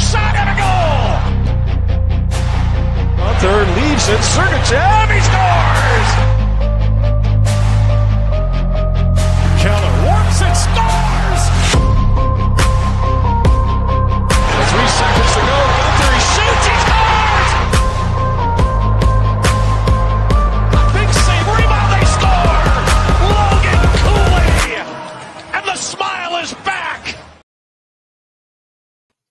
shot and a goal! On third, leaves it. Sergachev, he scores! Keller warps it, scores! 3 seconds to go. Gunther, he shoots, he scores! Big save, rebound, they score! Logan Cooley! And the smile is back!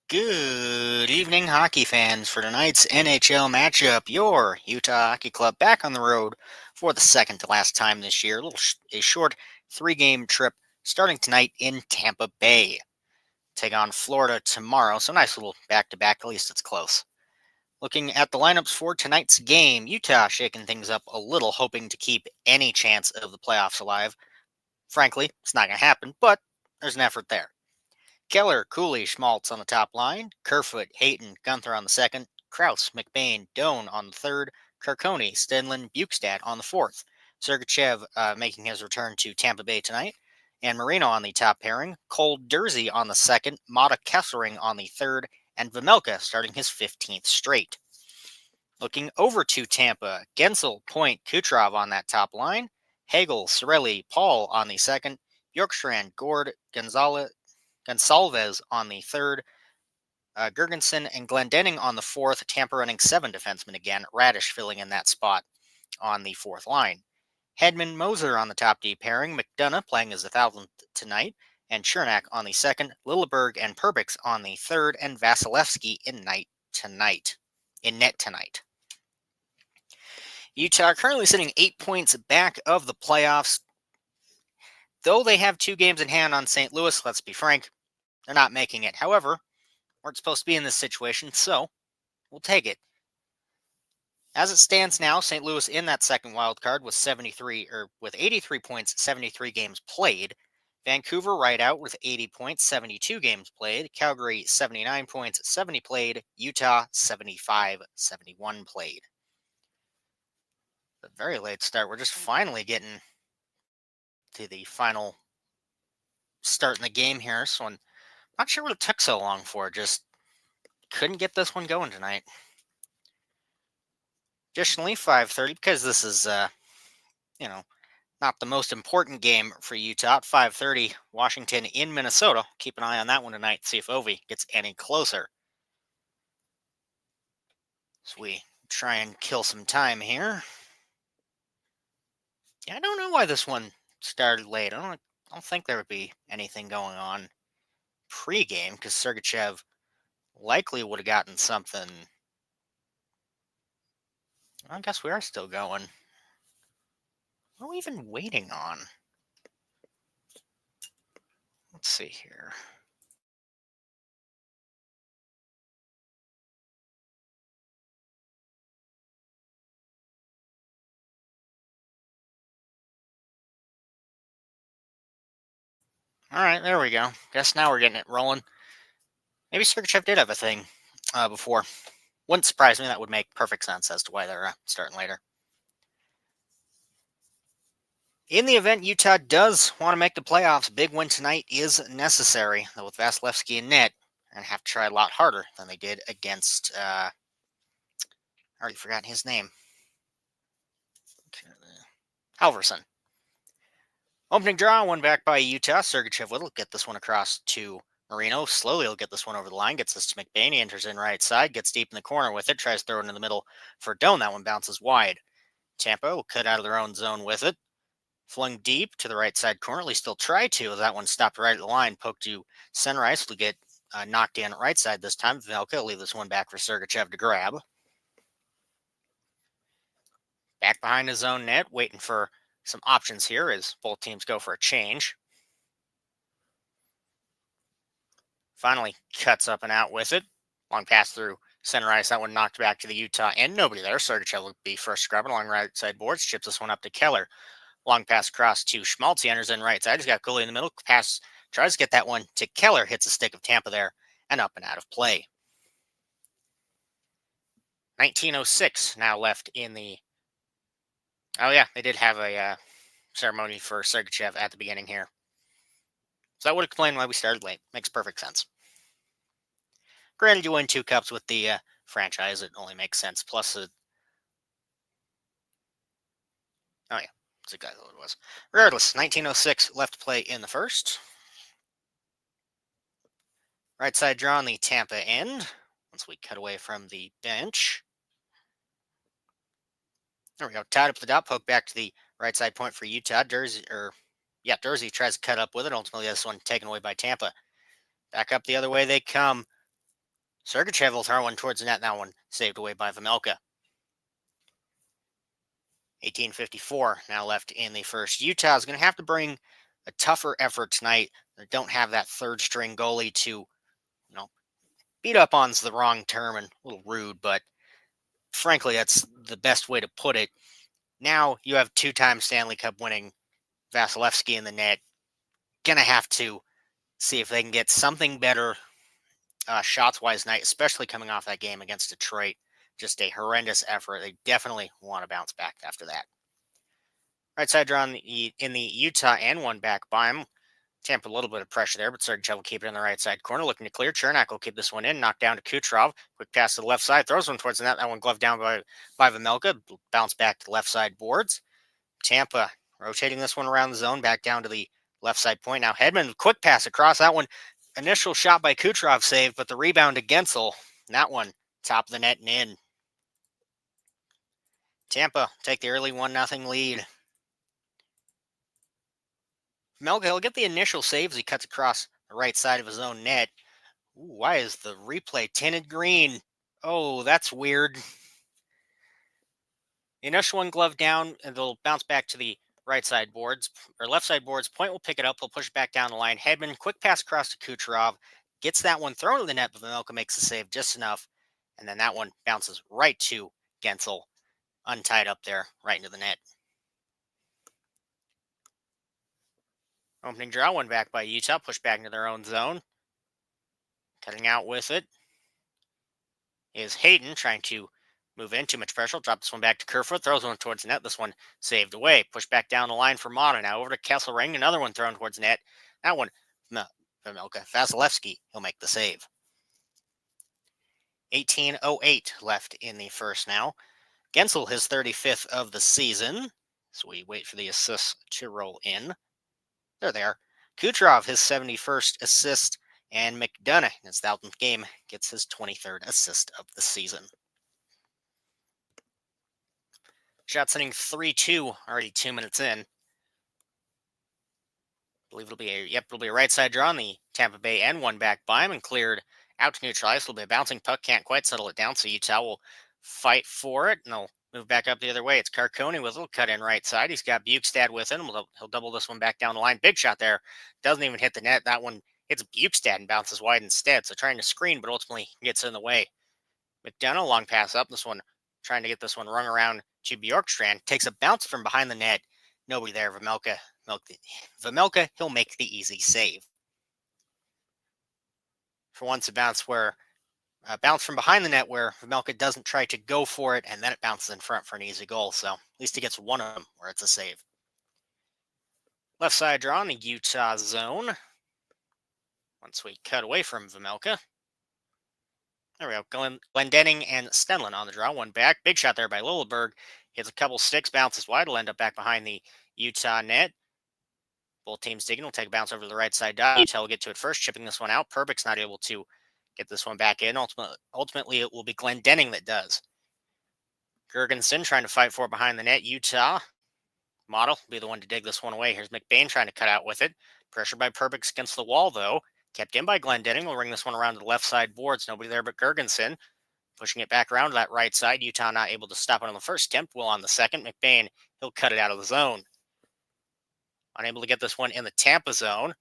Good evening, hockey fans. For tonight's NHL matchup, your Utah Hockey Club back on the road for the second to last time this year. A short 3-game trip starting tonight in Tampa Bay. Take on Florida tomorrow, so nice little back-to-back, at least it's close. Looking at the lineups for tonight's game, Utah shaking things up a little, hoping to keep any chance of the playoffs alive. Frankly, it's not going to happen, but there's an effort there. Keller, Cooley, Schmaltz on the top line, Kerfoot, Hayton, Gunther on the second, Krause, McBain, Doan on the third, Carcone, Stenlin, Bukestad on the fourth, Sergachev making his return to Tampa Bay tonight, and Marino on the top pairing, Cole Dursey on the second, Mata Kessering on the third, and Vejmelka starting his 15th straight. Looking over to Tampa, Gensel, Point, Kucherov on that top line, Hagel, Cirelli, Paul on the second, Bjorkstrand, Gord, Gonsalves on the third, Gergensen and Glendening on the fourth, Tampa running 7 defensemen again, Radish filling in that spot on the fourth line. Hedman, Moser on the top D pairing, McDonough playing as the 1000th tonight, and Chernak on the second, Lilleberg and Perbix on the third, and Vasilevsky in net tonight. Utah currently sitting 8 points back of the playoffs. Though they have 2 games in hand on St. Louis, let's be frank, they're not making it. However, we're supposed to be in this situation, so we'll take it. As it stands now, St. Louis in that second wild card with 83 points, 73 games played. Vancouver right out with 80 points, 72 games played. Calgary 79 points, 70 played. Utah 75, 71 played. A very late start. We're just finally getting to the final start in the game here, so I'm not sure what it took so long for. Just couldn't get this one going tonight. Additionally, 5:30, because this is, not the most important game for Utah. At 5:30, Washington in Minnesota. Keep an eye on that one tonight. See if Ovi gets any closer. So we try and kill some time here. Yeah, I don't know why this one started late. I don't think there would be anything going on pre-game, because Sergachev likely would have gotten something. I guess we are still going. What are we even waiting on? Let's see here. All right, there we go. Guess now we're getting it rolling. Maybe Sergachev did have a thing before. Wouldn't surprise me. That would make perfect sense as to why they're starting later. In the event Utah does want to make the playoffs, big win tonight is necessary. Though with Vasilevsky in net, and have to try a lot harder than they did against. I already forgot his name. Halverson. Opening draw, one back by Utah. Sergachev will get this one across to Marino. Slowly he'll get this one over the line. Gets this to McBain. He enters in right side. Gets deep in the corner with it. Tries to throw it in the middle for Doan. That one bounces wide. Tampa will cut out of their own zone with it. Flung deep to the right side corner. At least they'll try to. That one stopped right at the line. Poked to center ice. Will get knocked in right side this time. Velka will leave this one back for Sergachev to grab. Back behind his own net. Waiting for some options here as both teams go for a change. Finally cuts up and out with it. Long pass through center ice. That one knocked back to the Utah and nobody there. Sergachev will be first grabbing along right side boards. Chips this one up to Keller. Long pass across to Schmaltz. He enters in right side. He's got Cooley in the middle. Pass tries to get that one to Keller. Hits the stick of Tampa there and up and out of play. 19:06 now left in the... Oh yeah, they did have a ceremony for Sergachev at the beginning here. So that would explain why we started late. Makes perfect sense. Granted, you win 2 cups with the franchise. It only makes sense. Plus, oh yeah, that's exactly what it was. Regardless, 1906 left to play in the first. Right side draw on the Tampa end. Once we cut away from the bench. There we go. Tied up the dot, poke back to the right side point for Utah. Jersey tries to cut up with it. Ultimately, this one taken away by Tampa. Back up the other way they come. Sergachev will throw one towards the net. That one saved away by Vejmelka. 18:54 now left in the first. Utah is going to have to bring a tougher effort tonight. They don't have that third string goalie to, beat up on's the wrong term and a little rude, but frankly, that's the best way to put it. Now you have 2-time Stanley Cup winning Vasilevsky in the net. Gonna have to see if they can get something better shots-wise tonight, especially coming off that game against Detroit. Just a horrendous effort. They definitely want to bounce back after that. Right side draw in the Utah and one back by him. Tampa a little bit of pressure there, but Sergachev will keep it in the right side corner, looking to clear. Chernak will keep this one in, knocked down to Kucherov. Quick pass to the left side, throws one towards the net. That one gloved down by Vejmelka. Bounce back to the left side boards. Tampa rotating this one around the zone, back down to the left side point. Now Hedman, quick pass across. That one, initial shot by Kucherov saved, but the rebound to Gensel. That one, top of the net and in. Tampa take the early 1-0 lead. Vejmelka, he'll get the initial save as he cuts across the right side of his own net. Ooh, why is the replay tinted green? Oh, that's weird. The initial one glove down, and they'll bounce back to the right side boards, or left side boards. Point will pick it up. They'll push it back down the line. Hedman, quick pass across to Kucherov. Gets that one thrown to the net, but Vejmelka makes the save just enough. And then that one bounces right to Gensel. Untied up there, right into the net. Opening draw, one back by Utah. Push back into their own zone. Cutting out with it is Hayden, trying to move in. Too much pressure. Drop this one back to Kerfoot. Throws one towards the net. This one saved away. Push back down the line for Mata. Now over to Kesselring. Another one thrown towards the net. That one, Vejmelka. Vasilevsky, he'll make the save. 18:08 left in the first now. Gensel, his 35th of the season. So we wait for the assists to roll in. There they are. Kucherov, his 71st assist. And McDonough, in his 1,000th game, gets his 23rd assist of the season. Shot sitting 3-2, already 2 minutes in. I believe it'll be a right side draw on the Tampa Bay end, one back by him and cleared out to neutralize. It'll be a bouncing puck, can't quite settle it down, so Utah will fight for it, and they'll move back up the other way. It's Carcone with a little cut in right side. He's got Bukestad with him. He'll double this one back down the line. Big shot there. Doesn't even hit the net. That one hits Bukestad and bounces wide instead. So trying to screen, but ultimately gets in the way. McDonough, long pass up. This one, trying to get this one rung around to Bjorkstrand. Takes a bounce from behind the net. Nobody there. Vejmelka, he'll make the easy save. For once, a bounce from behind the net where Vejmelka doesn't try to go for it, and then it bounces in front for an easy goal. So at least he gets one of them where it's a save. Left side draw in the Utah zone. Once we cut away from Vejmelka. There we go. Glendening and Stenlund on the draw. One back. Big shot there by Lilleberg. Hits a couple sticks, bounces wide. Will end up back behind the Utah net. Both teams digging. Will take a bounce over to the right side. Utah will get to it first, chipping this one out. Perbik's not able to get this one back in. Ultimately, it will be Glendening that does. Gergensen trying to fight for it behind the net. Utah. Model will be the one to dig this one away. Here's McBain trying to cut out with it. Pressure by Perbix against the wall, though. Kept in by Glendening. We'll ring this one around to the left side boards. Nobody there but Gergensen. Pushing it back around to that right side. Utah not able to stop it on the first attempt. Will on the second. McBain, he'll cut it out of the zone. Unable to get this one in the Tampa zone.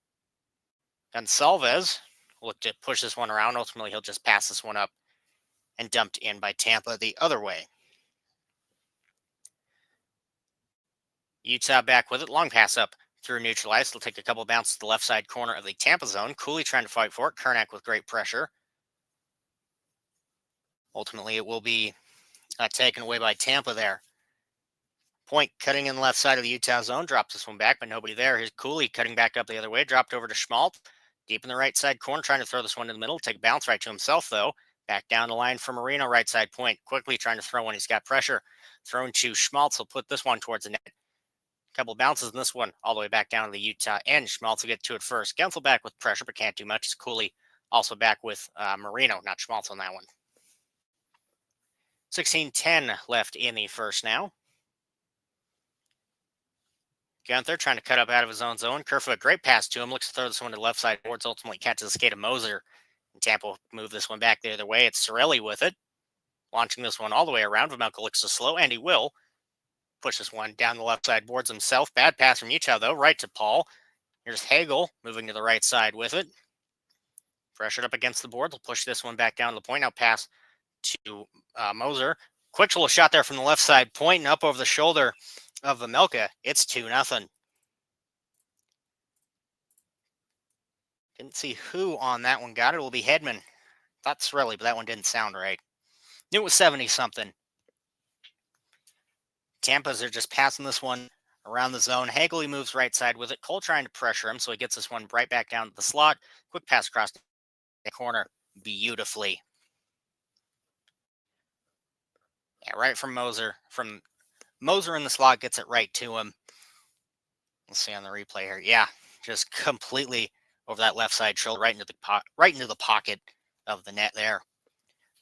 Gonsalves will look to push this one around. Ultimately, he'll just pass this one up and dumped in by Tampa the other way. Utah back with it. Long pass up through neutralized. They'll take a couple bounces to the left side corner of the Tampa zone. Cooley trying to fight for it. Kernak with great pressure. Ultimately, it will be taken away by Tampa there. Point cutting in the left side of the Utah zone. Drops this one back, but nobody there. Here's Cooley cutting back up the other way. Dropped over to Schmaltz. Deep in the right side corner, trying to throw this one in the middle. Take a bounce right to himself, though. Back down the line for Marino, right side point. Quickly trying to throw when he's got pressure. Thrown to Schmaltz. He'll put this one towards the net. Couple bounces in this one, all the way back down to the Utah end. Schmaltz will get to it first. Gensel back with pressure, but can't do much. It's Cooley also back with Marino, not Schmaltz on that one. 16:10 left in the first now. Gunther trying to cut up out of his own zone. Kerfoot, great pass to him. Looks to throw this one to the left side boards. Ultimately catches the skate of Moser. And Tampa will move this one back the other way. It's Sorelli with it. Launching this one all the way around. Vamelka looks to slow, and he will. Push this one down the left side boards himself. Bad pass from Utah, though. Right to Paul. Here's Hagel moving to the right side with it. Pressured up against the board. They'll push this one back down to the point. Now pass to Moser. Quick little shot there from the left side point and up over the shoulder of Vamelka. It's 2-0. Didn't see who on that one got it. It will be Hedman. Thought Sorelli, but that one didn't sound right. Knew it was 70-something. Tampa's are just passing this one around the zone. Hagel moves right side with it. Cole trying to pressure him, so he gets this one right back down to the slot. Quick pass across the corner beautifully. Yeah, right from Moser. From Moser in the slot, gets it right to him. Let's see on the replay here. Yeah, just completely over that left side shoulder, right into the pocket of the net there.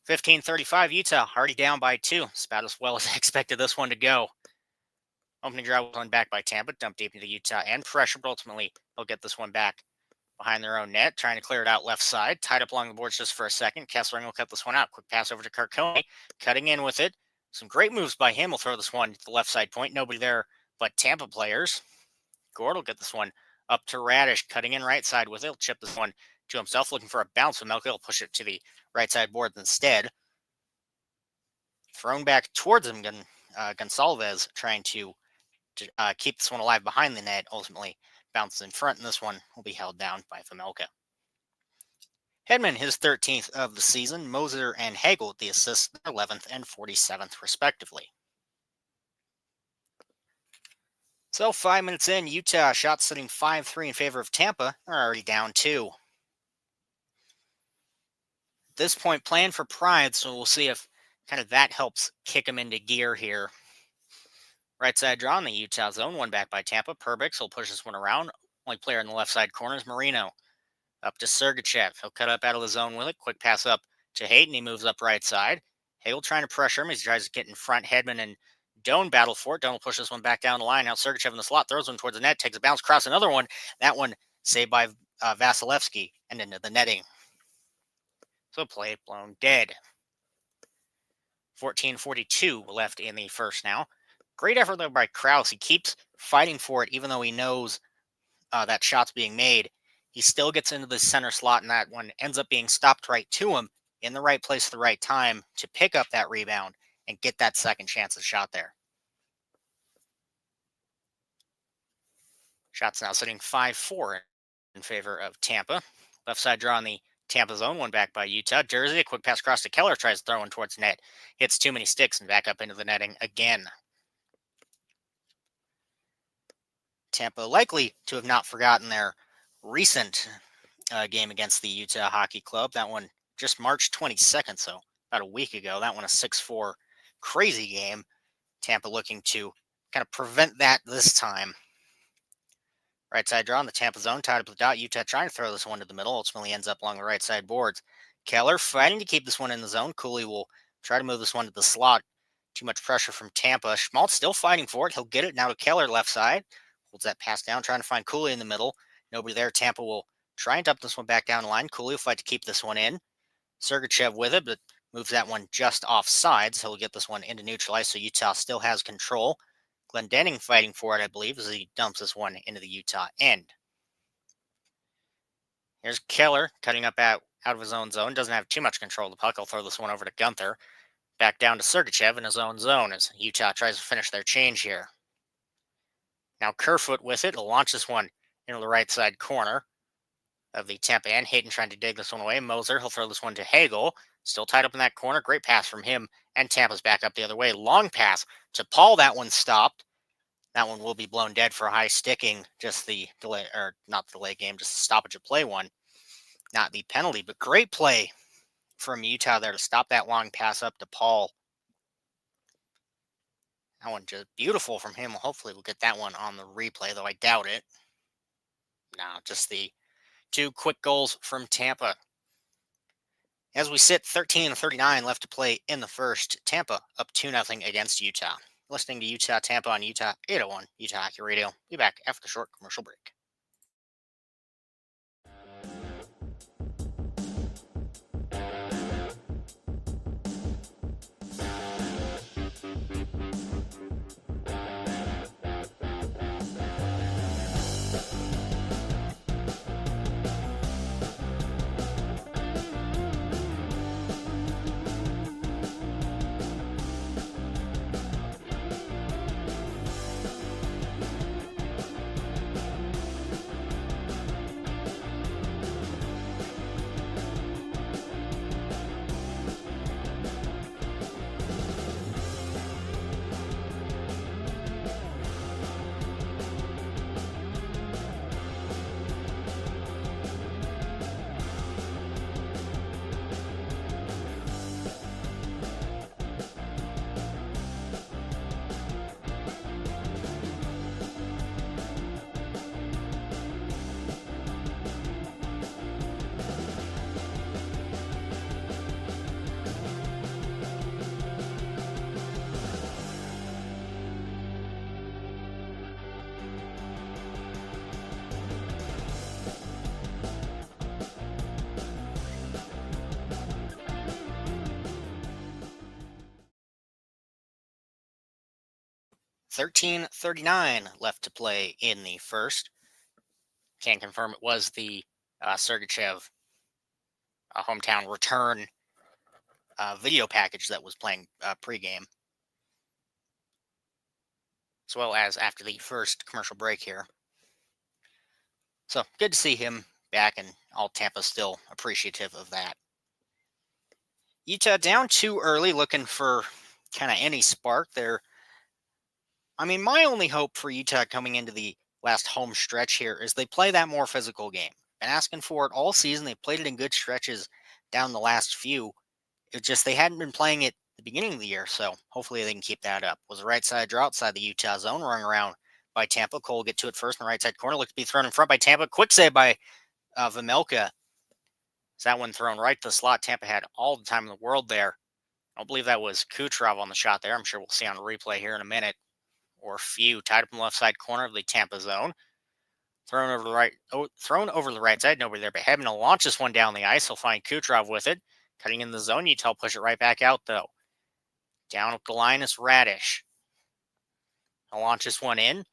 15:35, Utah already down by 2. It's about as well as I expected this one to go. Opening drive was back by Tampa, dumped deep into Utah and pressure, but ultimately they'll get this one back behind their own net, trying to clear it out left side. Tied up along the boards just for a second. Kessler will cut this one out. Quick pass over to Carcone, cutting in with it. Some great moves by him. Will throw this one to the left side point. Nobody there but Tampa players. Gord will get this one up to Radish, cutting in right side with it. He'll chip this one to himself, looking for a bounce. Vamelka will push it to the right side board instead. Thrown back towards him, Gonsalves trying to keep this one alive behind the net. Ultimately bounces in front, and this one will be held down by Vamelka. Hedman, his 13th of the season. Moser and Hagel with the assists, 11th and 47th, respectively. So 5 minutes in, Utah shots sitting 5-3 in favor of Tampa. They're already down 2. At this point, playing for pride, so we'll see if kind of that helps kick them into gear here. Right side draw in the Utah zone. One back by Tampa. Perbix will push this one around. Only player in the left side corner is Marino. Up to Sergachev. He'll cut up out of the zone with it. Quick pass up to Hayden. He moves up right side. Hagel trying to pressure him. He tries to get in front. Hedman and Doan battle for it. Doan will push this one back down the line. Now Sergachev in the slot. Throws one towards the net. Takes a bounce. Cross another one. That one saved by Vasilevsky and into the netting. So play blown dead. 14:42 left in the first now. Great effort though by Krause. He keeps fighting for it even though he knows that shot's being made. He still gets into the center slot, and that one ends up being stopped right to him in the right place at the right time to pick up that rebound and get that second chance of shot there. Shots now sitting 5-4 in favor of Tampa. Left side draw in the Tampa zone, one back by Utah. Jersey, a quick pass across to Keller, tries to throw one towards net. Hits too many sticks and back up into the netting again. Tampa likely to have not forgotten their recent game against the Utah Hockey Club. That one just March 22nd, so about a week ago. That one a 6-4 crazy game. Tampa looking to kind of prevent that this time. Right side draw in the Tampa zone, tied up with the dot. Utah trying to throw this one to the middle. Ultimately ends up along the right side boards. Keller fighting to keep this one in the zone. Cooley will try to move this one to the slot. Too much pressure from Tampa. Schmaltz still fighting for it. He'll get it now to Keller left side. Holds that pass down, trying to find Cooley in the middle. Nobody there. Tampa will try and dump this one back down the line. Cooley will fight to keep this one in. Sergachev with it, but moves that one just offside, so he'll get this one into neutralize, so Utah still has control. Glendening fighting for it, I believe, as he dumps this one into the Utah end. Here's Keller cutting up out of his own zone. Doesn't have too much control of the puck. He'll throw this one over to Gunther. Back down to Sergachev in his own zone as Utah tries to finish their change here. Now Kerfoot with it. He'll launch this one into the right side corner of the Tampa end. Hayden trying to dig this one away. Moser, he'll throw this one to Hagel. Still tied up in that corner. Great pass from him. And Tampa's back up the other way. Long pass to Paul. That one stopped. That one will be blown dead for high sticking. Just the delay, or not the delay game, just the stoppage of play one. not the penalty, but great play from Utah there to stop that long pass up to Paul. That one just beautiful from him. Hopefully we'll get that one on the replay, though I doubt it. No, just the two quick goals from Tampa. As we sit 13:39 left to play in the first, Tampa up 2-0 against Utah. Listening to Utah Tampa on Utah 801 Utah Hockey Radio. Be back after the short commercial break. 13:39 left to play in the first. Can't confirm it was the Sergachev hometown return video package that was playing pregame, as well as after the first commercial break here. So good to see him back, and all Tampa still appreciative of that. Utah down too early, looking for kind of any spark there. I mean, my only hope for Utah coming into the last home stretch here is they play that more physical game. Been asking for it all season. They played it in good stretches down the last few. It's just they hadn't been playing it at the beginning of the year, so hopefully they can keep that up. Was a right side draw outside the Utah zone, rung around by Tampa. Cole get to it first in the right side corner. Looked to be thrown in front by Tampa. Quick save by Vejmelka. Is that one thrown right to the slot? Tampa had all the time in the world there. I don't believe that was Kucherov on the shot there. I'm sure we'll see on a replay here in a minute or few. Tied up in the left side corner of the Tampa zone. Thrown over the right side. Nobody there, but Hebner to launch this one down the ice. He'll find Kucherov with it. Cutting in the zone. Utah push it right back out, though. Down up the line is Radish. He'll launch this one in.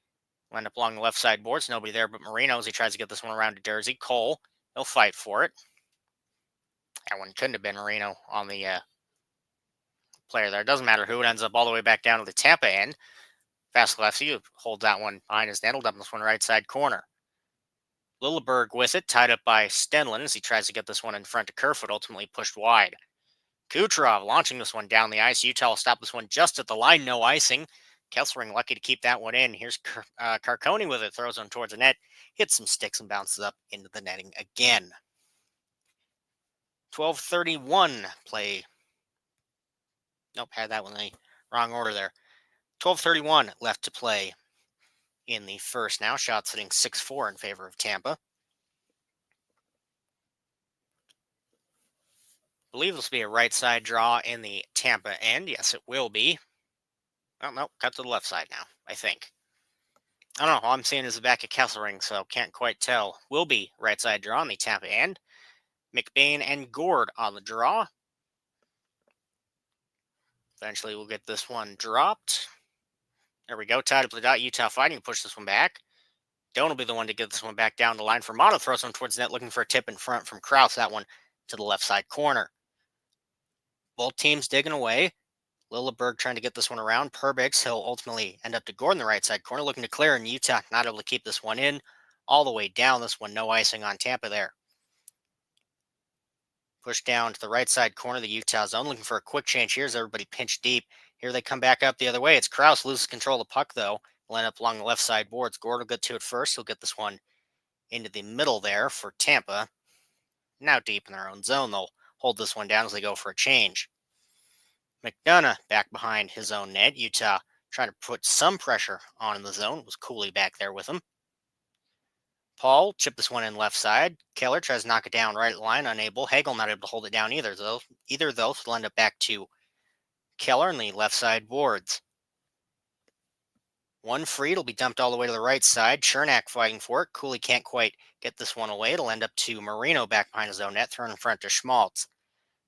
End up along the left side boards. Nobody there but Marino as he tries to get this one around to Dersey. Cole, he'll fight for it. That one couldn't have been Marino on the player there. It doesn't matter who. It ends up all the way back down to the Tampa end. Vasilevsky holds that one behind his net. He'll dump this one right side corner. Lilleberg with it, tied up by Stenlund as he tries to get this one in front to Kerfoot, ultimately pushed wide. Kucherov launching this one down the ice. Utah will stop this one just at the line, no icing. Kessling lucky to keep that one in. Here's Carconi with it, throws one towards the net, hits some sticks and bounces up into the netting again. 12:31 play. Nope, had that one in the wrong order there. 12:31 left to play in the first now. Shots hitting 6-4 in favor of Tampa. I believe this will be a right side draw in the Tampa end. Yes, it will be. Oh, no, cut to the left side now, I think. I don't know. All I'm seeing is the back of Kesselring, so can't quite tell. Will be right side draw on the Tampa end. McBain and Gord on the draw. Eventually we'll get this one dropped. There we go. Tied up the dot. Utah fighting to push this one back. Doan will be the one to get this one back down the line. Fermato throws one towards the net, looking for a tip in front from Krause. That one to the left side corner. Both teams digging away. Lilleberg trying to get this one around. Perbix, he'll ultimately end up to Gordon the right side corner, looking to clear, and Utah not able to keep this one in all the way down. This one, no icing on Tampa there. Push down to the right side corner of the Utah zone, looking for a quick change. Here's everybody pinched deep. Here they come back up the other way. It's Krause, loses control of the puck, though. Will end up along the left side boards. Gordon will get to it first. He'll get this one into the middle there for Tampa. Now deep in their own zone, they'll hold this one down as they go for a change. McDonough back behind his own net. Utah trying to put some pressure on in the zone. It was Cooley back there with him. Paul chipped this one in left side. Keller tries to knock it down right at the line, unable. Hagel not able to hold it down either. Either of those will end up back to Keller in the left side boards. One free, it'll be dumped all the way to the right side. Chernak fighting for it. Cooley can't quite get this one away. It'll end up to Marino back behind his own net, thrown in front to Schmaltz.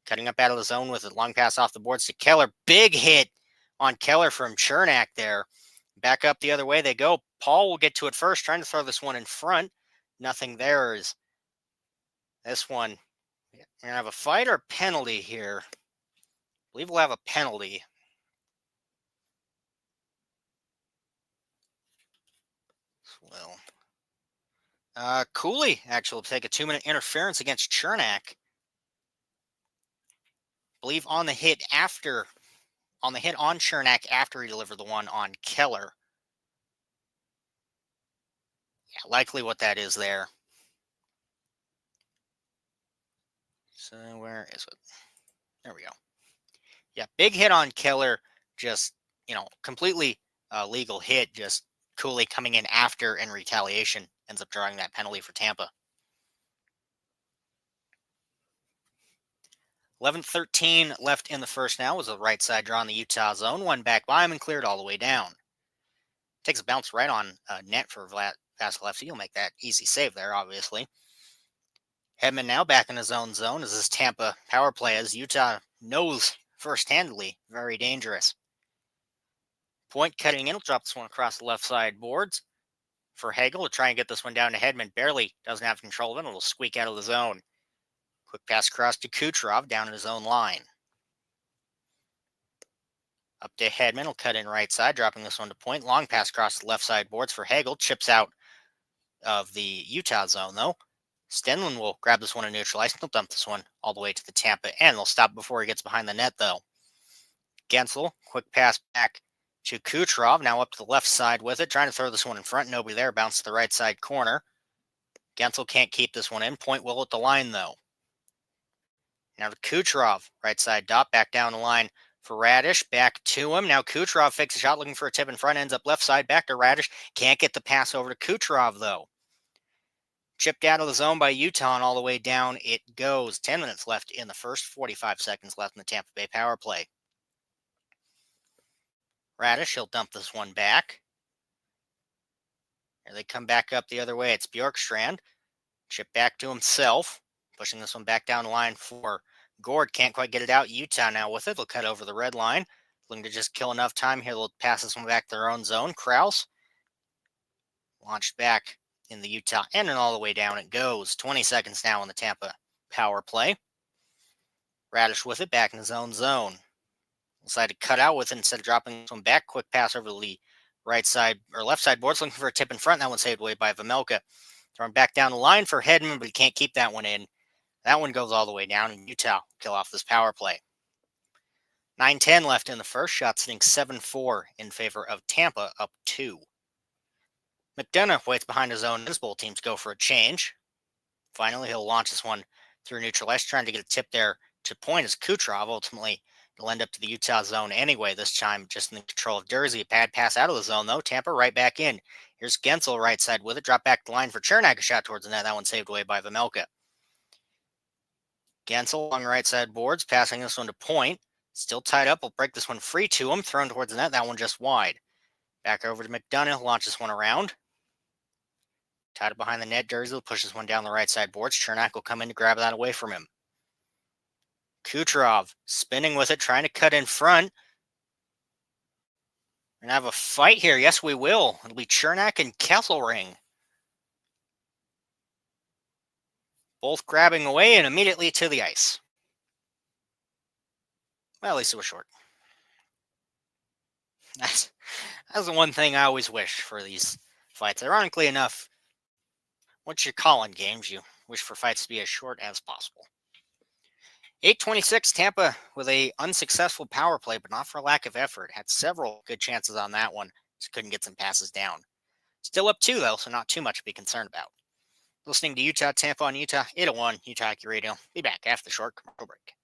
Cutting up out of the zone with a long pass off the boards to Keller. Big hit on Keller from Chernak there. Back up the other way they go. Paul will get to it first, trying to throw this one in front. Nothing there is this one. We're going to have a fight or penalty here. I believe we'll have a penalty. Cooley actually will take a 2-minute interference against Chernak. Believe on the hit on Chernak after he delivered the one on Keller. Yeah, likely what that is there. So where is it? There we go. Yeah, big hit on Keller. Just, completely legal hit. Just Cooley coming in after in retaliation ends up drawing that penalty for Tampa. 11:13 left in the first now. Was a right side draw in the Utah zone. One back by him and cleared all the way down. Takes a bounce right on net for Vasilevsky. He'll make that easy save there, obviously. Hedman now back in his own zone as this Tampa power play, as Utah knows first-handedly, very dangerous. Point cutting in, will drop this one across the left side boards for Hagel to try and get this one down to Hedman. Barely doesn't have control of it. It'll squeak out of the zone. Quick pass across to Kucherov down in his own line. Up to Hedman, will cut in right side, dropping this one to point. Long pass across the left side boards for Hagel. Chips out of the Utah zone, though. Stenlund will grab this one and neutralize. He'll dump this one all the way to the Tampa end. They'll stop before he gets behind the net, though. Gensel, quick pass back to Kucherov. Now up to the left side with it. Trying to throw this one in front. Nobody there. Bounce to the right side corner. Gensel can't keep this one in. Point will at the line, though. Now to Kucherov. Right side dot. Back down the line for Radish. Back to him. Now Kucherov fakes a shot looking for a tip in front. Ends up left side. Back to Radish. Can't get the pass over to Kucherov, though. Chipped out of the zone by Utah and all the way down it goes. 10 minutes left in the first, 45 seconds left in the Tampa Bay power play. Radish, he'll dump this one back. Here they come back up the other way. It's Bjorkstrand. Chip back to himself. Pushing this one back down the line for Gord. Can't quite get it out. Utah now with it. They'll cut over the red line. Looking to just kill enough time here. They'll pass this one back to their own zone. Krause launched back in the Utah end and all the way down it goes. 20 seconds now in the Tampa power play. Radish with it back in his own zone. Decided to cut out with it instead of dropping this one back. Quick pass over the right side or left side boards, looking for a tip in front. That one saved away by Vejmelka. Throwing back down the line for Hedman, but he can't keep that one in. That one goes all the way down, and Utah kill off this power play. 9:10 left in the first. Shot sitting 7-4 in favor of Tampa, up 2. McDonough waits behind his own as both teams go for a change. Finally, he'll launch this one through neutral ice, trying to get a tip there to point as Kucherov. Ultimately, it'll end up to the Utah zone anyway, this time just in control of Jersey. A bad pass out of the zone, though. Tampa right back in. Here's Gensel right side with it. Drop back the line for Chernak. A shot towards the net. That one saved away by Vejmelka. Gensel along right side boards, passing this one to point. Still tied up. We'll break this one free to him. Thrown towards the net. That one just wide. Back over to McDonough. Launch this one around. Tied it behind the net. Jersey pushes one down the right side boards. Chernak will come in to grab that away from him. Kucherov spinning with it, trying to cut in front. We're going to have a fight here. Yes, we will. It'll be Chernak and Kesselring. Both grabbing away and immediately to the ice. Well, at least it was short. That's the one thing I always wish for these fights. Ironically enough, once you're calling games, you wish for fights to be as short as possible. 8:26, Tampa with a unsuccessful power play, but not for lack of effort. Had several good chances on that one. Just couldn't get some passes down. Still up 2, though, so not too much to be concerned about. Listening to Utah Tampa on Utah 801 Utah Hockey Radio. Be back after the short commercial break.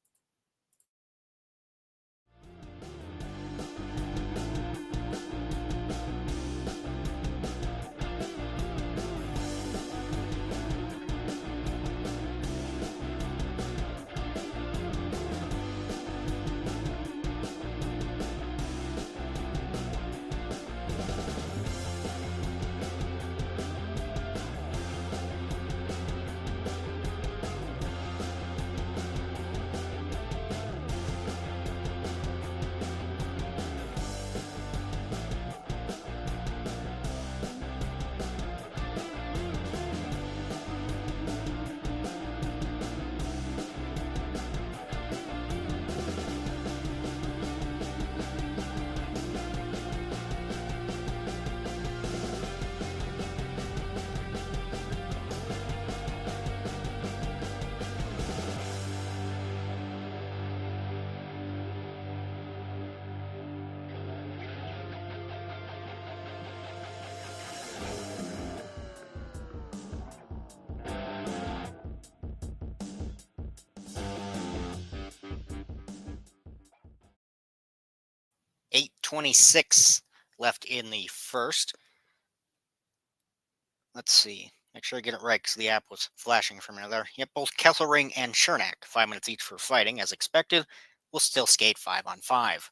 .826 left in the first. Let's see. Make sure I get it right because the app was flashing for me there. Yep, both Kesselring and Chernak, 5 minutes each for fighting, as expected. Will still skate 5-on-5.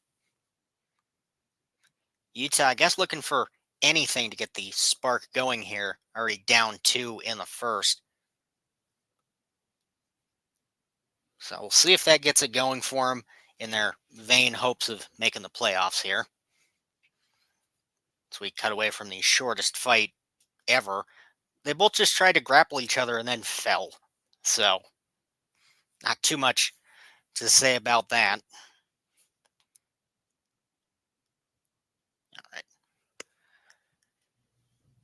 Utah, I guess, looking for anything to get the spark going here. Already down 2 in the first. So we'll see if that gets it going for them in their vain hopes of making the playoffs here. So we cut away from the shortest fight ever. They both just tried to grapple each other and then fell. So, not too much to say about that.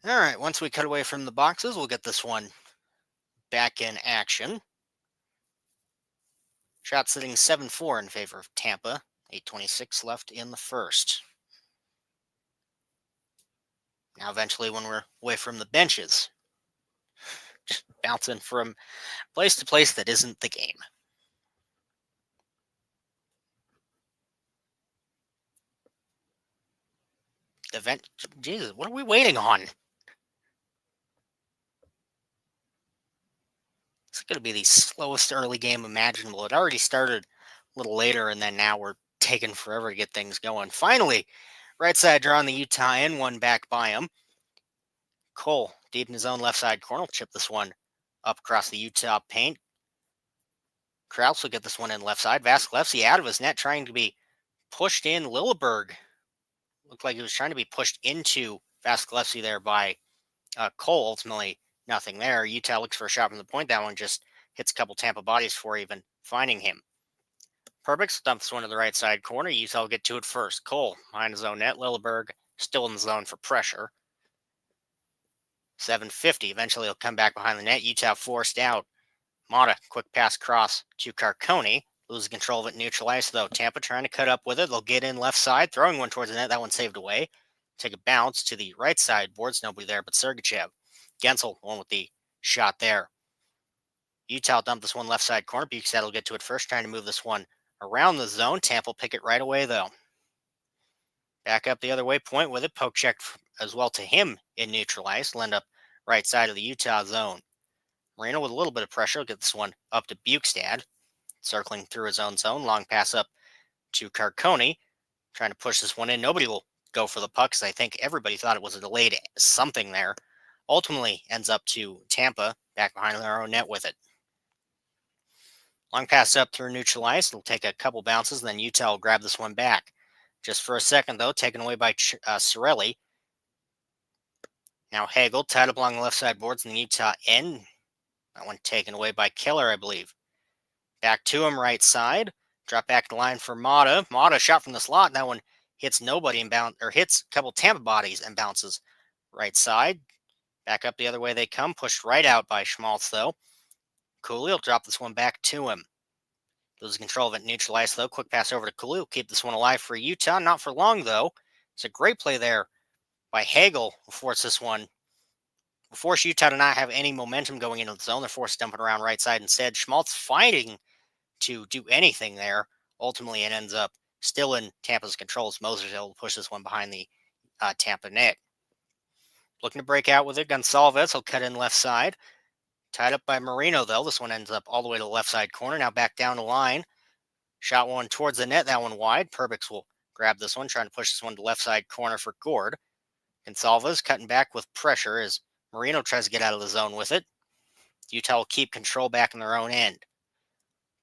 All right, once we cut away from the boxes, we'll get this one back in action. Shot sitting 7-4 in favor of Tampa. 8:26 left in the first. Now, eventually, when we're away from the benches, just bouncing from place to place that isn't the game. Jesus, what are we waiting on? It's going to be the slowest early game imaginable. It already started a little later, and then now we're taking forever to get things going. Finally, right side draw on the Utah end, one back by him. Cole, deep in his own left side corner, will chip this one up across the Utah paint. Kraus will get this one in left side. Vasilevsky out of his net, trying to be pushed in. Lilleberg looked like he was trying to be pushed into Vasilevsky there by Cole. Ultimately, nothing there. Utah looks for a shot from the point. That one just hits a couple Tampa bodies before even finding him. Perbix dumps one to the right side corner. Utah will get to it first. Cole behind his own net. Lilleberg still in the zone for pressure. 7:50. Eventually, he'll come back behind the net. Utah forced out. Mata, quick pass cross to Carcone. Loses control of it, neutral ice, though. Tampa trying to cut up with it. They'll get in left side, throwing one towards the net. That one saved away. Take a bounce to the right side. Boards nobody there but Sergachev. Gensel, one with the shot there. Utah dumped this one left side corner. Bukestad will get to it first, trying to move this one around the zone. Tampa will pick it right away, though. Back up the other way, point with it. Poke check as well to him in neutral ice. Will end up right side of the Utah zone. Marino with a little bit of pressure will get this one up to Bukestad. Circling through his own zone. Long pass up to Carcone. Trying to push this one in. Nobody will go for the puck because I think everybody thought it was a delayed something there. Ultimately ends up to Tampa, back behind their own net with it. Long pass up through neutral ice. It'll take a couple bounces, and then Utah will grab this one back. Just for a second, though, taken away by Cirelli. Now Hagel, tied up along the left side boards in the Utah end. That one taken away by Keller, I believe. Back to him, right side. Drop back the line for Mata. Mata shot from the slot. That one hits nobody and hits a couple Tampa bodies and bounces right side. Back up the other way they come. Pushed right out by Schmaltz, though. Cooley will drop this one back to him. Loses control of it, neutral ice, though. Quick pass over to Cooley. Will keep this one alive for Utah. Not for long, though. It's a great play there by Hagel. Will force this one Force Utah to not have any momentum going into the zone. They're forced to dump it around right side instead. Schmaltz fighting to do anything there. Ultimately, it ends up still in Tampa's control as Moser's able to push this one behind the Tampa net. Looking to break out with it. Gonsalves will cut in left side. Tied up by Marino, though. This one ends up all the way to the left side corner. Now back down the line. Shot one towards the net. That one wide. Perbix will grab this one, trying to push this one to left side corner for Gord. Gonsalves cutting back with pressure as Marino tries to get out of the zone with it. Utah will keep control back in their own end.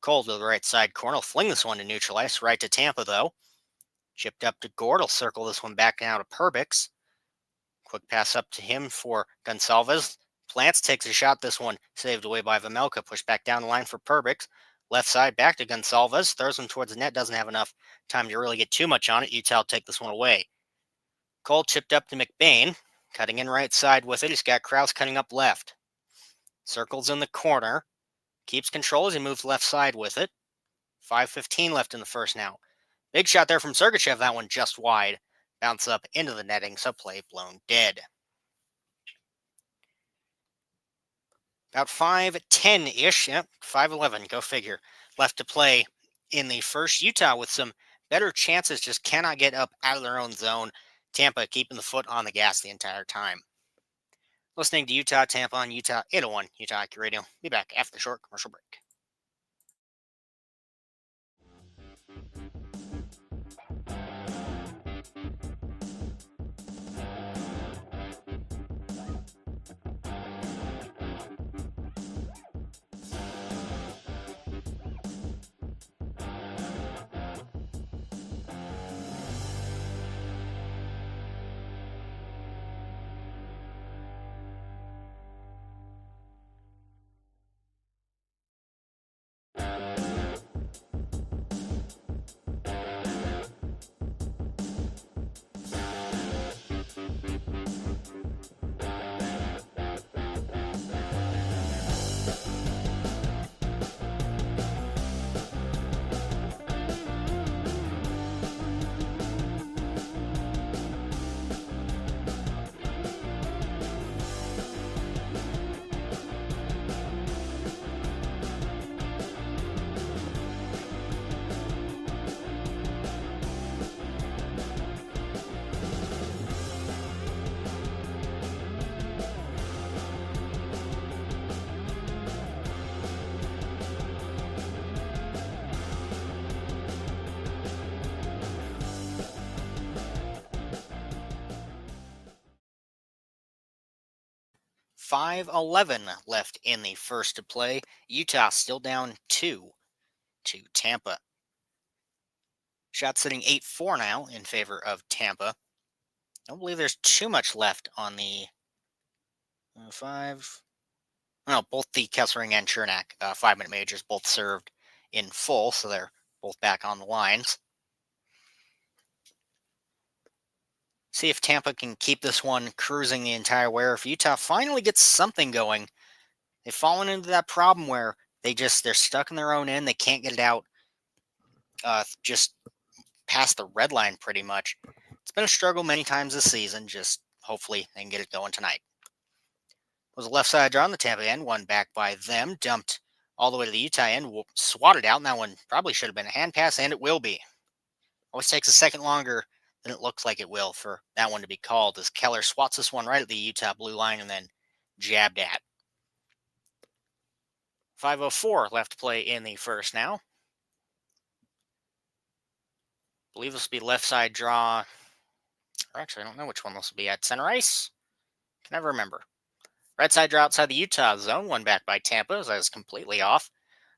Cole to the right side corner will fling this one to neutral ice. Right to Tampa, though. Chipped up to Gord. Will circle this one back now to Perbix. Quick pass up to him for Gonsalves. Plants takes a shot. This one saved away by Vamelka. Pushed back down the line for Perbix. Left side back to Gonsalves. Throws him towards the net. Doesn't have enough time to really get too much on it. Utah will take this one away. Cole chipped up to McBain. Cutting in right side with it. He's got Krause cutting up left. Circles in the corner. Keeps control as he moves left side with it. 5:15 left in the first now. Big shot there from Sergachev. That one just wide. Bounce up into the netting, so play blown dead. About 5:10-ish, yep, 5:11, go figure, left to play in the first. Utah with some better chances, just cannot get up out of their own zone. Tampa keeping the foot on the gas the entire time. Listening to Utah Tampa on Utah 801 Utah Hockey Radio. Be back after the short commercial break. $5:11 left in the first to play. Utah still down 2 to Tampa. Shot sitting 8-4 now in favor of Tampa. I don't believe there's too much left on the 5. No, both the Kessering and Chernak 5-minute majors both served in full, so they're both back on the lines. See if Tampa can keep this one cruising the entire way. If Utah finally gets something going, they've fallen into that problem where they're stuck in their own end. They can't get it out just past the red line pretty much. It's been a struggle many times this season. Just hopefully they can get it going tonight. It was a left side draw on the Tampa end, one back by them, dumped all the way to the Utah end, swatted out, and that one probably should have been a hand pass, and it will be. Always takes a second longer than it looks like it will for that one to be called, as Keller swats this one right at the Utah blue line and then jabbed at. 5:04 left to play in the first now. I believe this will be left side draw. Or actually, I don't know which one this will be at. Center ice? Can never remember. Right side draw outside the Utah zone. One back by Tampa, as I was completely off.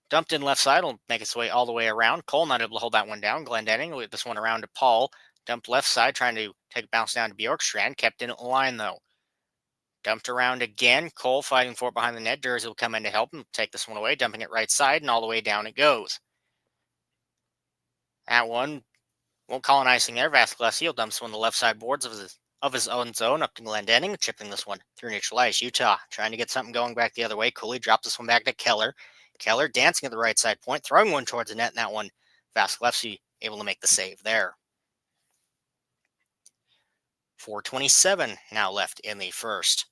Dumped in left side. Will make its way all the way around. Cole not able to hold that one down. Glendening will get this one around to Paul. Dumped left side, trying to take a bounce down to Bjorkstrand. Kept in at the line, though. Dumped around again. Cole fighting for it behind the net. Dursey will come in to help him take this one away. Dumping it right side, and all the way down it goes. That one won't call an icing there. Vasilevsky will dump this one on the left side boards of his own zone up to Glendening, chipping this one through neutral ice. Utah trying to get something going back the other way. Cooley dropped this one back to Keller. Keller dancing at the right side point, throwing one towards the net, and that one, Vasilevsky able to make the save there. 4:27 now left in the first.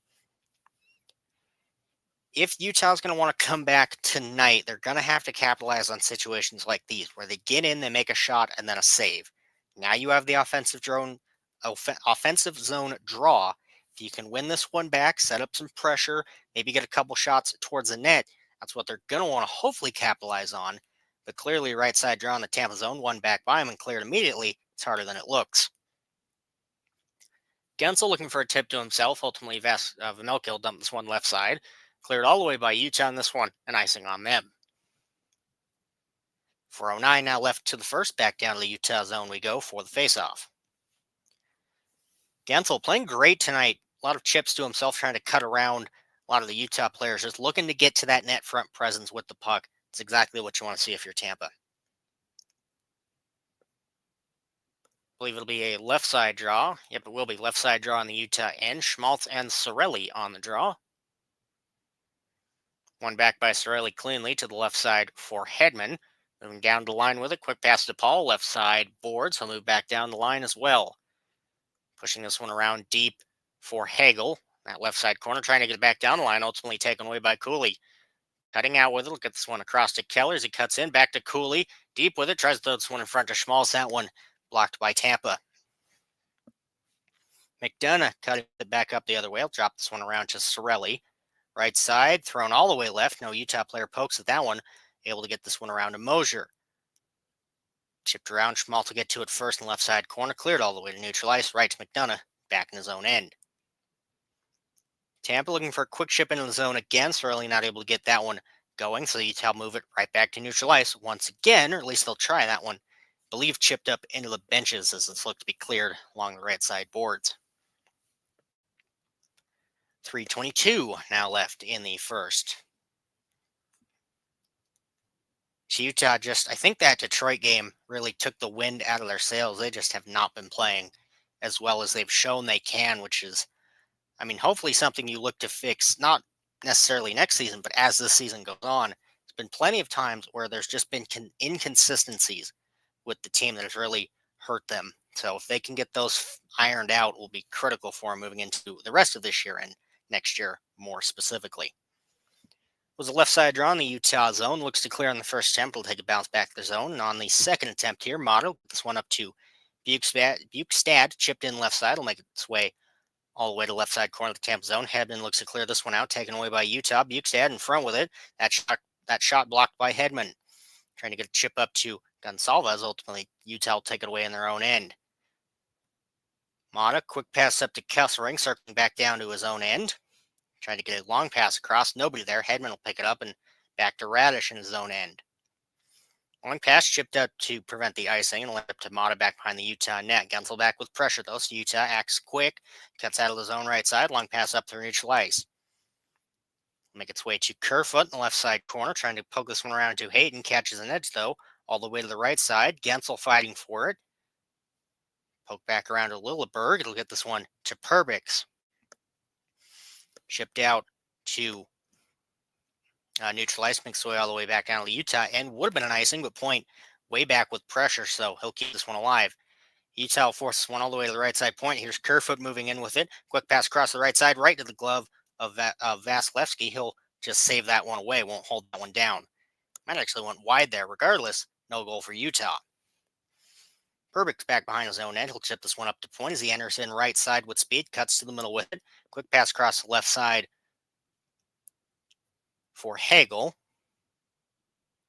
If Utah's going to want to come back tonight, they're going to have to capitalize on situations like these where they get in, they make a shot, and then a save. Now you have the offensive zone draw. If you can win this one back, set up some pressure, maybe get a couple shots towards the net, that's what they're going to want to hopefully capitalize on. But clearly, right side draw in the Tampa zone, one back by him and cleared immediately. It's harder than it looks. Gensel looking for a tip to himself. Ultimately, Vamelkil dumped this one left side. Cleared all the way by Utah in this one, and icing on them. 4:09 now left to the first. Back down to the Utah zone we go for the faceoff. Gensel playing great tonight. A lot of chips to himself, trying to cut around a lot of the Utah players, just looking to get to that net front presence with the puck. It's exactly what you want to see if you're Tampa. Believe it'll be a left side draw. Yep, it will be left side draw on the Utah end. Schmaltz and Cirelli on the draw. One back by Cirelli cleanly to the left side for Hedman. Moving down the line with it. Quick pass to Paul. Left side boards. He'll move back down the line as well. Pushing this one around deep for Hagel. That left side corner trying to get it back down the line. Ultimately taken away by Cooley. Cutting out with it. Look at this one across to Keller as he cuts in. Back to Cooley. Deep with it. Tries to throw this one in front to Schmaltz. That one blocked by Tampa. McDonough cutting it back up the other way. He'll drop this one around to Cirelli. Right side, thrown all the way left. No Utah player pokes at that one. Able to get this one around to Mosier. Chipped around. Schmaltz to get to it first in left side corner. Cleared all the way to neutral ice. Right to McDonough. Back in his own end. Tampa looking for a quick chip into the zone again. Cirelli not able to get that one going. So Utah move it right back to neutral ice once again. Or at least they'll try that one. I believe chipped up into the benches as it's looked to be cleared along the right side boards. 3:22 now left in the first. Utah I think that Detroit game really took the wind out of their sails. They just have not been playing as well as they've shown they can, which is, hopefully something you look to fix, not necessarily next season, but as this season goes on. There's been plenty of times where there's just been inconsistencies with the team that has really hurt them. So if they can get those ironed out, will be critical for them moving into the rest of this year and next year more specifically. Was a left side draw in the Utah zone. Looks to clear on the first attempt. Will take a bounce back to the zone. And on the second attempt here, Motto, this one up to Bukestad. Chipped in left side. Will make its way all the way to left side corner of the Tampa zone. Hedman looks to clear this one out. Taken away by Utah. Bukestad in front with it. That shot blocked by Hedman. Trying to get a chip up to Gonsalves. Ultimately, Utah will take it away in their own end. Mata, quick pass up to Kesselring, circling back down to his own end. Trying to get a long pass across. Nobody there. Hedman will pick it up and back to Radish in his own end. Long pass chipped out to prevent the icing and led up to Mata back behind the Utah net. Gensel back with pressure though, so Utah acts quick. Cuts out of the zone right side. Long pass up through neutral ice. Make its way to Kerfoot in the left side corner. Trying to poke this one around to Hayden. Catches an edge though. All the way to the right side. Gensel fighting for it. Poke back around to Lilleberg. It'll get this one to Perbix. Shipped out to neutral ice, makes way all the way back down to Utah, and would have been an icing, but point way back with pressure, so he'll keep this one alive. Utah will force this one all the way to the right side point. Here's Kerfoot moving in with it. Quick pass across the right side, right to the glove of Vasilevsky. He'll just save that one away, won't hold that one down. Might actually went wide there. Regardless, no goal for Utah. Perbix back behind his own end. He'll chip this one up to point as he enters in right side with speed. Cuts to the middle with it. Quick pass across the left side for Hagel.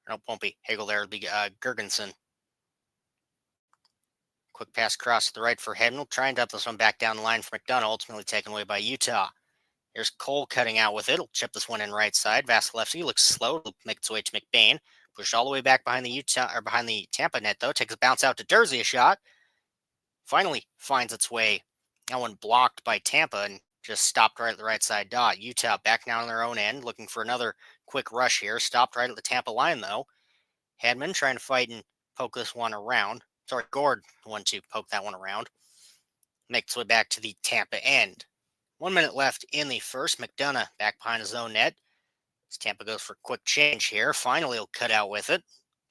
No, won't be Hagel there. It'll be Gergensen. Quick pass across to the right for Hedman. Trying to dump this one back down the line for McDonough. Ultimately taken away by Utah. Here's Cole cutting out with it. He'll chip this one in right side. Vasilevsky looks slow. He'll make its way to McBain. Pushed all the way back behind the Tampa net, though. Takes a bounce out to Dursey, a shot. Finally finds its way. That one blocked by Tampa and just stopped right at the right side dot. Utah back now on their own end, looking for another quick rush here. Stopped right at the Tampa line, though. Hedman trying to fight and poke this one around. Sorry, Gord, the one to poke that one around. Makes its way back to the Tampa end. 1 minute left in the first. McDonough back behind his own net. As Tampa goes for a quick change here. Finally, he'll cut out with it.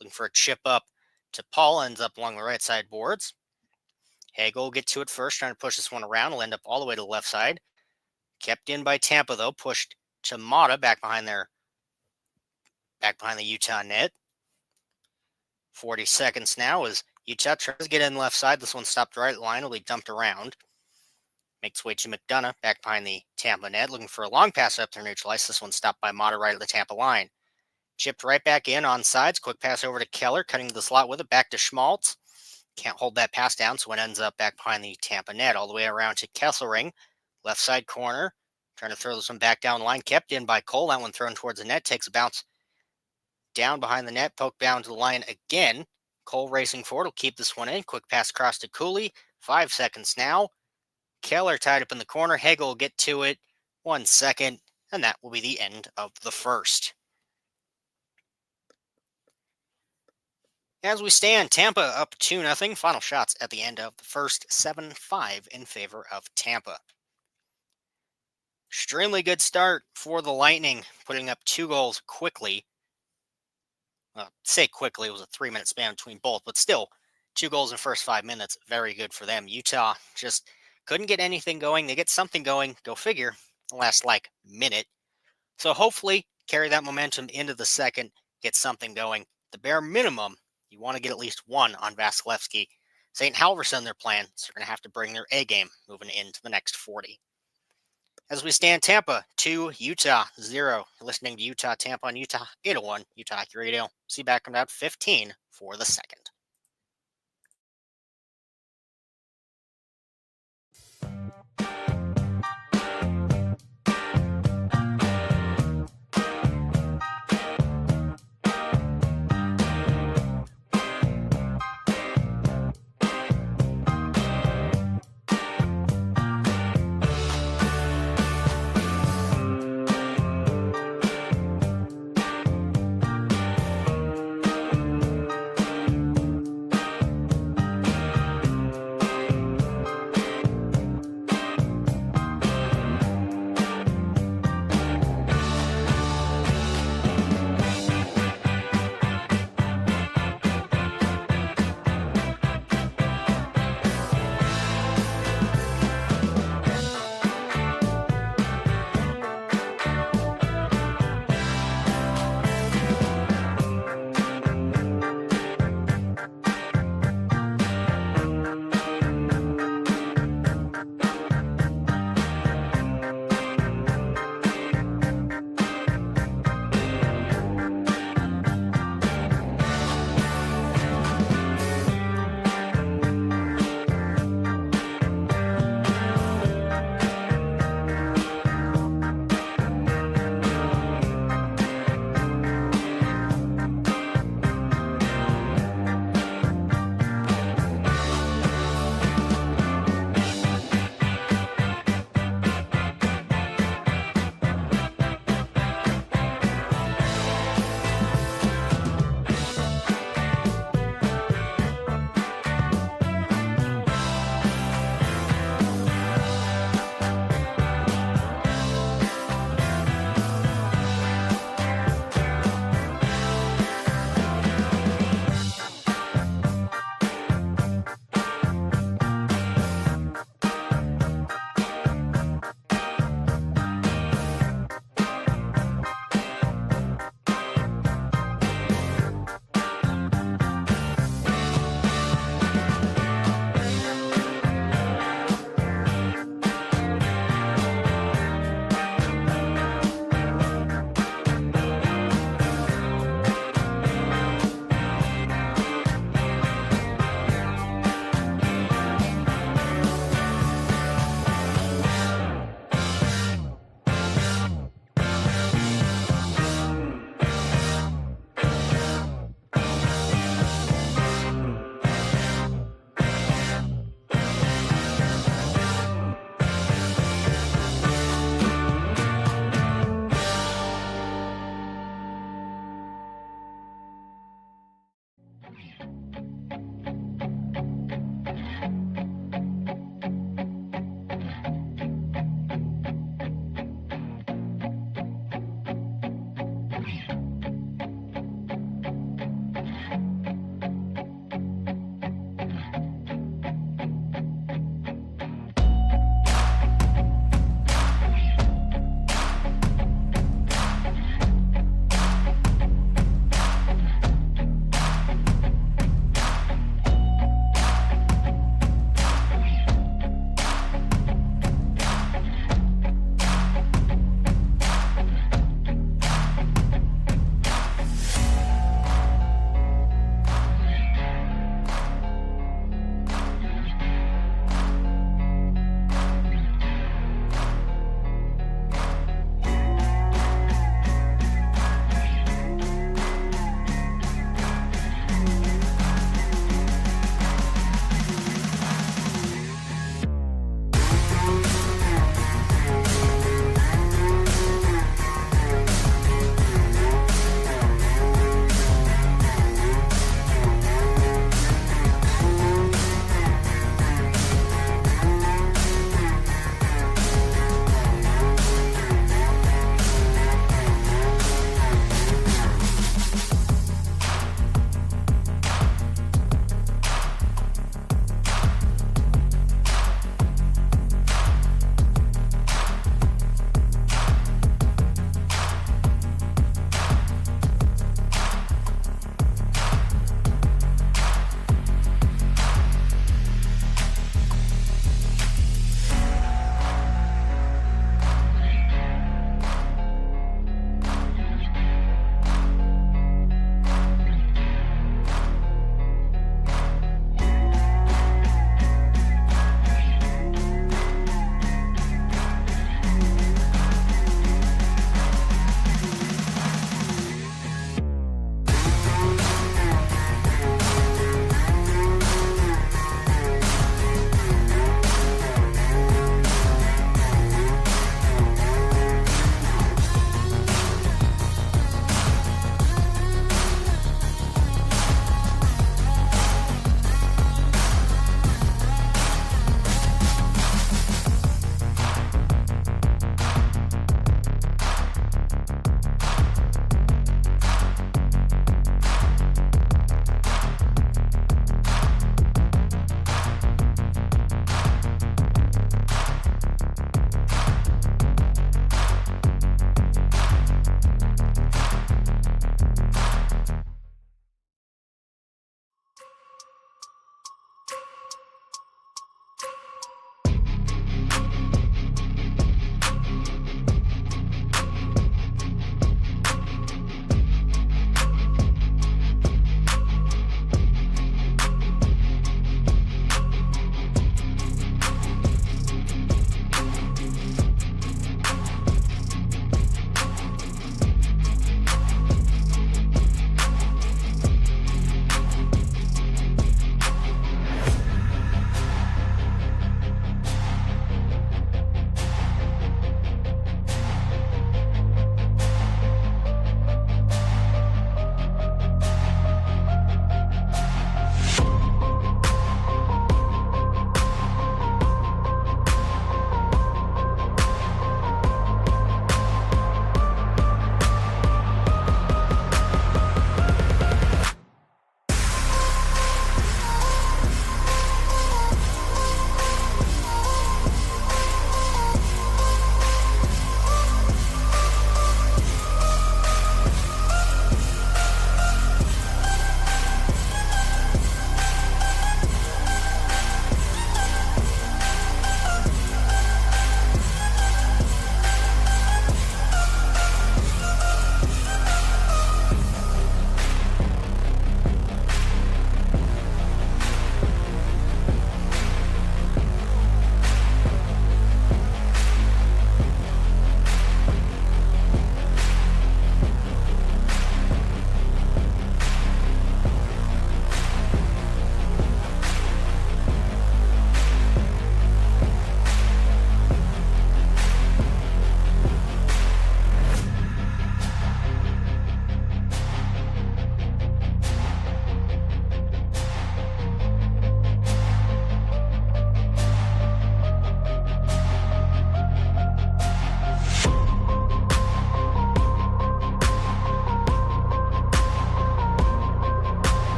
Looking for a chip up to Paul. Ends up along the right side boards. Hagel will get to it first, trying to push this one around. He'll end up all the way to the left side. Kept in by Tampa, though. Pushed to Mata back behind the Utah net. 40 seconds now as Utah tries to get in left side. This one stopped right at the line, will be dumped around. Makes way to McDonough back behind the Tampa net, looking for a long pass up there neutral ice. This one stopped by Mata right at the Tampa line. Chipped right back in on sides. Quick pass over to Keller, cutting the slot with it. Back to Schmaltz. Can't hold that pass down, so it ends up back behind the Tampa net. All the way around to Kesselring. Left side corner. Trying to throw this one back down the line. Kept in by Cole. That one thrown towards the net. Takes a bounce down behind the net. Poked down to the line again. Cole racing forward. Will keep this one in. Quick pass across to Cooley. 5 seconds now. Keller tied up in the corner. Hagel will get to it. 1 second. And that will be the end of the first. As we stand, Tampa up 2-0. Final shots at the end of the first, 7-5 in favor of Tampa. Extremely good start for the Lightning, putting up 2 goals quickly. Say quickly, it was a 3-minute span between both, but still, 2 goals in the first 5 minutes. Very good for them. Utah just couldn't get anything going. They get something going, go figure, the last minute. So hopefully carry that momentum into the second, get something going. The bare minimum, you want to get at least one on Vasilevsky. St. Halverson, their plan, so they're going to have to bring their A game moving into the next 40. As we stand, Tampa 2, Utah 0. You're listening to Utah, Tampa on Utah 801, Utah Hockey Radio. See you back on about 15 for the second.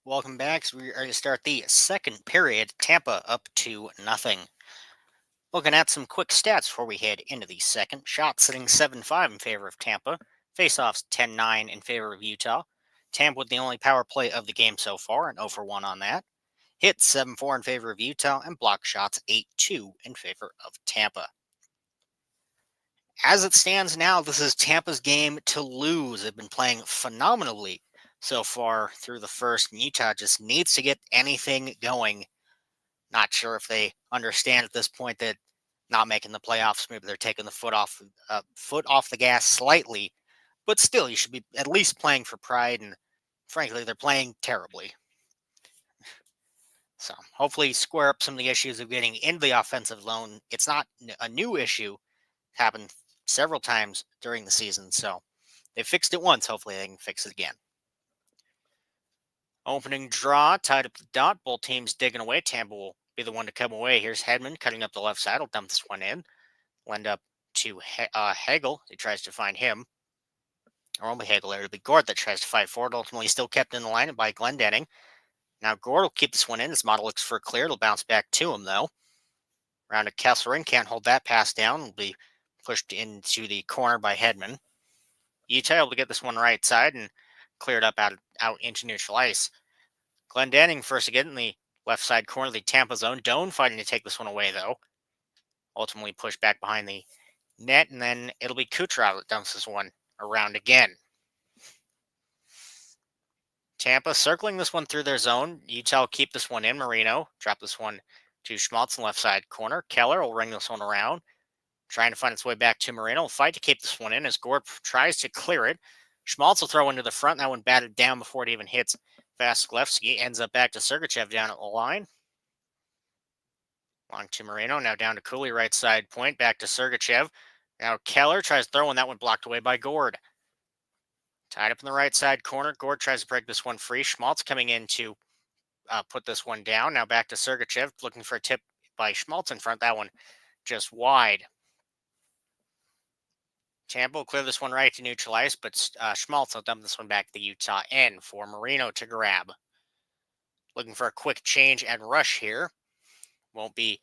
Welcome back. So we are going to start the second period. Tampa up to nothing. Looking at some quick stats before we head into the second. Shots sitting 7-5 in favor of Tampa. Faceoffs 10-9 in favor of Utah. Tampa with the only power play of the game so far, and 0 for 1 on that. Hits 7-4 in favor of Utah, and block shots 8-2 in favor of Tampa. As it stands now, this is Tampa's game to lose. They've been playing phenomenally so far through the first, and Utah just needs to get anything going. Not sure if they understand at this point that not making the playoffs, maybe they're taking the foot off the gas slightly, but still, you should be at least playing for pride. And frankly, they're playing terribly. So hopefully, square up some of the issues of getting into the offensive zone. It's not a new issue; happened several times during the season. So they fixed it once. Hopefully, they can fix it again. Opening draw, tied up the dot. Both teams digging away. Tampa will be the one to come away. Here's Hedman cutting up the left side. He'll dump this one in. Will end up to Hagel. He tries to find him. Or only Hagel. It'll be Gord that tries to fight forward. Ultimately, still kept in the line by Glendening. Now Gord will keep this one in. His model looks for a clear. It'll bounce back to him, though. Round to Kesselring. Can't hold that pass down. Will be pushed into the corner by Hedman. Utah able to get this one right side and clear it up out into neutral ice. Glendening first again in the left side corner of the Tampa zone. Doan fighting to take this one away, though. Ultimately pushed back behind the net, and then it'll be Kucherov that dumps this one around again. Tampa circling this one through their zone. Utah will keep this one in. Marino drop this one to Schmaltz in the left side corner. Keller will ring this one around, trying to find its way back to Marino. Will fight to keep this one in as Gord tries to clear it. Schmaltz will throw into the front. That one batted down before it even hits Vasilevsky. Ends up back to Sergachev down at the line. Long to Marino. Now down to Cooley, right side point. Back to Sergachev. Now Keller tries throwing. That one blocked away by Gord. Tied up in the right side corner. Gord tries to break this one free. Schmaltz coming in to put this one down. Now back to Sergachev. Looking for a tip by Schmaltz in front. That one just wide. Tampa will clear this one right to neutral ice, but Schmaltz will dump this one back to the Utah end for Marino to grab. Looking for a quick change and rush here. Won't be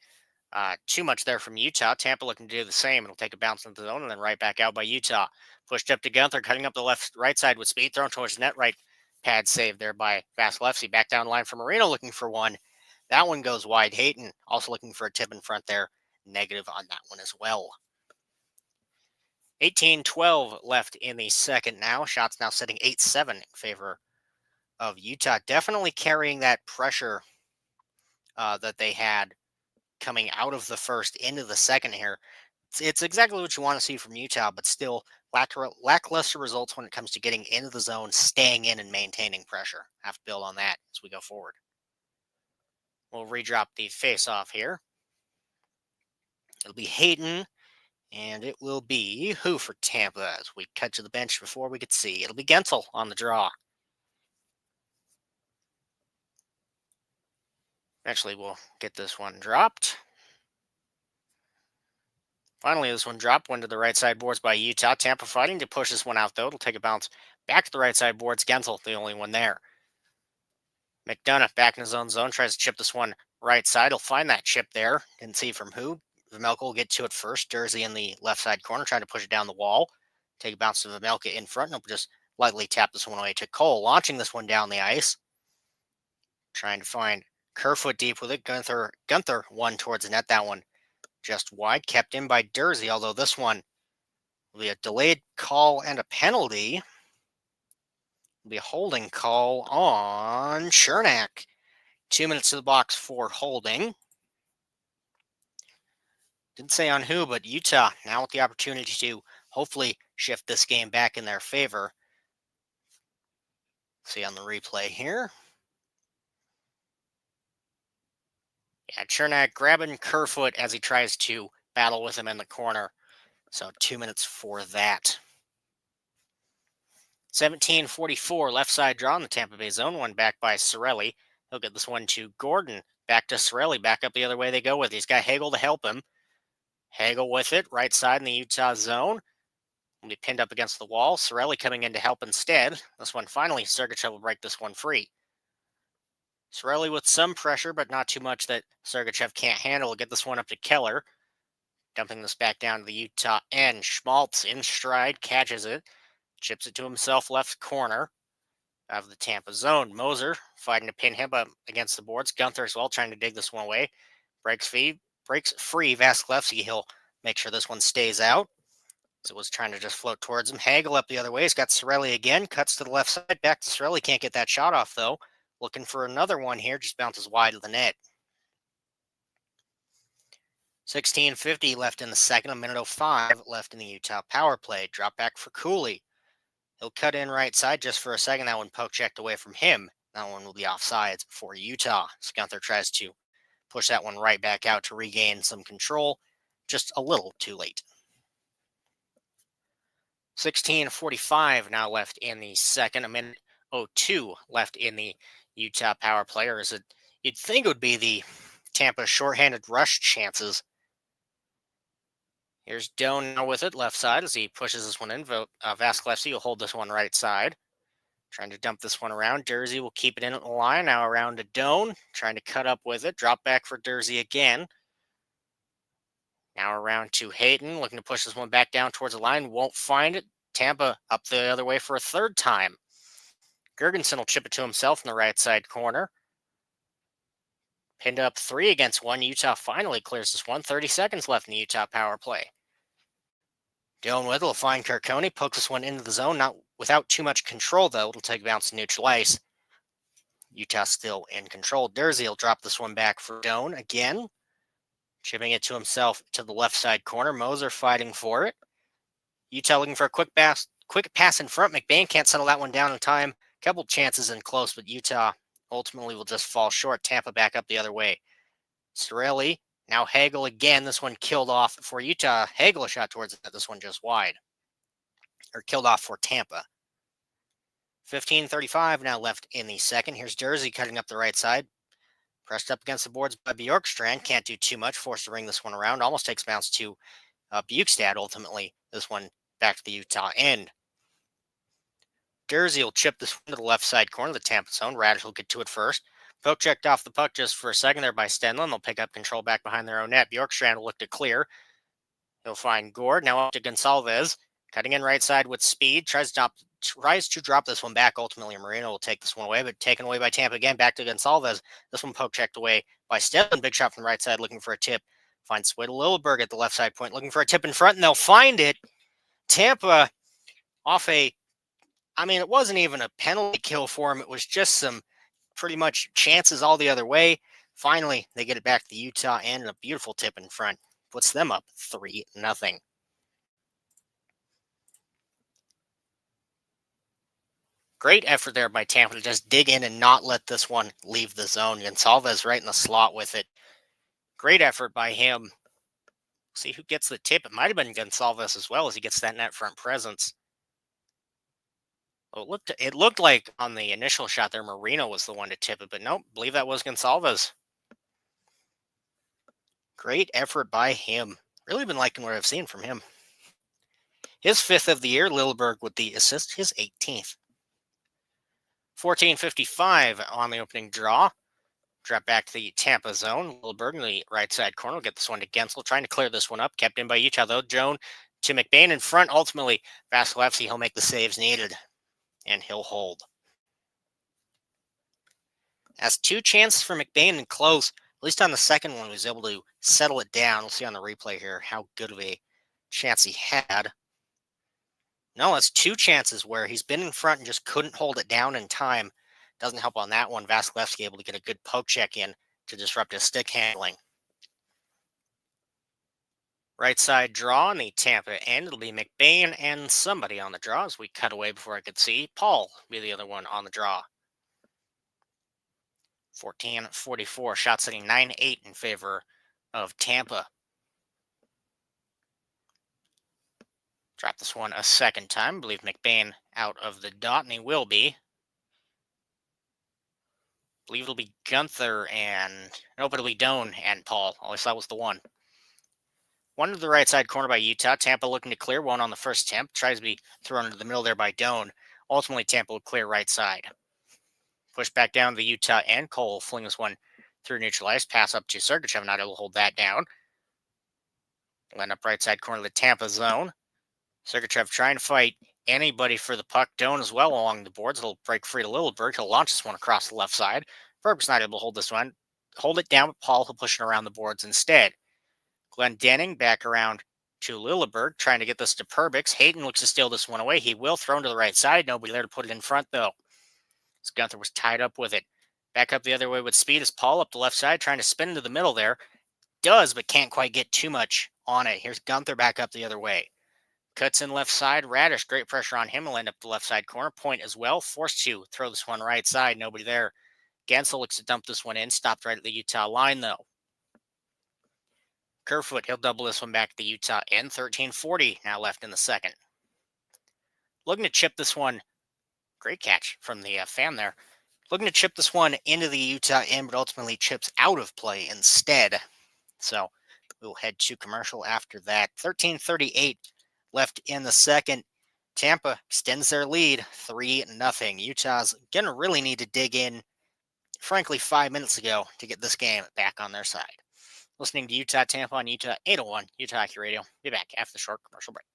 too much there from Utah. Tampa looking to do the same. It'll take a bounce into the zone and then right back out by Utah. Pushed up to Gunther, cutting up the right side with speed, thrown towards net. Right pad save there by Vasilevsky. Back down line for Marino, looking for one. That one goes wide. Hayton also looking for a tip in front there. Negative on that one as well. 18-12 left in the second now. Shots now sitting 8-7 in favor of Utah. Definitely carrying that pressure that they had coming out of the first into the second here. It's exactly what you want to see from Utah, but still lackluster results when it comes to getting into the zone, staying in, and maintaining pressure. Have to build on that as we go forward. We'll redrop the face-off here. It'll be Hayton, and it will be who for Tampa as we cut to the bench before we could see. It'll be Gensel on the draw. Eventually, we'll get this one dropped. Finally, this one dropped. One to the right side boards by Utah. Tampa fighting to push this one out, though. It'll take a bounce back to the right side boards. Gensel, the only one there. McDonough back in his own zone. Tries to chip this one right side. He'll find that chip there. Didn't see from who. Vmelka will get to it first. Jersey in the left side corner. Trying to push it down the wall. Take a bounce to Vmelka in front. And he'll just lightly tap this one away to Cole. Launching this one down the ice. Trying to find Kerfoot deep with it. Gunther one towards the net. That one just wide, kept in by Jersey, although this one will be a delayed call and a penalty. It'll be a holding call on Chernak. 2 minutes to the box for holding. Didn't say on who, but Utah now with the opportunity to hopefully shift this game back in their favor. See on the replay here. Yeah, Chernak grabbing Kerfoot as he tries to battle with him in the corner. So 2 minutes for that. 17:44 left side draw in the Tampa Bay zone. One back by Cirelli. He'll get this one to Gordon. Back to Cirelli. Back up the other way they go with. He's got Hagel to help him. Hagel with it. Right side in the Utah zone. Will be pinned up against the wall. Cirelli coming in to help instead. This one finally, Sergachev will break this one free. Sorelli with some pressure, but not too much that Sergachev can't handle. Get this one up to Keller. Dumping this back down to the Utah end. Schmaltz in stride, catches it, chips it to himself left corner of the Tampa zone. Moser fighting to pin him up against the boards. Gunther as well trying to dig this one away. Breaks free Vasilevsky. He'll make sure this one stays out. So it was trying to just float towards him. Hagel up the other way. He's got Sorelli again. Cuts to the left side. Back to Sorelli. Can't get that shot off though. Looking for another one here. Just bounces wide of the net. 16:50 left in the second. 1:05 left in the Utah power play. Drop back for Cooley. He'll cut in right side just for a second. That one poke checked away from him. That one will be offsides for Utah. Gunther tries to push that one right back out to regain some control. Just a little too late. 16:45 now left in the second. 1:02 left in the Utah power play. Or is it? You'd think it would be the Tampa shorthanded rush chances. Here's Doan now with it, left side, as he pushes this one in. Vasilevsky will hold this one right side. Trying to dump this one around. Dursey will keep it in at the line. Now around to Doan. Trying to cut up with it. Drop back for Dursey again. Now around to Hayton. Looking to push this one back down towards the line. Won't find it. Tampa up the other way for a third time. Gergensen will chip it to himself in the right side corner. Pinned up 3 against 1. Utah finally clears this one. 30 seconds left in the Utah power play. Dylan With will find Kirkoni, pokes this one into the zone, not without too much control, though. It'll take a bounce to neutral ice. Utah still in control. Dursey will drop this one back for Doan again. Chipping it to himself to the left side corner. Moser fighting for it. Utah looking for a quick pass in front. McBain can't settle that one down in time. Couple chances in close, but Utah ultimately will just fall short. Tampa back up the other way. Sorelli. Now Hagel again. This one killed off for Utah. Hagel a shot towards it. This one just wide. Or killed off for Tampa. 15:35 now left in the second. Here's Dursey cutting up the right side. Pressed up against the boards by Bjorkstrand. Can't do too much. Forced to ring this one around. Almost takes bounce to Bukestad ultimately. This one back to the Utah end. Dursey will chip this one to the left side corner of the Tampa zone. Radish will get to it first. Poke checked off the puck just for a second there by Stenlund. They'll pick up control back behind their own net. Bjorkstrand will look to clear. He'll find Gord. Now up to Gonsalves. Cutting in right side with speed. Tries to drop this one back. Ultimately, Marino will take this one away, but taken away by Tampa again. Back to Gonsalves. This one poke checked away by Stenlund. Big shot from the right side looking for a tip. Finds Swede Lilleberg at the left side point looking for a tip in front, and they'll find it. Tampa off it wasn't even a penalty kill for him. It was just some pretty much chances all the other way. Finally, they get it back to the Utah end, and a beautiful tip in front puts them up 3-0. Great effort there by Tampa to just dig in and not let this one leave the zone. Gonsalves right in the slot with it. Great effort by him. See who gets the tip. It might have been Gonsalves as well as he gets that net front presence. Well, it looked like on the initial shot there, Marino was the one to tip it, but nope, believe that was Gonsalves. Great effort by him. Really been liking what I've seen from him. His 5th of the year, Lilleberg with the assist, his 18th. 14:55 on the opening draw. Drop back to the Tampa zone. Lilleberg in the right side corner will get this one to Gensel, trying to clear this one up. Kept in by Utah, though. Joan to McBain in front. Ultimately, Vasilevsky, he'll make the saves needed, and he'll hold. Has 2 chances for McBain in close. At least on the second one, he was able to settle it down. We'll see on the replay here how good of a chance he had. No, that's 2 chances where he's been in front and just couldn't hold it down in time. Doesn't help on that one. Vasilevsky able to get a good poke check in to disrupt his stick handling. Right side draw on the Tampa end. It'll be McBain and somebody on the draw as we cut away before I could see. Paul will be the other one on the draw. 14:44. Shot sitting 9-8 in favor of Tampa. Drop this one a second time. I believe McBain out of the dot, and he will be. I believe it'll be Gunther and... Nope, it'll be Doan and Paul. At least that was the one. One to the right side corner by Utah. Tampa looking to clear. One on the first attempt. Tries to be thrown into the middle there by Doan. Ultimately, Tampa will clear right side. Push back down to the Utah end. Cole fling this one through neutral ice. Pass up to Sergachev, not able to hold that down. Land up right side corner of the Tampa zone. Sergachev trying to fight anybody for the puck. Doan as well along the boards. He'll break free to Lilleberg. He'll launch this one across the left side. Berg's not able to hold this one. Hold it down, but Paul will push it around the boards instead. Glenn Denning back around to Lilleberg, trying to get this to Perbix. Hayden looks to steal this one away. He will throw him to the right side. Nobody there to put it in front, though. As Gunther was tied up with it. Back up the other way with speed as Paul up the left side, trying to spin into the middle there. Does, but can't quite get too much on it. Here's Gunther back up the other way. Cuts in left side. Radish, great pressure on him. Will end up the left side corner. Point as well. Forced to throw this one right side. Nobody there. Gensel looks to dump this one in. Stopped right at the Utah line, though. Kerfoot, he'll double this one back to the Utah end. 13:40 now left in the second. Looking to chip this one. Great catch from the fan there. Looking to chip this one into the Utah end, but ultimately chips out of play instead. So we'll head to commercial after that. 13:38 left in the second. Tampa extends their lead 3-0. Utah's going to really need to dig in, frankly, 5 minutes ago to get this game back on their side. Listening to Utah Tampa on Utah 801, Utah Hockey Radio. Be back after the short commercial break.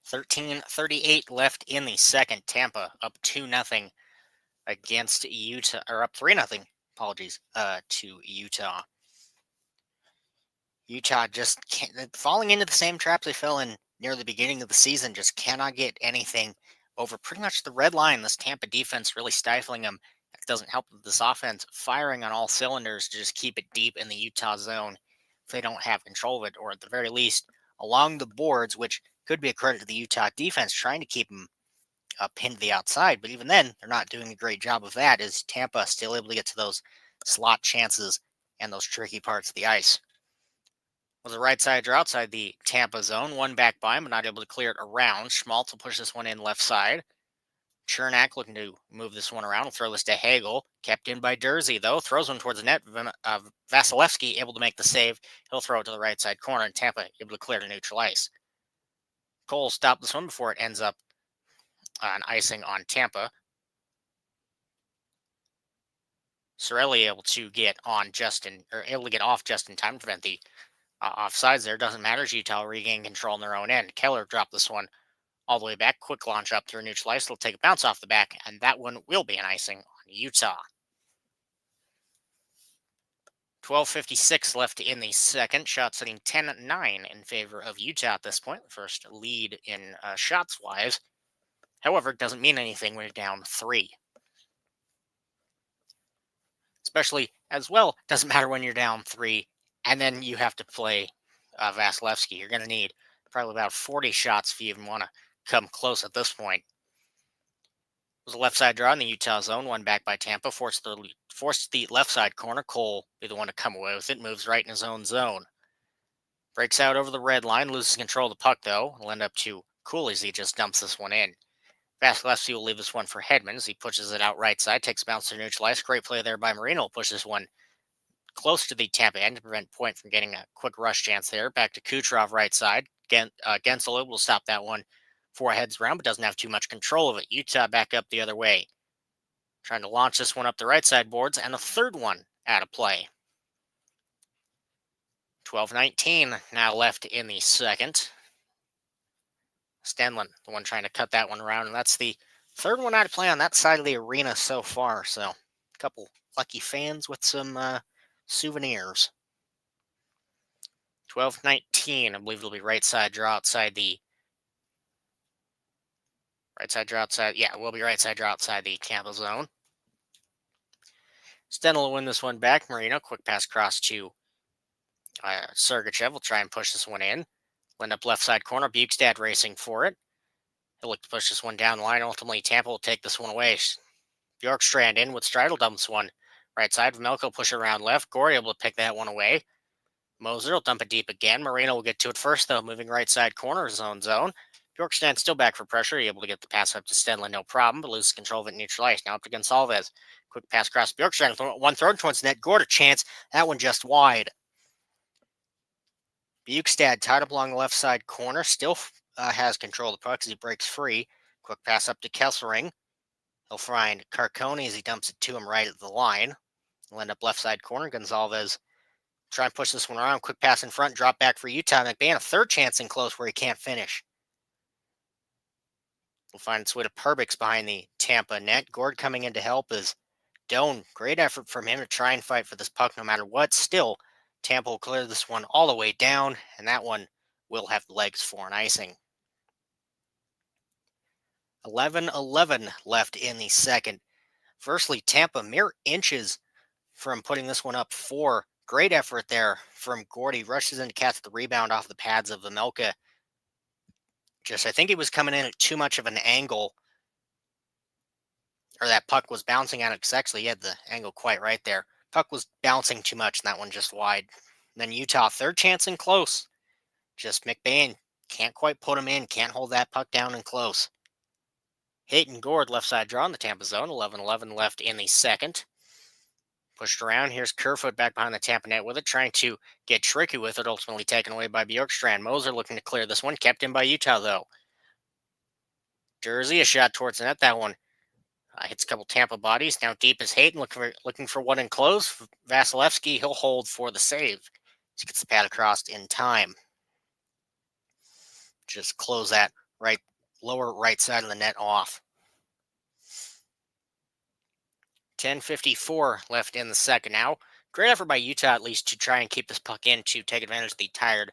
$13:38 left in the second. Tampa up 2-0 against Utah, or up 3-0. Apologies to Utah. Utah just falling into the same traps they fell in near the beginning of the season. Just cannot get anything over pretty much the red line. This Tampa defense really stifling them. It doesn't help with this offense firing on all cylinders to just keep it deep in the Utah zone if they don't have control of it, or at the very least along the boards, which could be a credit to the Utah defense trying to keep them pinned to the outside. But even then, they're not doing a great job of that. Is Tampa still able to get to those slot chances and those tricky parts of the ice? Was a right side draw outside the Tampa zone. One back by him, but not able to clear it around. Schmaltz will push this one in left side. Chernak looking to move this one around. Will throw this to Hagel. Kept in by Dursey, though. Throws one towards the net. Vasilevsky able to make the save. He'll throw it to the right side corner, and Tampa able to clear to neutral ice. Cole stopped this one before it ends up on icing on Tampa. Sorelli able to get on Justin, or able to get off just in time to prevent the offsides there. Doesn't matter as Utah regain control on their own end. Keller dropped this one all the way back. Quick launch up through neutral ice. It'll take a bounce off the back, and that one will be an icing on Utah. 12:56 left in the second. Shot sitting 10-9 in favor of Utah at this point. First lead in shots-wise. However, it doesn't mean anything when you're down 3. Especially, as well, doesn't matter when you're down 3, and then you have to play Vasilevsky. You're going to need probably about 40 shots if you even want to come close at this point. It was a left side draw in the Utah zone. One back by Tampa. Forced the left side corner. Cole be the one to come away with it. Moves right in his own zone. Breaks out over the red line. Loses control of the puck, though. Will end up to Cooley as he just dumps this one in. Vasilevsky will leave this one for Hedman as he pushes it out right side. Takes a bounce to neutral ice. Great play there by Marino. Pushes this one close to the Tampa end to prevent Point from getting a quick rush chance there. Back to Kucherov right side. Gensel able to stop that one before it heads around, but doesn't have too much control of it. Utah back up the other way. Trying to launch this one up the right side boards, and a third one out of play. 12-19 now left in the second. Stenlin, the one trying to cut that one around, and that's the third one out of play on that side of the arena so far. So, a couple lucky fans with some souvenirs. 12-19, I believe it'll be right side draw outside the yeah, it will be right side draw outside the Tampa zone. Stenlin will win this one back. Marino, quick pass across to Sergachev will try and push this one in. End up left side corner. Bukestad racing for it. He'll look to push this one down the line. Ultimately, Tampa will take this one away. Bjorkstrand in with Stridle dumps one right side. Melko push it around left. Gorey able to pick that one away. Moser will dump it deep again. Marino will get to it first, though, moving right side corner zone. Bjorkstrand still back for pressure. Able to get the pass up to Stenlin, no problem, but loses control of it neutral ice. Now up to Gonsalves. Quick pass across Bjorkstrand. One thrown towards net. Gord a chance. That one just wide. Bukestad tied up along the left side corner. Still has control of the puck as he breaks free. Quick pass up to Kesselring. He'll find Carcone as he dumps it to him right at the line. He'll end up left side corner. Gonsalves try and push this one around. Quick pass in front. Drop back for Utah. McBain a third chance in close where he can't finish. We'll find its way to Perbix behind the Tampa net. Gord coming in to help is Doan. Great effort from him to try and fight for this puck no matter what. Still, Tampa will clear this one all the way down, and that one will have legs for an icing. 11-11 left in the second. Firstly, Tampa mere inches from putting this one up 4. Great effort there from Gordy. Rushes in to catch the rebound off the pads of Vejmelka. I think he was coming in at too much of an angle, or that puck was bouncing out. Because actually, he had the angle quite right there. Puck was bouncing too much, and that one just wide. And then Utah, third chance in close. Just McBain can't quite put him in, can't hold that puck down in close. Hayton Gord, left side draw in the Tampa zone. 11-11 left in the second. Pushed around. Here's Kerfoot back behind the Tampa net with it, trying to get tricky with it. Ultimately taken away by Bjorkstrand. Moser looking to clear this one. Kept in by Utah, though. Jersey, a shot towards the net. That one hits a couple Tampa bodies. Now deep is Hayton, looking for one in close. Vasilevsky, he'll hold for the save. He gets the pad across in time. Just close that lower right side of the net off. 10:54 left in the second now. Great effort by Utah, at least, to try and keep this puck in to take advantage of the tired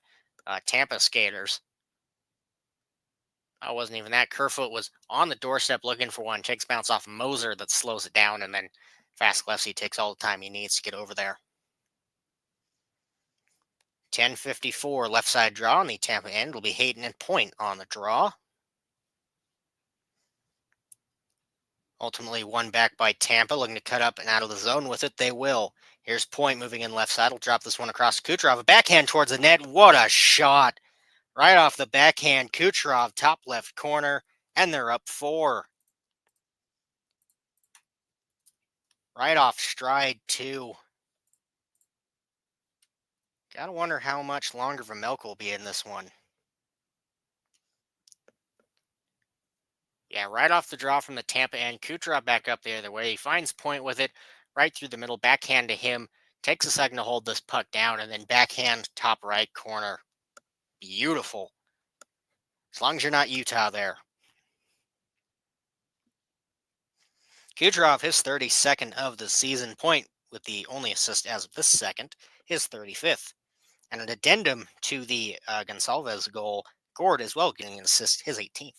Tampa skaters. It wasn't even that. Kerfoot was on the doorstep looking for one. Takes bounce off Moser that slows it down, and then Vasilevsky takes all the time he needs to get over there. 10:54 left side draw on the Tampa end. Will be Hayden and Point on the draw. Ultimately won back by Tampa, looking to cut up and out of the zone with it. They will. Here's Point moving in left side. Will drop this one across to Kucherov. A backhand towards the net. What a shot. Right off the backhand. Kucherov, top left corner. And they're up 4. Right off stride, too. Gotta wonder how much longer Vejmelka will be in this one. Yeah, right off the draw from the Tampa end. Kucherov back up the other way. He finds Point with it right through the middle. Backhand to him. Takes a second to hold this puck down. And then backhand top right corner. Beautiful. As long as you're not Utah there. Kucherov, his 32nd of the season. Point with the only assist as of this second. His 35th. And an addendum to the Gonsalves goal. Gord as well getting an assist. His 18th.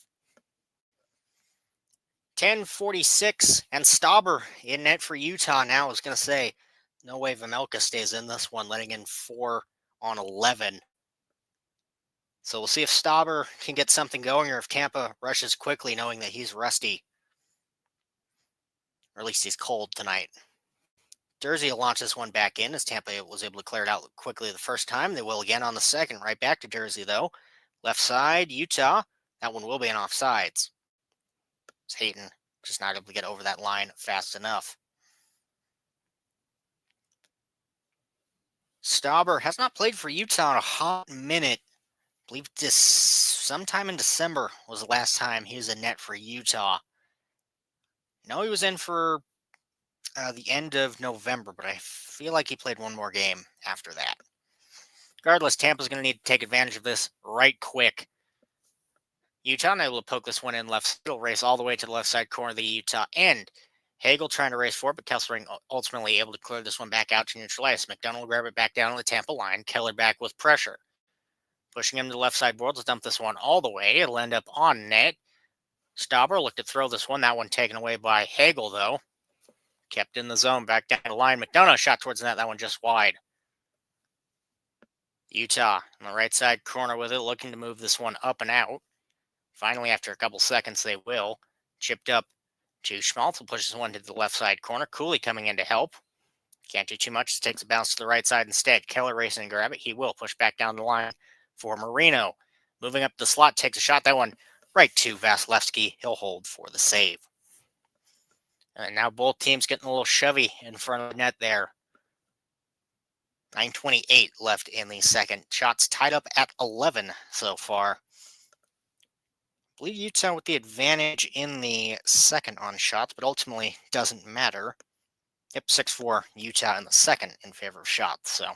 10:46 and Stauber in net for Utah now. I was going to say, no way Vejmelka stays in this one, letting in 4 on 11. So we'll see if Stauber can get something going or if Tampa rushes quickly knowing that he's rusty. Or at least he's cold tonight. Jersey will launch this one back in as Tampa was able to clear it out quickly the first time. They will again on the second. Right back to Jersey, though. Left side, Utah. That one will be an offsides. It's Hayton just not able to get over that line fast enough. Stauber has not played for Utah in a hot minute. I believe this sometime in December was the last time he was in net for Utah. No, he was in for the end of November, but I feel like he played one more game after that. Regardless, Tampa's going to need to take advantage of this right quick. Utah able to poke this one in left. It'll race all the way to the left side corner of the Utah end. Hagel trying to race for it, but Kesselring ultimately able to clear this one back out to neutralize. McDonough will grab it back down on the Tampa line. Keller back with pressure. Pushing him to the left side boards. Let's dump this one all the way. It'll end up on net. Stauber looked to throw this one. That one taken away by Hagel, though. Kept in the zone. Back down the line. McDonough shot towards the net. That one just wide. Utah on the right side corner with it. Looking to move this one up and out. Finally, after a couple seconds, they will. Chipped up to Schmaltz. Will push this one to the left side corner. Cooley coming in to help. Can't do too much. Takes a bounce to the right side instead. Keller racing and grab it. He will push back down the line for Marino. Moving up the slot. Takes a shot. That one right to Vasilevsky. He'll hold for the save. And now both teams getting a little shovey in front of the net there. 9:28 left in the second. Shots tied up at 11 so far. I believe Utah with the advantage in the second on shots, but ultimately doesn't matter. Yep, 6-4 Utah in the second in favor of shots. So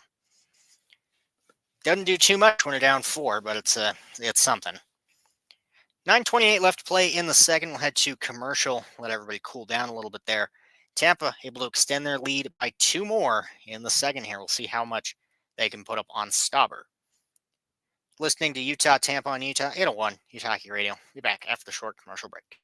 doesn't do too much when you're down 4, but it's something. 9:28 left to play in the second. We'll head to commercial. Let everybody cool down a little bit there. Tampa able to extend their lead by 2 more in the second here. We'll see how much they can put up on Stauber. Listening to Utah Tampa on Utah 801 Utah Hockey Radio. Be back after the short commercial break.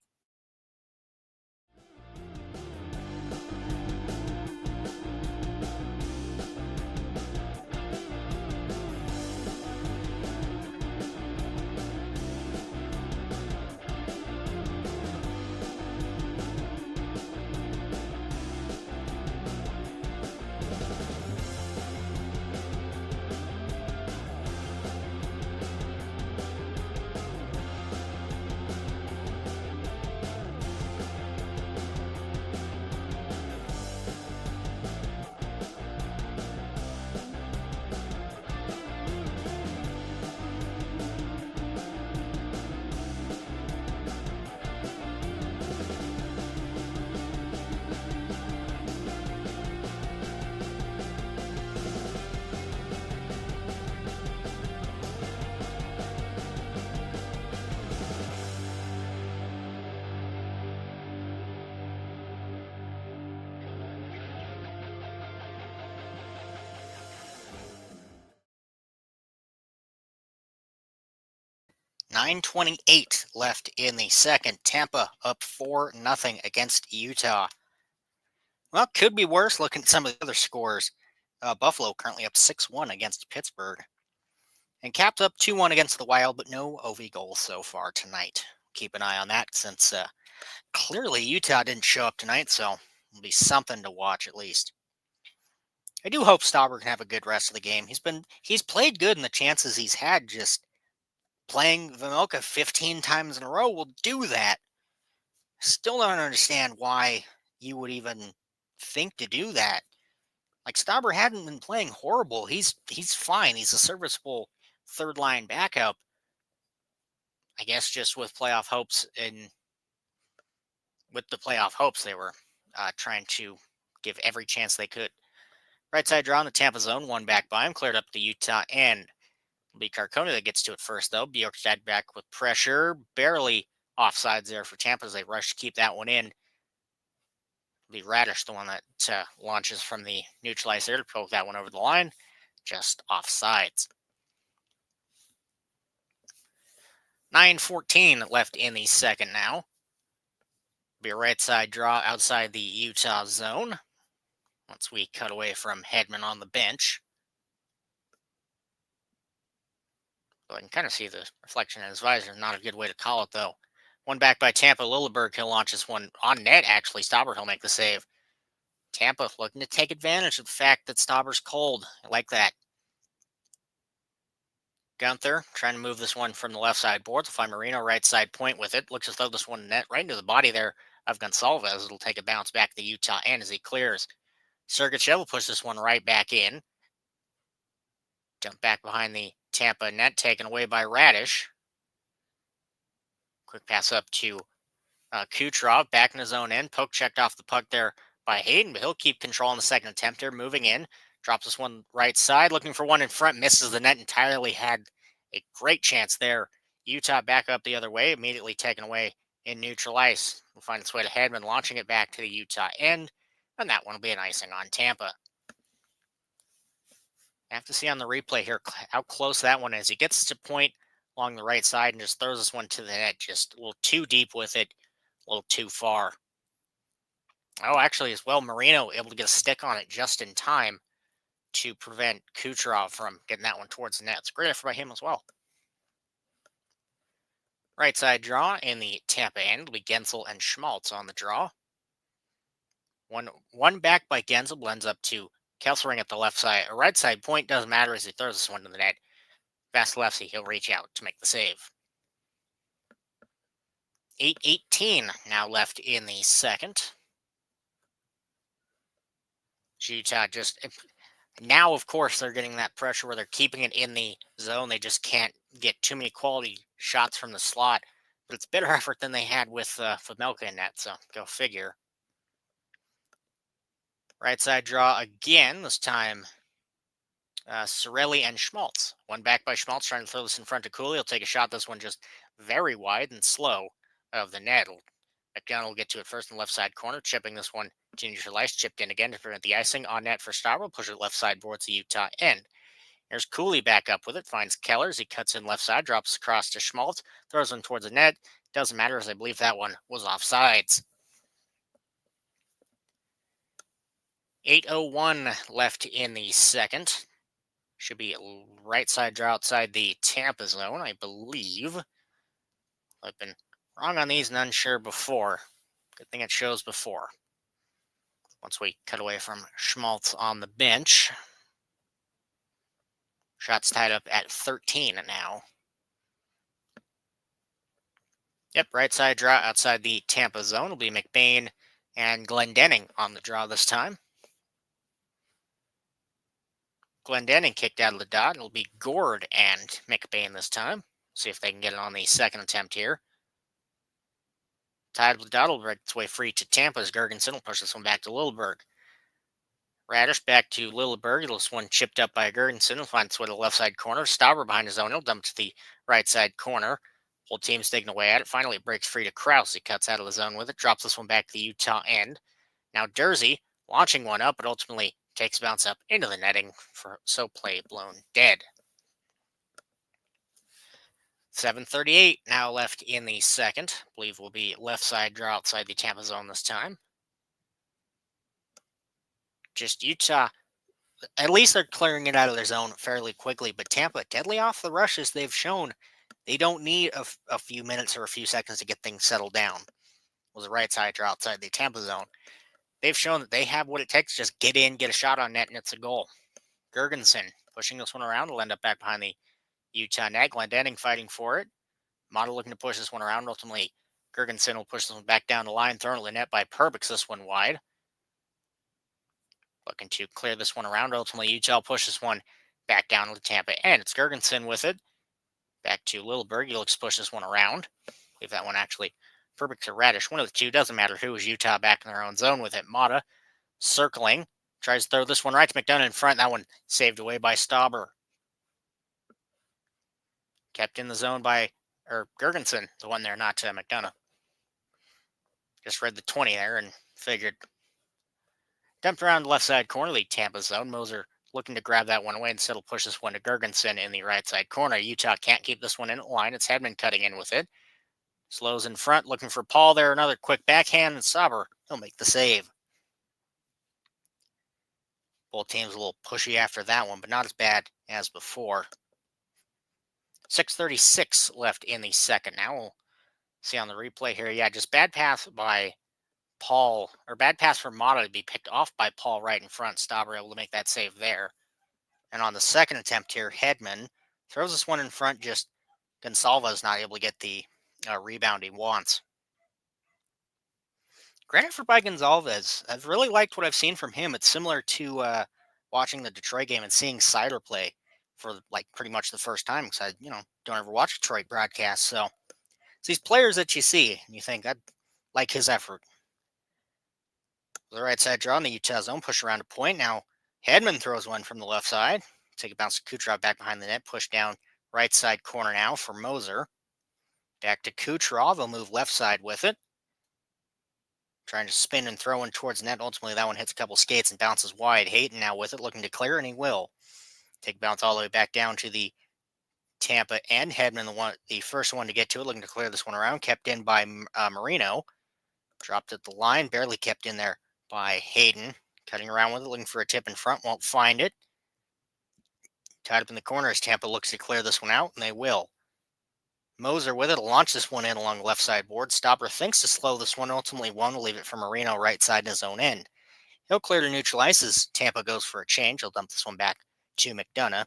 .928 left in the second. Tampa up 4-0 against Utah. Well, could be worse looking at some of the other scores. Buffalo currently up 6-1 against Pittsburgh. And Caps up 2-1 against the Wild, but no OV goals so far tonight. Keep an eye on that since clearly Utah didn't show up tonight, so it'll be something to watch at least. I do hope Stauber can have a good rest of the game. He's played good in the chances he's had, just playing Vimoka 15 times in a row will do that. Still don't understand why you would even think to do that. Like, Stauber hadn't been playing horrible. He's fine. He's a serviceable third line backup. I guess just with playoff hopes with the playoff hopes they were trying to give every chance they could. Right side draw in the Tampa zone, one back by him, cleared up the Utah end. It'll be Carcone that gets to it first, though. Bjorkstad back with pressure. Barely offsides there for Tampa as they rush to keep that one in. It'll be Radish, the one that launches from the neutralized there to poke that one over the line. Just offsides. 9:14 left in the second now. Be a right side draw outside the Utah zone. Once we cut away from Hedman on the bench. I can kind of see the reflection in his visor. Not a good way to call it, though. One back by Tampa. Lilleberg, he'll launch this one on net, actually. Stauber, he'll make the save. Tampa looking to take advantage of the fact that Stauber's cold. I like that. Gunther trying to move this one from the left side board to find Marino right side point with it. Looks as though this one net right into the body there of Gonsalves. It'll take a bounce back to the Utah end as he clears. Sergachev will push this one right back in. Dumped back behind the Tampa net, taken away by Radish. Quick pass up to Kucherov, back in his own end. Poke checked off the puck there by Hayden, but he'll keep control in the second attempt here. Moving in, drops this one right side, looking for one in front, misses the net entirely. Had a great chance there. Utah back up the other way, immediately taken away in neutral ice. Will find its way to Hedman, launching it back to the Utah end, and that one will be an icing on Tampa. I have to see on the replay here how close that one is. He gets to point along the right side and just throws this one to the net, just a little too deep with it, a little too far. Oh, actually, as well, Marino able to get a stick on it just in time to prevent Kucherov from getting that one towards the net. It's a great effort by him as well. Right side draw in the Tampa end will be Gensel and Schmaltz on the draw. One back by Gensel blends up to Kesselring at the left side. A right side point doesn't matter as he throws this one to the net. Vasilevsky, he'll reach out to make the save. 8:18 now left in the second. Utah just now, of course, they're getting that pressure where they're keeping it in the zone. They just can't get too many quality shots from the slot. But it's better effort than they had with Famelka in that, so go figure. Right side draw again, this time Cirelli and Schmaltz. One back by Schmaltz, trying to throw this in front of Cooley. He'll take a shot. This one just very wide and slow of the net. McDonald will get to it first in the left side corner, chipping this one to neutral ice. Chipped in again to prevent the icing on net for Stauber. Push it left side towards the Utah end. There's Cooley back up with it. Finds Kellers. He cuts in left side, drops across to Schmaltz, throws one towards the net. Doesn't matter as I believe that one was offsides. 8:01 left in the second. Should be right side draw outside the Tampa zone, I believe. I've been wrong on these and unsure before. Good thing it shows before. Once we cut away from Schmaltz on the bench. Shots tied up at 13 now. Yep, right side draw outside the Tampa zone will be McBain and Glendening on the draw this time. Glendening kicked out of the dot. It'll be Gord and McBain this time. See if they can get it on the second attempt here. Tied with the dot will break its way free to Tampa as Gergensen will push this one back to Lilleberg. Radish back to Lilleberg. This one chipped up by Gergensen. Will find its way to the left side corner. Stauber behind his own. He'll dump to the right side corner. Whole team's digging away at it. Finally, it breaks free to Krause. He cuts out of the zone with it. Drops this one back to the Utah end. Now Dursey launching one up, but ultimately takes bounce up into the netting for so play blown dead. 7:38 now left in the second. I believe will be left side draw outside the Tampa zone this time. Just Utah, at least they're clearing it out of their zone fairly quickly, but Tampa, deadly off the rushes. They've shown they don't need a few minutes or a few seconds to get things settled down. It was a right side draw outside the Tampa zone. They've shown that they have what it takes to just get in, get a shot on net, and it's a goal. Gergensen pushing this one around will end up back behind the Utah net. Glendening fighting for it. Mata looking to push this one around. Ultimately, Gergensen will push this one back down the line, thrown to the net by Perbix this one wide. Looking to clear this one around. Ultimately, Utah pushes one back down to the Tampa end. It's Gergensen with it. Back to Lilleberg. He looks to push this one around. I believe that one actually Perbix or Radish. One of the two. Doesn't matter who is Utah back in their own zone with it. Mata circling. Tries to throw this one right to McDonough in front. That one saved away by Stauber. Kept in the zone by Gergensen, the one there, not McDonough. Just read the 20 there and figured. Dumped around the left side corner, the Tampa zone. Moser looking to grab that one away. Instead, will push this one to Gergensen in the right side corner. Utah can't keep this one in the line. It's Hedman cutting in with it. Slows in front, looking for Paul there. Another quick backhand, and Stauber, he'll make the save. Both teams a little pushy after that one, but not as bad as before. 6:36 left in the second. Now we'll see on the replay here. Yeah, just bad pass by Paul, or bad pass for Mata to be picked off by Paul right in front. Stauber able to make that save there. And on the second attempt here, Hedman throws this one in front. Just Gonsalva is not able to get the rebound he wants. Great effort by Gonzalez. I've really liked what I've seen from him. It's similar to watching the Detroit game and seeing Sider play for like pretty much the first time because I, don't ever watch Detroit broadcasts. So it's these players that you see and you think I'd like his effort. The right side draw in the Utah zone, push around a point. Now Hedman throws one from the left side. Take a bounce to Kucherov back behind the net, push down right side corner now for Moser. Back to Kucherov, he'll move left side with it. Trying to spin and throw one towards net. Ultimately, that one hits a couple skates and bounces wide. Hayton now with it, looking to clear, and he will. Take a bounce all the way back down to the Tampa and Hedman, the first one to get to it, looking to clear this one around. Kept in by Marino. Dropped at the line, barely kept in there by Hayden. Cutting around with it, looking for a tip in front, won't find it. Tied up in the corner as Tampa looks to clear this one out, and they will. Moser with it, launch this one in along the left side board. Stopper thinks to slow this one, ultimately won't leave it for Marino right side in his own end. He'll clear to neutralize as Tampa goes for a change. He'll dump this one back to McDonough.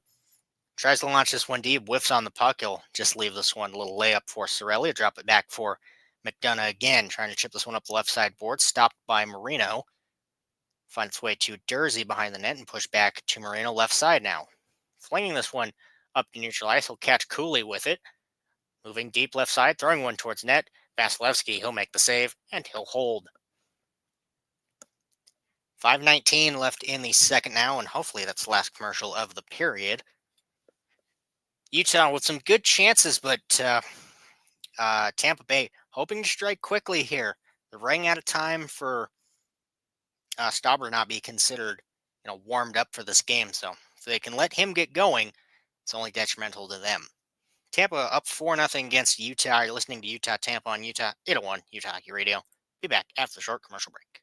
Tries to launch this one deep, whiffs on the puck. He'll just leave this one, a little layup for Cirelli. Drop it back for McDonough again, trying to chip this one up the left side board. Stopped by Marino. Finds its way to Dursey behind the net and push back to Marino left side now. Flinging this one up to neutral ice. He'll catch Cooley with it. Moving deep left side, throwing one towards net. Vasilevsky, he'll make the save, and he'll hold. 5:19 left in the second now, and hopefully that's the last commercial of the period. Utah with some good chances, but Tampa Bay hoping to strike quickly here. They're running out of time for Stauber not be considered, warmed up for this game. So if they can let him get going, it's only detrimental to them. Tampa up 4-0 against Utah. You're listening to Utah Tampa on Utah 801 Utah Hockey Radio. Be back after the short commercial break.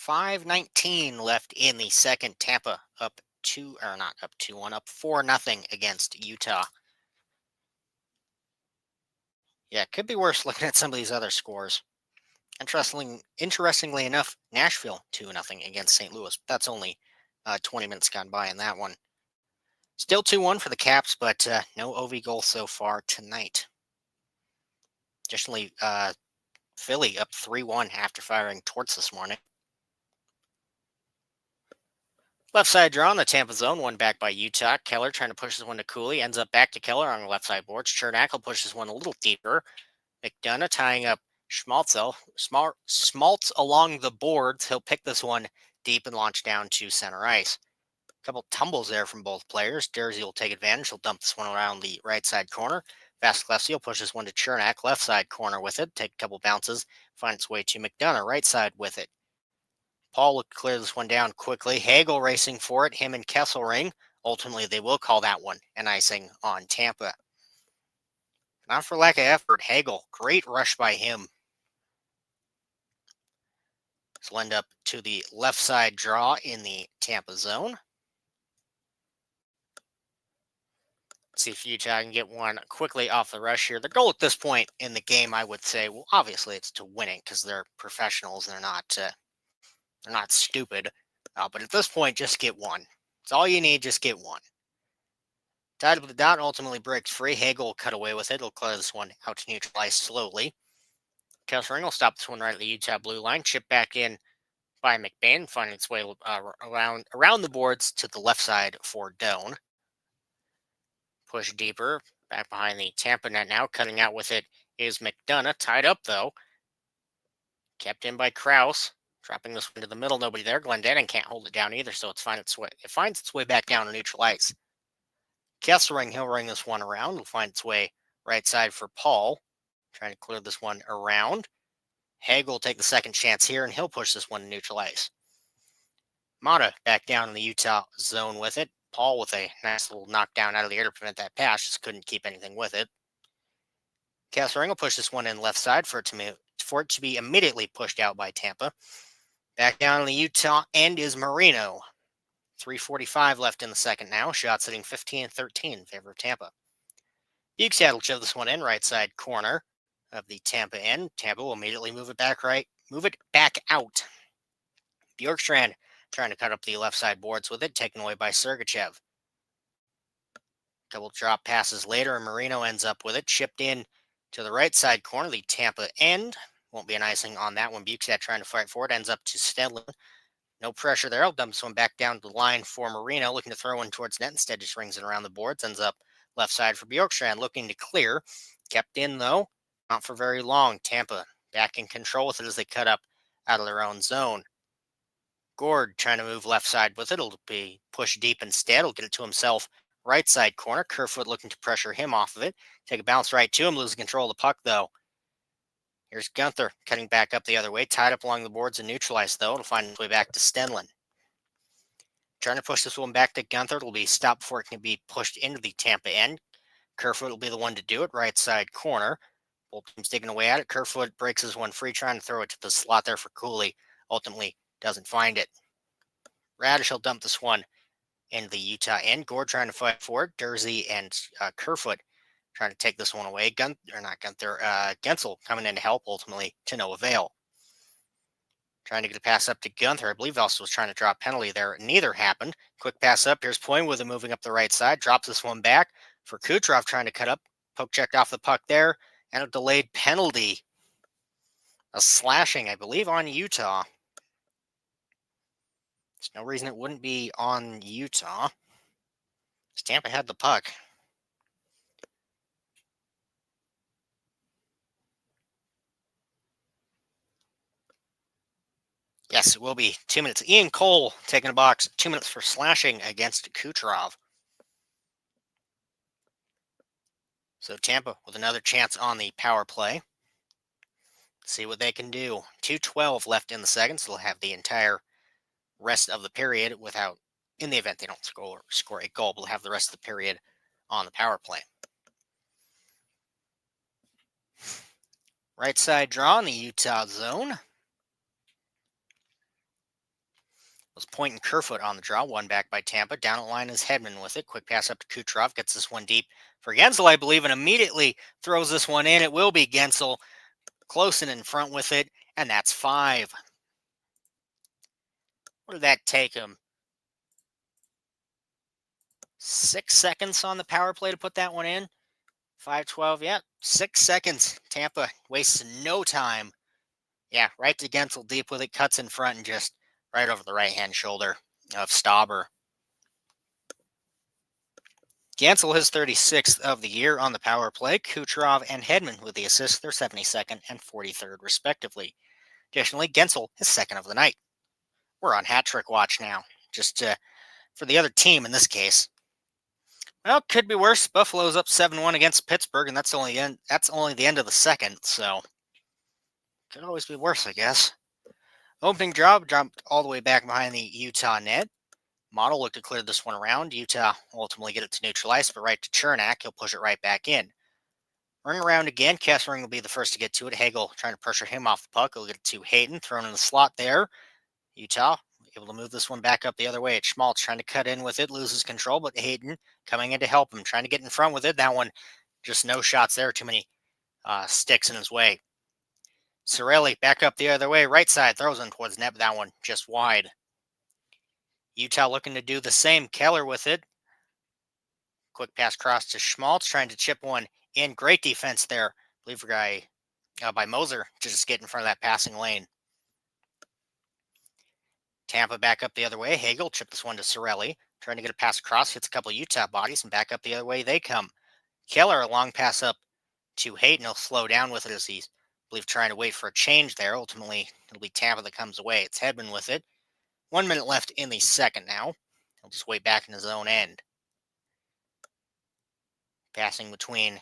.5:19 left in the second. Tampa up 4-0 against Utah. Yeah, it could be worse looking at some of these other scores. Interestingly enough, Nashville 2-0 against St. Louis. That's only 20 minutes gone by in that one. Still 2-1 for the Caps, but no OV goal so far tonight. Additionally, Philly up 3-1 after firing Torts this morning. Left side draw in the Tampa zone, one back by Utah. Keller trying to push this one to Cooley, ends up back to Keller on the left side boards. Chernak will push this one a little deeper. McDonough tying up Schmaltz along the boards. He'll pick this one deep and launch down to center ice. A couple tumbles there from both players. Dursey will take advantage. He'll dump this one around the right side corner. Vasilevsky will push this one to Chernak, left side corner with it. Take a couple bounces, find its way to McDonough, right side with it. Paul will clear this one down quickly. Hagel racing for it, him and Kesselring. Ultimately, they will call that one an icing on Tampa. Not for lack of effort. Hagel, great rush by him. This will end up to the left side draw in the Tampa zone. Let's see if Utah can get one quickly off the rush here. The goal at this point in the game, I would say, well, obviously it's to win it because they're professionals and they're not stupid. But at this point, just get one. It's all you need, just get one. Tied up with the dot, ultimately breaks free. Hagel will cut away with it. He'll clear this one out to neutralize slowly. Kesselring will stop this one right at the Utah blue line. Chip back in by McBain, finding its way around the boards to the left side for Doan. Push deeper, back behind the Tampa net now. Cutting out with it is McDonough. Tied up, though. Kept in by Kraus. Dropping this one to the middle. Nobody there. Glendening can't hold it down either, so it finds its way back down to neutral ice. Kesselring, he'll ring this one around. Will find its way right side for Paul. Trying to clear this one around. Hagel will take the second chance here, and he'll push this one to neutral ice. Mata back down in the Utah zone with it. Paul with a nice little knockdown out of the air to prevent that pass. Just couldn't keep anything with it. Kesselring will push this one in left side for it to be immediately pushed out by Tampa. Back down in the Utah end is Marino. 3:45 left in the second now. Shot sitting 15-13 in favor of Tampa. Bukestad will shove this one in right side corner of the Tampa end. Tampa will immediately move it back out. Bjorkstrand trying to cut up the left side boards with it, taken away by Sergachev. Double drop passes later, and Marino ends up with it, chipped in to the right side corner, the Tampa end. Won't be an icing on that one. Bukestad trying to fight for it, ends up to Stedlin. No pressure there. I'll dump this one back down to the line for Marino, looking to throw one towards net. Instead, just rings it around the boards, ends up left side for Bjorkstrand, looking to clear. Kept in, though, not for very long. Tampa back in control with it as they cut up out of their own zone. Gord trying to move left side with it. It'll be pushed deep instead. He'll get it to himself. Right side corner. Kerfoot looking to pressure him off of it. Take a bounce right to him. Losing control of the puck, though. Here's Gunther cutting back up the other way. Tied up along the boards and neutralized, though. It'll find its way back to Stenlin. Trying to push this one back to Gunther. It'll be stopped before it can be pushed into the Tampa end. Kerfoot will be the one to do it. Right side corner. Both teams digging away at it. Kerfoot breaks his one free, trying to throw it to the slot there for Cooley. Ultimately doesn't find it. Radish will dump this one into the Utah end. Gord trying to fight for it. Dursey and Kerfoot trying to take this one away. Gensel coming in to help, ultimately to no avail. Trying to get a pass up to Gunther. I believe also was trying to drop penalty there. Neither happened. Quick pass up. Here's Point with it moving up the right side. Drops this one back for Kucherov trying to cut up. Poke checked off the puck there. And a delayed penalty. A slashing, I believe, on Utah. There's no reason it wouldn't be on Utah. Tampa had the puck. Yes, it will be 2 minutes. Ian Cole taking a box. 2 minutes for slashing against Kucherov. So Tampa with another chance on the power play. See what they can do. 2:12 left in the second, so they'll have the entire rest of the period without, in the event they don't score a goal, we'll have the rest of the period on the power play. Right side draw in the Utah zone. Was Point and Kerfoot on the draw. One back by Tampa. Down the line is Hedman with it. Quick pass up to Kucherov. Gets this one deep for Gensel, I believe, and immediately throws this one in. It will be Gensel. Close and in front with it, and that's 5. What did that take him? 6 seconds on the power play to put that one in. 5:12, yeah, 6 seconds. Tampa wastes no time. Yeah, right to Gensel deep with it. Cuts in front and just right over the right-hand shoulder of Stauber. Gensel, his 36th of the year on the power play. Kucherov and Hedman with the assists, their 72nd and 43rd, respectively. Additionally, Gensel, his second of the night. We're on hat trick watch now, just for the other team in this case. Well, could be worse. Buffalo's up 7-1 against Pittsburgh, and that's only the end of the second, so could always be worse, I guess. Opening job jumped all the way back behind the Utah net. Model looked to clear this one around. Utah ultimately get it to neutral ice, but right to Chernak. He'll push it right back in. Running around again. Kesselring will be the first to get to it. Hagel trying to pressure him off the puck. He'll get it to Hayton, thrown in the slot there. Utah able to move this one back up the other way. It's Schmaltz trying to cut in with it, loses control, but Hayton coming in to help him, trying to get in front with it. That one, just no shots there. Too many sticks in his way. Cirelli back up the other way, right side, throws in towards net, but that one just wide. Utah looking to do the same. Keller with it. Quick pass cross to Schmaltz, trying to chip one in. Great defense there. I believe by Moser to just get in front of that passing lane. Tampa back up the other way. Hagel chipped this one to Sorelli. Trying to get a pass across. Hits a couple of Utah bodies and back up the other way they come. Keller, a long pass up to Hayden. He'll slow down with it as he's, I believe, trying to wait for a change there. Ultimately, it'll be Tampa that comes away. It's Hedman with it. 1 minute left in the second now. He'll just wait back in his own end. Passing between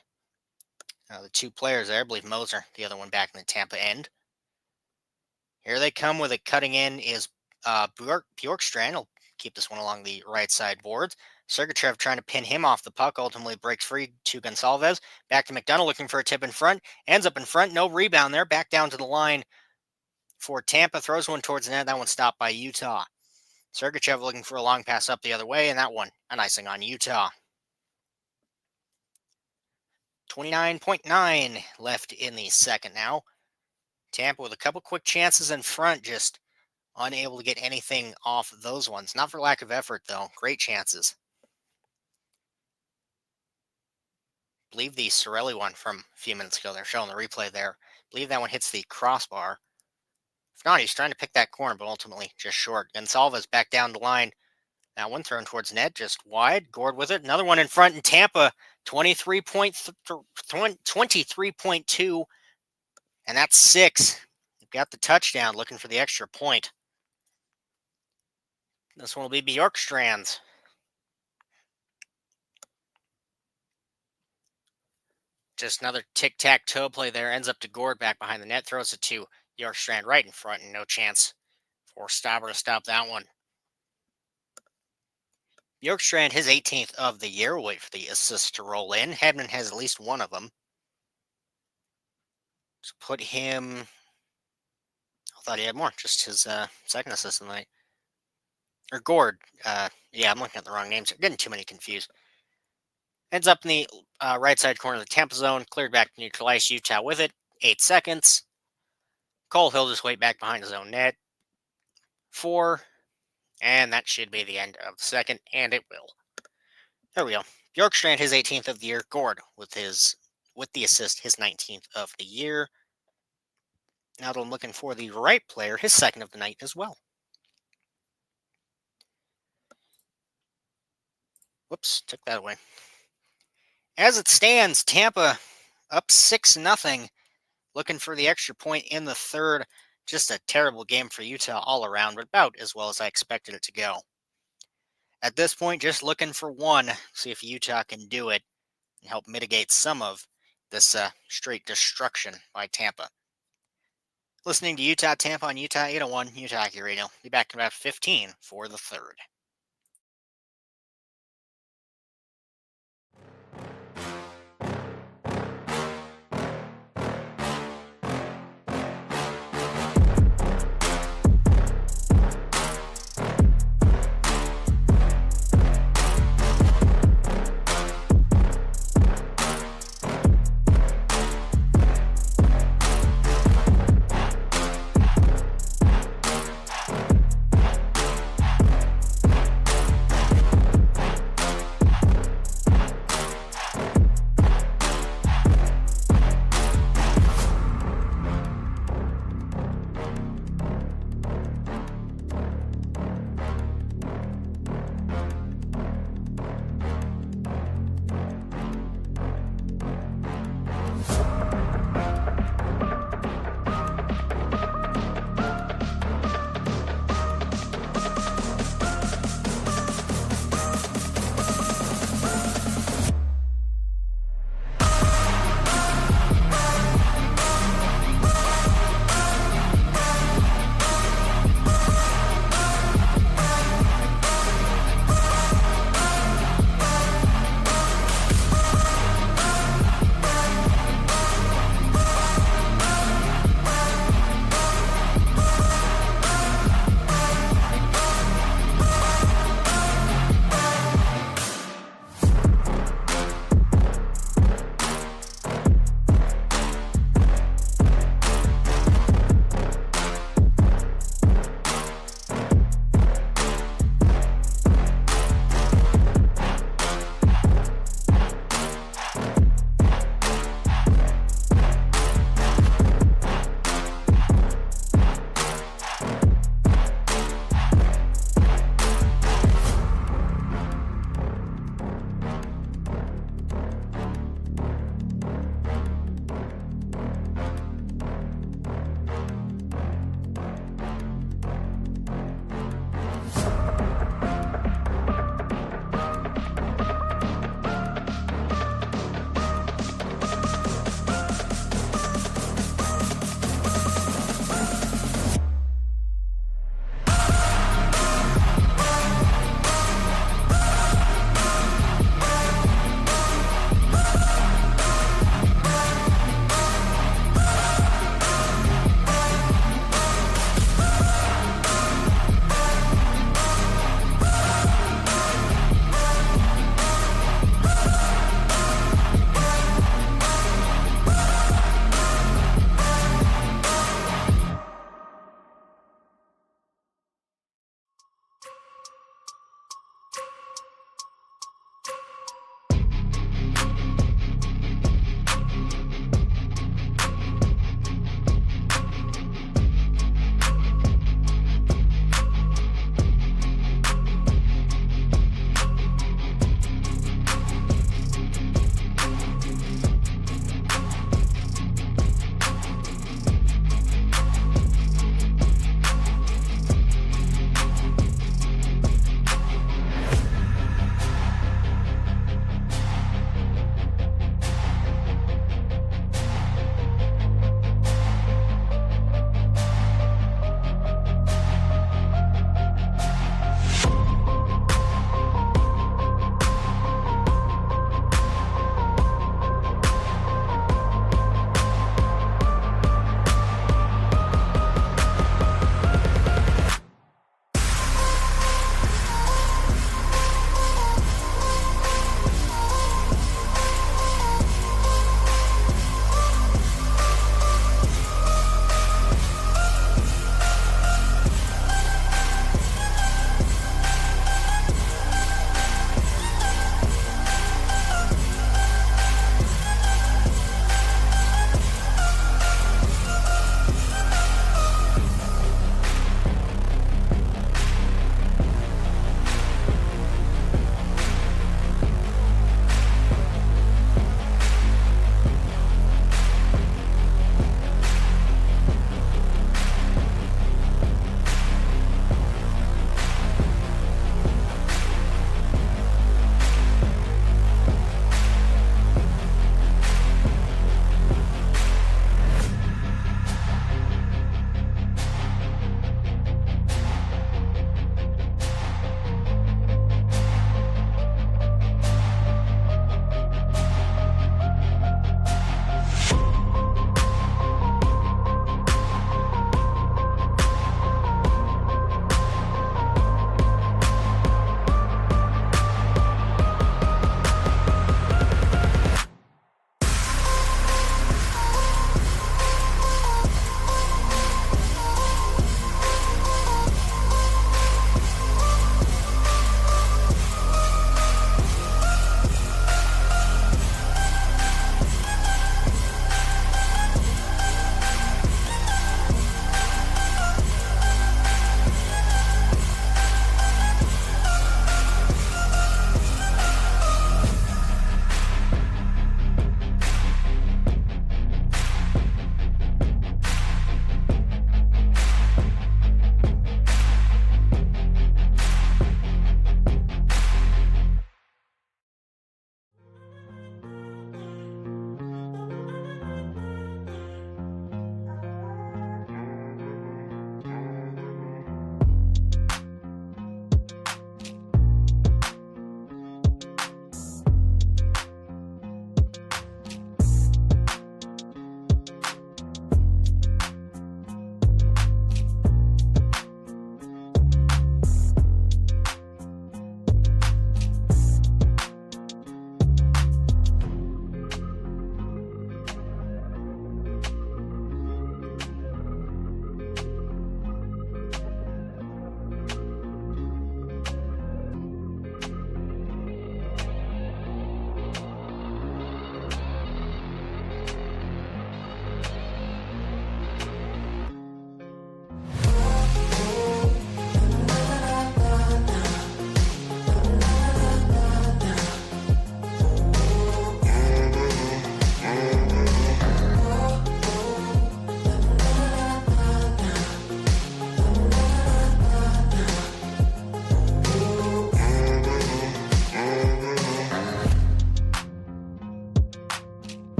the two players there. I believe Moser, the other one back in the Tampa end. Here they come with it. Cutting in is Bjorkstrand. He'll keep this one along the right side boards. Sergachev trying to pin him off the puck. Ultimately breaks free to Gonsalves. Back to McDonough looking for a tip in front. Ends up in front. No rebound there. Back down to the line for Tampa. Throws one towards the net. That one stopped by Utah. Sergachev looking for a long pass up the other way. And that one an icing on Utah. 29.9 left in the second now. Tampa with a couple quick chances in front, just unable to get anything off of those ones. Not for lack of effort, though. Great chances. I believe the Sorelli one from a few minutes ago, they're showing the replay there. I believe that one hits the crossbar. If not, he's trying to pick that corner, but ultimately just short. Gonsalves back down the line. That one thrown towards net, just wide. Gord with it. Another one in front in Tampa. 23.2. And that's 6. You've got the touchdown, looking for the extra point. This one will be Bjorkstrand's. Just another tic-tac-toe play there. Ends up to Gord back behind the net. Throws it to Bjorkstrand right in front, and no chance for Stauber to stop that one. Bjorkstrand, his 18th of the year. We'll wait for the assist to roll in. Hedman has at least one of them. So put him... I thought he had more. Just his second assist of the night. Or Gord. Yeah, I'm looking at the wrong names. Getting too many confused. Ends up in the right side corner of the Tampa zone. Cleared back to neutral ice. Utah with it. 8 seconds. Cole Hill just wait back behind his own net. 4. And that should be the end of the second, and it will. There we go. Bjorkstrand, his 18th of the year. Gord with the assist, his 19th of the year. Now that I'm looking for the right player, his second of the night as well. Whoops, took that away. As it stands, Tampa up 6-0. Looking for the extra point in the third. Just a terrible game for Utah all around, but about as well as I expected it to go. At this point, just looking for one. See if Utah can do it and help mitigate some of this straight destruction by Tampa. Listening to Utah Tampa on Utah 801 Utah Hockey Radio. Be back in about 15 for the third.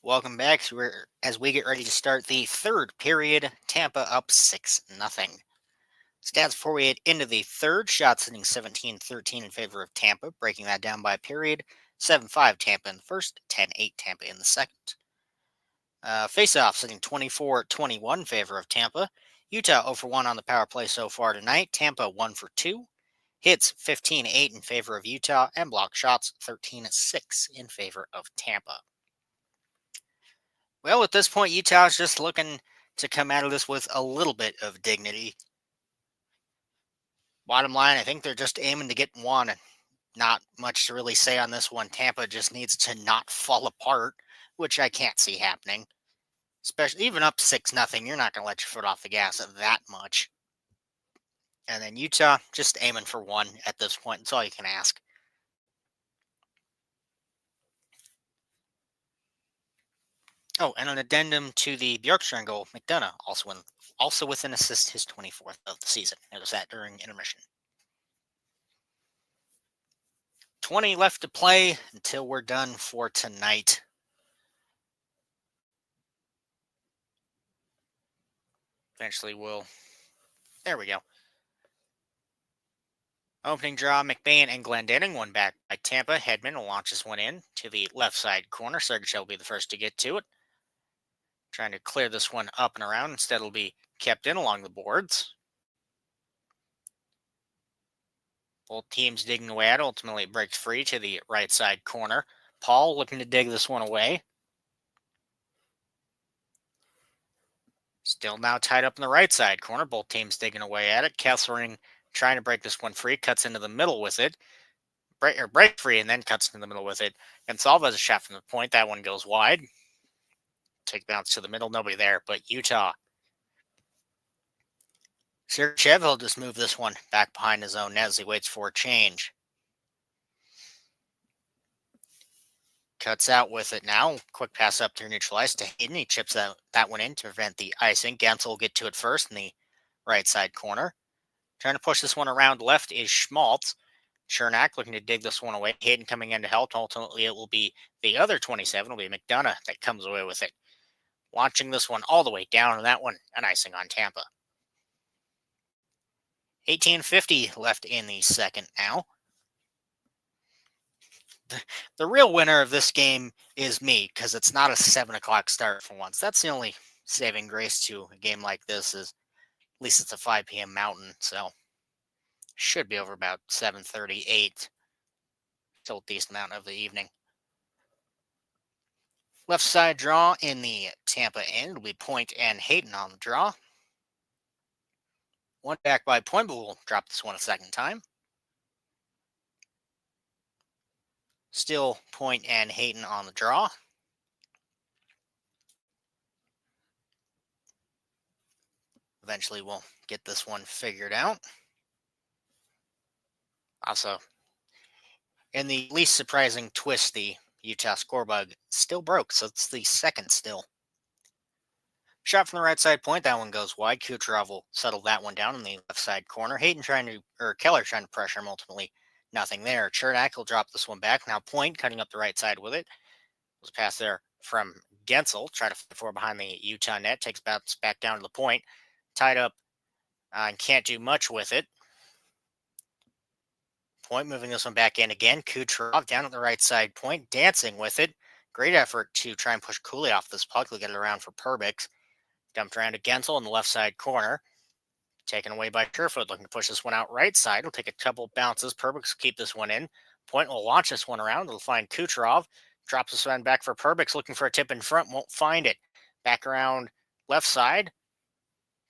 Welcome back as we get ready to start the third period. Tampa up 6-0. Stats before we head into the third: shots hitting 17-13 in favor of Tampa, breaking that down by period. 7-5 Tampa in the first, 10-8 Tampa in the second. Face-offs hitting 24-21 in favor of Tampa. Utah 0 for 1 on the power play so far tonight. Tampa 1 for 2. Hits 15-8 in favor of Utah, and block shots 13-6 in favor of Tampa. Well, at this point, Utah's just looking to come out of this with a little bit of dignity. Bottom line, I think they're just aiming to get one. Not much to really say on this one. Tampa just needs to not fall apart, which I can't see happening. Especially even up 6-0, you're not going to let your foot off the gas that much. And then Utah just aiming for one at this point. That's all you can ask. Oh, and an addendum to the Bjorkstrand goal. McDonough also with an assist, his 24th of the season. It was that during intermission. 20 left to play until we're done for tonight. Eventually we'll... There we go. Opening draw, McBain and Glendening, one back by Tampa. Hedman will launch this one in to the left side corner. Sergachev will be the first to get to it. Trying to clear this one up and around. Instead, it'll be kept in along the boards. Both teams digging away at it. Ultimately, it breaks free to the right side corner. Paul looking to dig this one away. Still now tied up in the right side corner. Both teams digging away at it. Kesselring trying to break this one free. Cuts into the middle with it. Break free and then cuts into the middle with it. Gonsalves a shot from the point. That one goes wide. Take bounce to the middle. Nobody there but Utah. Sergachev will just move this one back behind his own net as he waits for a change. Cuts out with it now. Quick pass up through neutral ice to Hayden. He chips that one in to prevent the icing. Gensel will get to it first in the right side corner. Trying to push this one around left is Schmaltz. Chernak looking to dig this one away. Hayden coming in to help. Ultimately, it will be the other 27. It will be McDonough that comes away with it. Launching this one all the way down, and that one an icing on Tampa. 18:50 left in the second now. The real winner of this game is me, because it's not a 7 o'clock start for once. That's the only saving grace to a game like this, is at least it's a 5 p.m. Mountain, so should be over about 7:38 till a decent amount of the evening. Left side draw in the Tampa end will be Point and Hayden on the draw. One back by Point, but we'll drop this one a second time. Still Point and Hayden on the draw. Eventually we'll get this one figured out. Also, in the least surprising twist, the Utah score bug still broke, so it's the second still. Shot from the right side point, that one goes wide. Kucherov will settle that one down in the left side corner. Keller trying to pressure him, ultimately nothing there. Chernak will drop this one back. Now Point cutting up the right side with it. Was a pass there from Gensel. Try to fight for behind the Utah net. Takes bounce back down to the point. Tied up and can't do much with it. Point moving this one back in again. Kucherov down at the right side point. Dancing with it. Great effort to try and push Cooley off this puck. They'll get it around for Perbix. Dumped around to Gensel in the left side corner. Taken away by Kerfoot, looking to push this one out right side. He'll take a couple bounces. Perbix will keep this one in. Point will launch this one around. It'll find Kucherov. Drops this one back for Perbix, looking for a tip in front. Won't find it. Back around left side.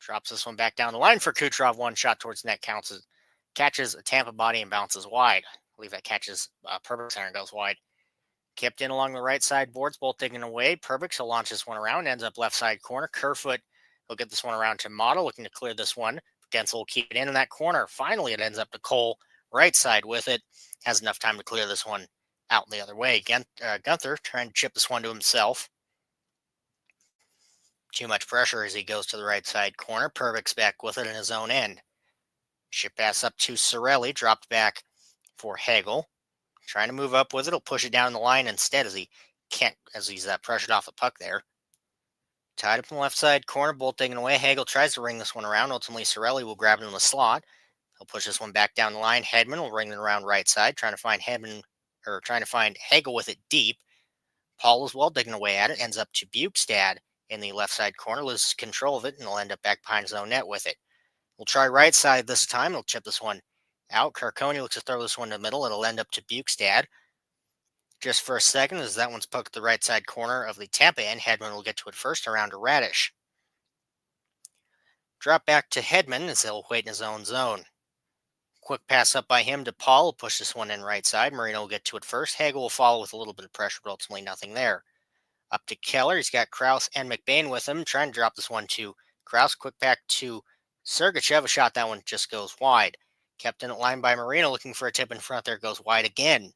Drops this one back down the line for Kucherov. One shot towards net counts. Catches a Tampa body and bounces wide. I believe that catches Perbix and goes wide. Kept in along the right side boards, both digging away. Perbix will launch this one around. Ends up left side corner. Kerfoot will get this one around to Model, looking to clear this one. Gensel will keep it in that corner. Finally, it ends up to Cole, right side with it. Has enough time to clear this one out the other way. Gunther trying to chip this one to himself. Too much pressure as he goes to the right side corner. Perbix back with it in his own end. Chip pass up to Sorelli. Dropped back for Hagel. Trying to move up with it. He'll push it down the line instead as he can't, as he's pressured off the puck there. Tied up in the left side corner, Bolt digging away. Hagel tries to ring this one around. Ultimately, Sorelli will grab it in the slot. He'll push this one back down the line. Hedman will ring it around right side, trying to find Hagel with it deep. Paul as well digging away at it. Ends up to Bukestad in the left side corner. Loses control of it, and he'll end up back behind his own net with it. We'll try right side this time. He'll chip this one out. Carcone looks to throw this one in the middle. It'll end up to Bukestad. Just for a second, as that one's poked at the right side corner of the Tampa end. Hedman will get to it first, around to Radish. Drop back to Hedman as he'll wait in his own zone. Quick pass up by him to Paul. He'll push this one in right side. Marino will get to it first. Hagel will follow with a little bit of pressure, but ultimately nothing there. Up to Keller. He's got Krause and McBain with him. Trying to drop this one to Krause. Quick back to Sergachev. A shot. That one just goes wide. Kept in at line by Marino. Looking for a tip in front there. Goes wide again.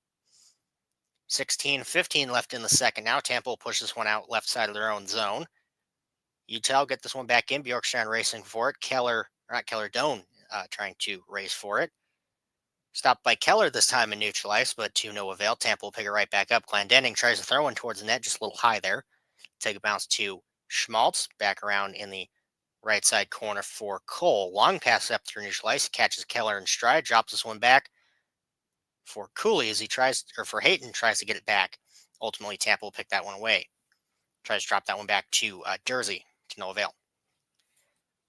16-15 left in the second now. Tampa will push this one out left side of their own zone. Utah will get this one back in. Bjorkstrand racing for it. Doan trying to race for it. Stopped by Keller this time in neutral ice, but to no avail. Tampa will pick it right back up. Clendenning tries to throw one towards the net, just a little high there. Take a bounce to Schmaltz, back around in the right side corner for Cole. Long pass up through neutral ice, catches Keller in stride, drops this one back for Cooley as for Hayton tries to get it back. Ultimately, Tampa will pick that one away. Tries to drop that one back to Jersey, to no avail.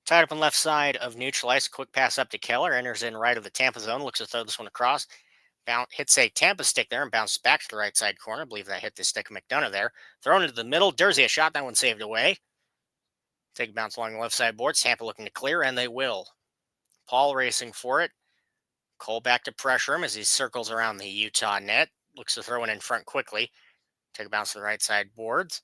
Tied up on left side of neutral ice. Quick pass up to Keller. Enters in right of the Tampa zone. Looks to throw this one across. Hits a Tampa stick there and bounces back to the right side corner. I believe that hit the stick of McDonough there. Thrown into the middle. Jersey a shot. That one saved away. Take a bounce along the left side boards. Tampa looking to clear, and they will. Paul racing for it. Cole back to pressure him as he circles around the Utah net. Looks to throw it in front quickly. Take a bounce to the right side boards.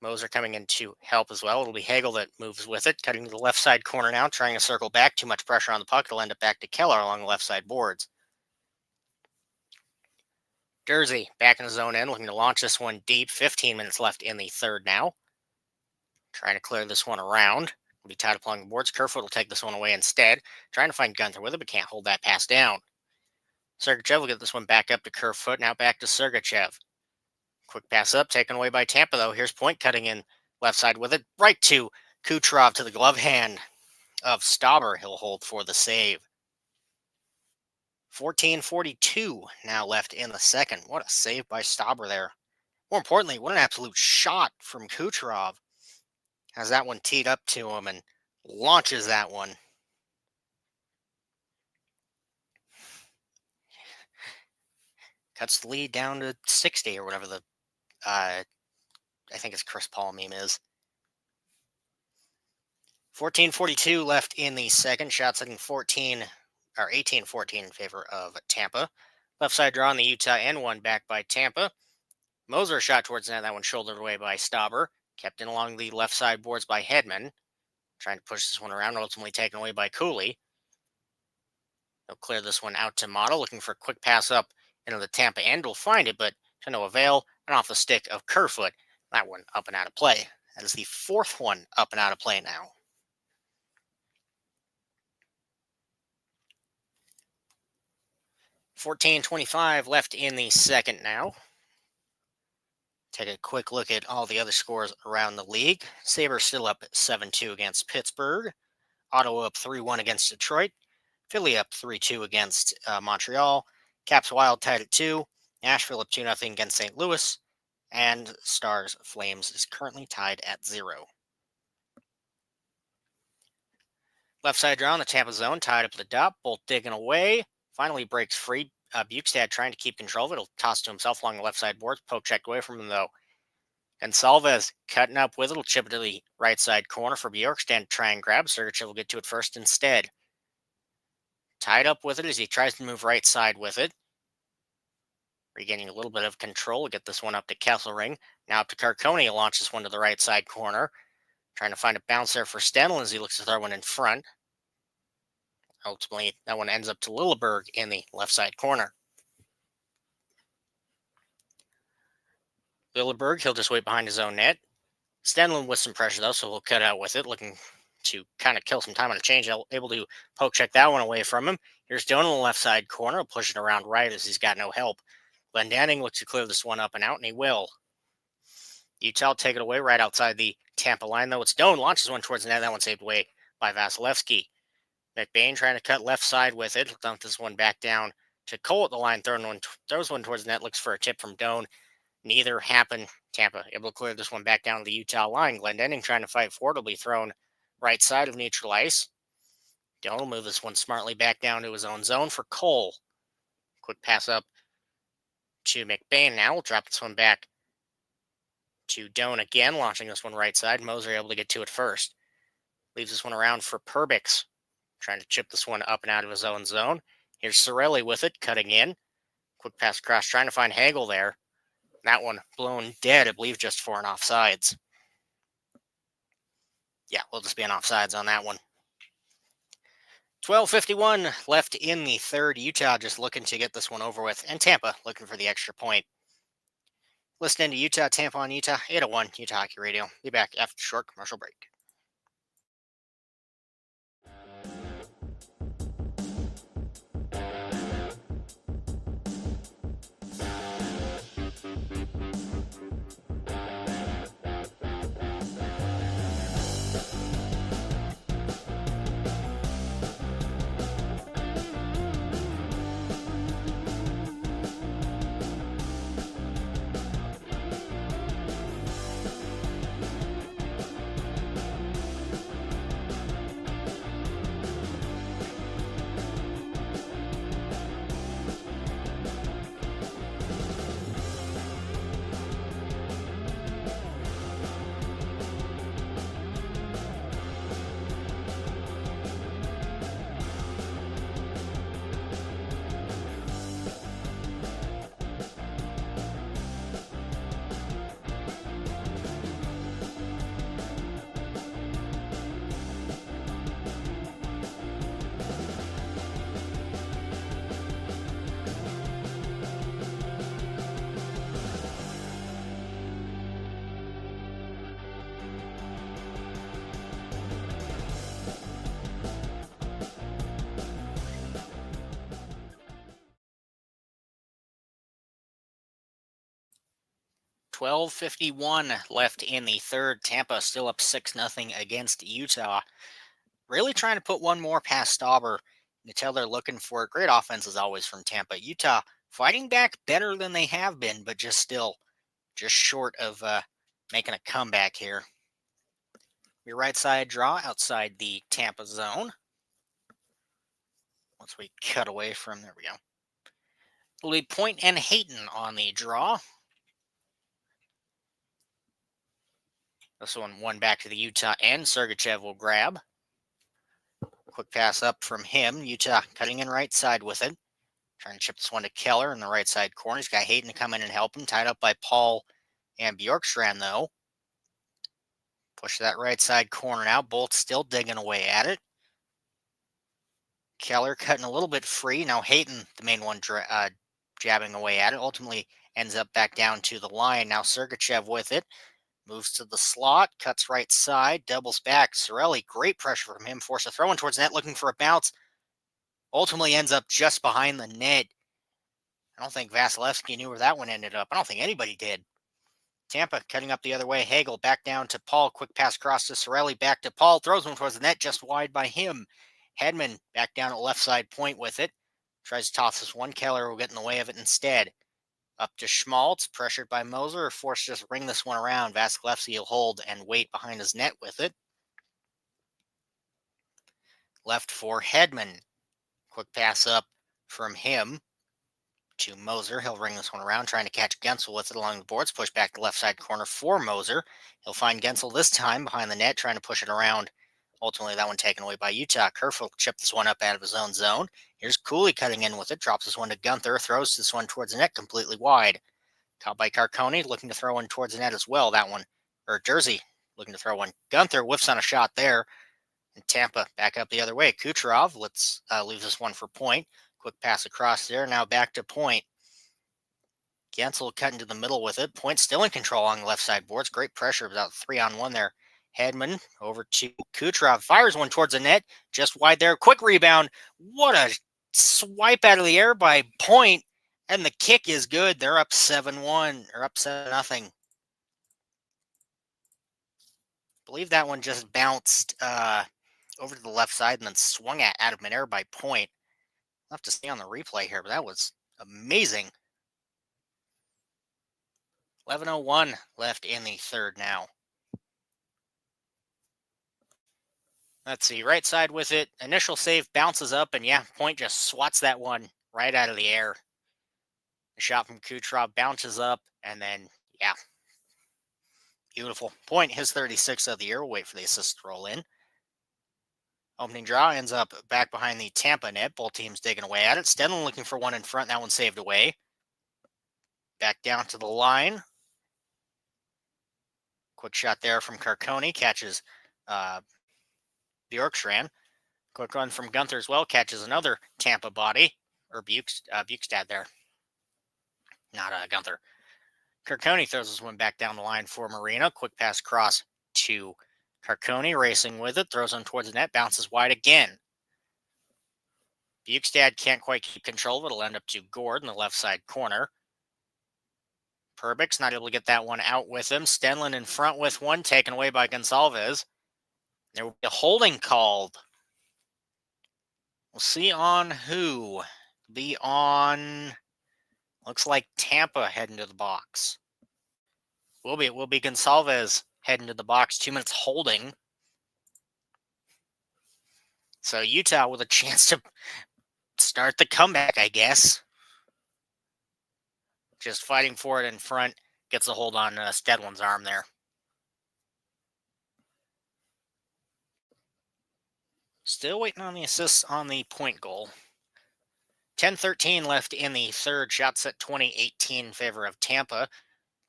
Moser coming in to help as well. It'll be Hagel that moves with it, cutting to the left side corner now, trying to circle back. Too much pressure on the puck. It'll end up back to Keller along the left side boards. Jersey back in the zone end, looking to launch this one deep. 15 minutes left in the third now. Trying to clear this one around. Will be tied up along the boards. Kerfoot will take this one away instead. Trying to find Gunther with it, but can't hold that pass down. Sergachev will get this one back up to Kerfoot. Now back to Sergachev. Quick pass up, taken away by Tampa, though. Here's Point cutting in left side with it. Right to Kucherov to the glove hand of Stauber. He'll hold for the save. 14:42 now left in the second. What a save by Stauber there. More importantly, what an absolute shot from Kucherov. Has that one teed up to him and launches that one. Cuts the lead down to 60 or whatever the I think it's Chris Paul meme is. 14:42 left in the second. Shot setting 18-14 in favor of Tampa. Left side draw on the Utah end, one back by Tampa. Moser shot towards the net. That one shouldered away by Stauber. Kept in along the left side boards by Hedman. Trying to push this one around, ultimately taken away by Cooley. They'll clear this one out to Motto, looking for a quick pass up into the Tampa end. Will find it, but to no avail. And off the stick of Kerfoot. That one up and out of play. That is the fourth one up and out of play now. $14.25 left in the second now. Take a quick look at all the other scores around the league. Sabres still up 7-2 against Pittsburgh. Ottawa up 3-1 against Detroit. Philly up 3-2 against Montreal. Caps Wild tied at 2. Nashville up 2-0 against St. Louis. And Stars Flames is currently tied at 0. Left side draw in the Tampa zone, tied up at the top. Bolt digging away. Finally breaks free. Bukestad trying to keep control of it. He'll toss to himself along the left side boards. Poke checked away from him, though. Gonsalves cutting up with it. He'll chip it to the right side corner for Bjorkstrand to try and grab. Sergachev will get to it first instead. Tied up with it as he tries to move right side with it. Regaining a little bit of control. We'll get this one up to Kesselring. Now up to Carcone. He'll launch this one to the right side corner. Trying to find a bounce there for Stendel as he looks to throw one in front. Ultimately, that one ends up to Lilleberg in the left side corner. Lilleberg, he'll just wait behind his own net. Stenlund with some pressure, though, so he'll cut out with it, looking to kind of kill some time on a change. Able to poke check that one away from him. Here's Doan on the left side corner. He'll push it around right as he's got no help. Glendenning looks to clear this one up and out, and he will. Utah will take it away right outside the Tampa line, though. It's Doan, launches one towards the net. That one saved away by Vasilevsky. McBain trying to cut left side with it. Dump this one back down to Cole at the line. Throws one towards the net. Looks for a tip from Doan. Neither happened. Tampa able to clear this one back down to the Utah line. Glendening trying to fight forward. Will be thrown right side of neutral ice. Doan will move this one smartly back down to his own zone for Cole. Quick pass up to McBain now. We'll drop this one back to Doan again, launching this one right side. Moser able to get to it first. Leaves this one around for Perbix. Trying to chip this one up and out of his own zone. Here's Cirelli with it, cutting in. Quick pass across, trying to find Hagel there. That one blown dead, I believe, just for an offsides. Yeah, we'll just be an offsides on that one. 12:51 left in the third. Utah just looking to get this one over with, and Tampa looking for the extra point. Listening to Utah, Tampa on Utah, 801 Utah Hockey Radio. Be back after the short commercial break. .12:51 left in the third. Tampa still up 6-0 against Utah. Really trying to put one more past Stauber. You can tell they're looking for it. Great offense as always from Tampa. Utah fighting back better than they have been, but just short of making a comeback here. Your right side draw outside the Tampa zone. Once we cut away from, there we go. It'll be Point and Hayton on the draw. This one back to the Utah end. Sergachev will grab. Quick pass up from him. Utah cutting in right side with it. Trying to chip this one to Keller in the right side corner. He's got Hayton to come in and help him. Tied up by Paul and Bjorkstrand, though. Push that right side corner now. Bolt still digging away at it. Keller cutting a little bit free. Now Hayton, the main one, jabbing away at it. Ultimately ends up back down to the line. Now Sergachev with it. Moves to the slot, cuts right side, doubles back. Cirelli, great pressure from him, forced a throw in towards net, looking for a bounce. Ultimately ends up just behind the net. I don't think Vasilevsky knew where that one ended up. I don't think anybody did. Tampa cutting up the other way. Hagel back down to Paul. Quick pass across to Cirelli, back to Paul. Throws one towards the net, just wide by him. Hedman back down at left side point with it. Tries to toss this one. Keller will get in the way of it instead. Up to Schmaltz, pressured by Moser, forced to just ring this one around. Vasilevsky will hold and wait behind his net with it. Left for Hedman. Quick pass up from him to Moser. He'll ring this one around, trying to catch Gensel with it along the boards. Push back to left side corner for Moser. He'll find Gensel this time behind the net, trying to push it around. Ultimately, that one taken away by Utah. Kerfoot chipped this one up out of his own zone. Here's Cooley cutting in with it. Drops this one to Gunther. Throws this one towards the net completely wide. Caught by Carcone. Looking to throw one towards the net as well. That one. Or Jersey looking to throw one. Gunther whiffs on a shot there. And Tampa back up the other way. Kucherov leaves this one for Point. Quick pass across there. Now back to Point. Gensel cut into the middle with it. Point still in control on the left side boards. Great pressure. About 3-on-1 there. Hedman over to Kucherov. Fires one towards the net. Just wide there. Quick rebound. What a swipe out of the air by Point. And the kick is good. They're up 7-1. Or up 7-0. believe that one just bounced over to the left side and then swung at out of midair by Point. I'll have to see on the replay here, but that was amazing. 11:01 left in the third now. Let's see, right side with it. Initial save bounces up, and yeah, Point just swats that one right out of the air. The shot from Kucherov bounces up, and then, yeah, beautiful. Point, his 36th of the year. We'll wait for the assist to roll in. Opening draw ends up back behind the Tampa net. Both teams digging away at it. Stenlin looking for one in front. That one saved away. Back down to the line. Quick shot there from Carcone. Catches Bjorkstrand. Quick run from Gunther as well. Catches another Tampa body. Or Bukestad there. Not Gunther. Carcone throws this one back down the line for Marino. Quick pass cross to Carcone. Racing with it. Throws on towards the net. Bounces wide again. Bukestad can't quite keep control of it. It'll end up to Gord in the left side corner. Perbix not able to get that one out with him. Stenlin in front with one, taken away by Gonsalves. There will be a holding called. We'll see on who. Be on, looks like Tampa heading to the box. Will be Gonsalves heading to the box. 2 minutes holding. So Utah with a chance to start the comeback, I guess. Just fighting for it in front. Gets a hold on Stedlin's arm there. Still waiting on the assists on the Point goal. 10:13 left in the third. Shot set 20-18 in favor of Tampa.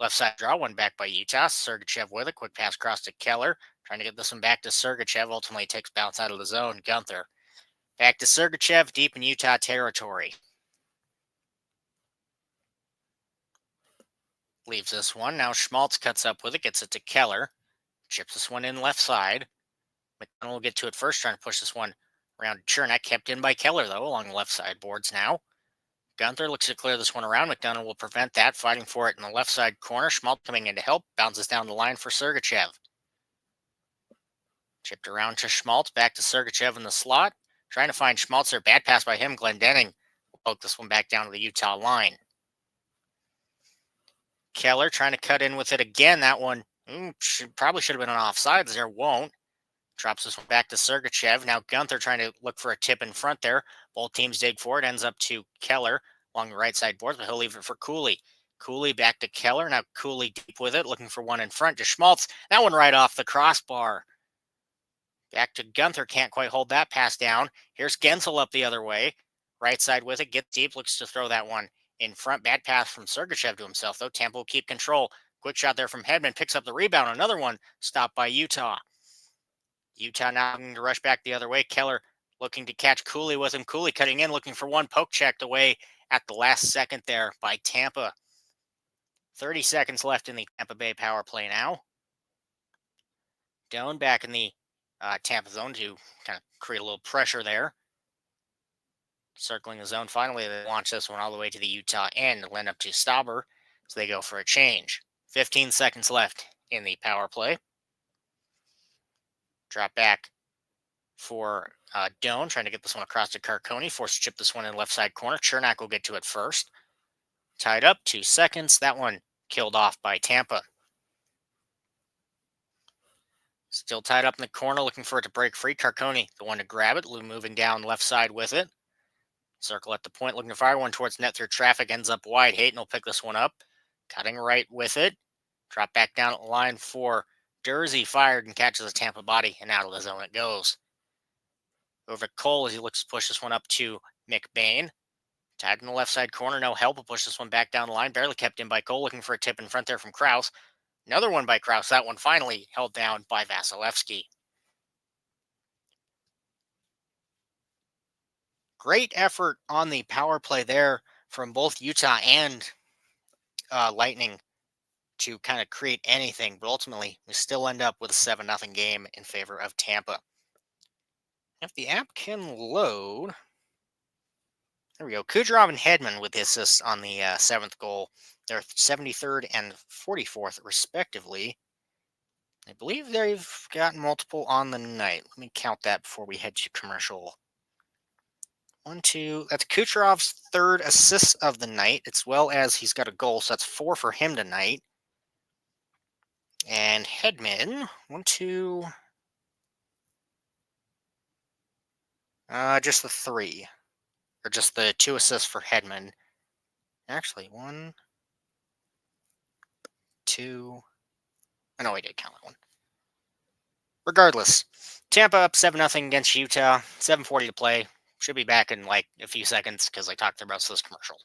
Left side draw, one back by Utah. Sergachev with a quick pass across to Keller. Trying to get this one back to Sergachev. Ultimately takes bounce out of the zone. Gunther. Back to Sergachev, deep in Utah territory. Leaves this one. Now Schmaltz cuts up with it. Gets it to Keller. Chips this one in left side. McDonald will get to it first, trying to push this one around Chernak. Kept in by Keller, though, along the left side boards now. Gunther looks to clear this one around. McDonald will prevent that, fighting for it in the left side corner. Schmaltz coming in to help. Bounces down the line for Sergachev. Chipped around to Schmaltz. Back to Sergachev in the slot. Trying to find Schmaltz there. Bad pass by him. Glendening will poke this one back down to the Utah line. Keller trying to cut in with it again. That one probably should have been on offsides there. Won't. Drops this one back to Sergachev. Now Gunther trying to look for a tip in front there. Both teams dig for it. Ends up to Keller along the right side boards, but he'll leave it for Cooley. Cooley back to Keller. Now Cooley deep with it, looking for one in front to Schmaltz. That one right off the crossbar. Back to Gunther. Can't quite hold that pass down. Here's Gensel up the other way. Right side with it. Gets deep. Looks to throw that one in front. Bad pass from Sergachev to himself, though. Tampa will keep control. Quick shot there from Hedman. Picks up the rebound. Another one stopped by Utah. Utah now looking to rush back the other way. Keller looking to catch Cooley with him. Cooley cutting in, looking for one. Poke checked away at the last second there by Tampa. 30 seconds left in the Tampa Bay power play now. Doan back in the Tampa zone to kind of create a little pressure there. Circling the zone. Finally, they launch this one all the way to the Utah end. It'll end up to Stauber, so they go for a change. 15 seconds left in the power play. Drop back for Doan, trying to get this one across to Carcone. Forced to chip this one in left side corner. Chernak will get to it first. Tied up, 2 seconds. That one killed off by Tampa. Still tied up in the corner, looking for it to break free. Carcone, the one to grab it. Lou moving down left side with it. Circle at the point, looking to fire one towards net through traffic. Ends up wide. Hayton will pick this one up. Cutting right with it. Drop back down at the line for Dursey. Fired and catches a Tampa body, and out of the zone it goes. Over to Cole as he looks to push this one up to McBain. Tied in the left side corner. No help. Will push this one back down the line. Barely kept in by Cole. Looking for a tip in front there from Krause. Another one by Krause. That one finally held down by Vasilevsky. Great effort on the power play there from both Utah and Lightning to kind of create anything, but ultimately we still end up with a 7-0 game in favor of Tampa. If the app can load, there we go. Kucherov and Hedman with the assists on the 7th goal. They're 73rd and 44th, respectively. I believe they've gotten multiple on the night. Let me count that before we head to commercial. One, two. That's Kucherov's third assist of the night, as well as he's got a goal, so that's 4 for him tonight. And Hedman, one, two. Just the 3, or just the 2 assists for Hedman. Actually, 1, 2. I know I did count that one. Regardless, Tampa up 7-0 against Utah. 7:40 to play. Should be back in like a few seconds because I talked about this commercial.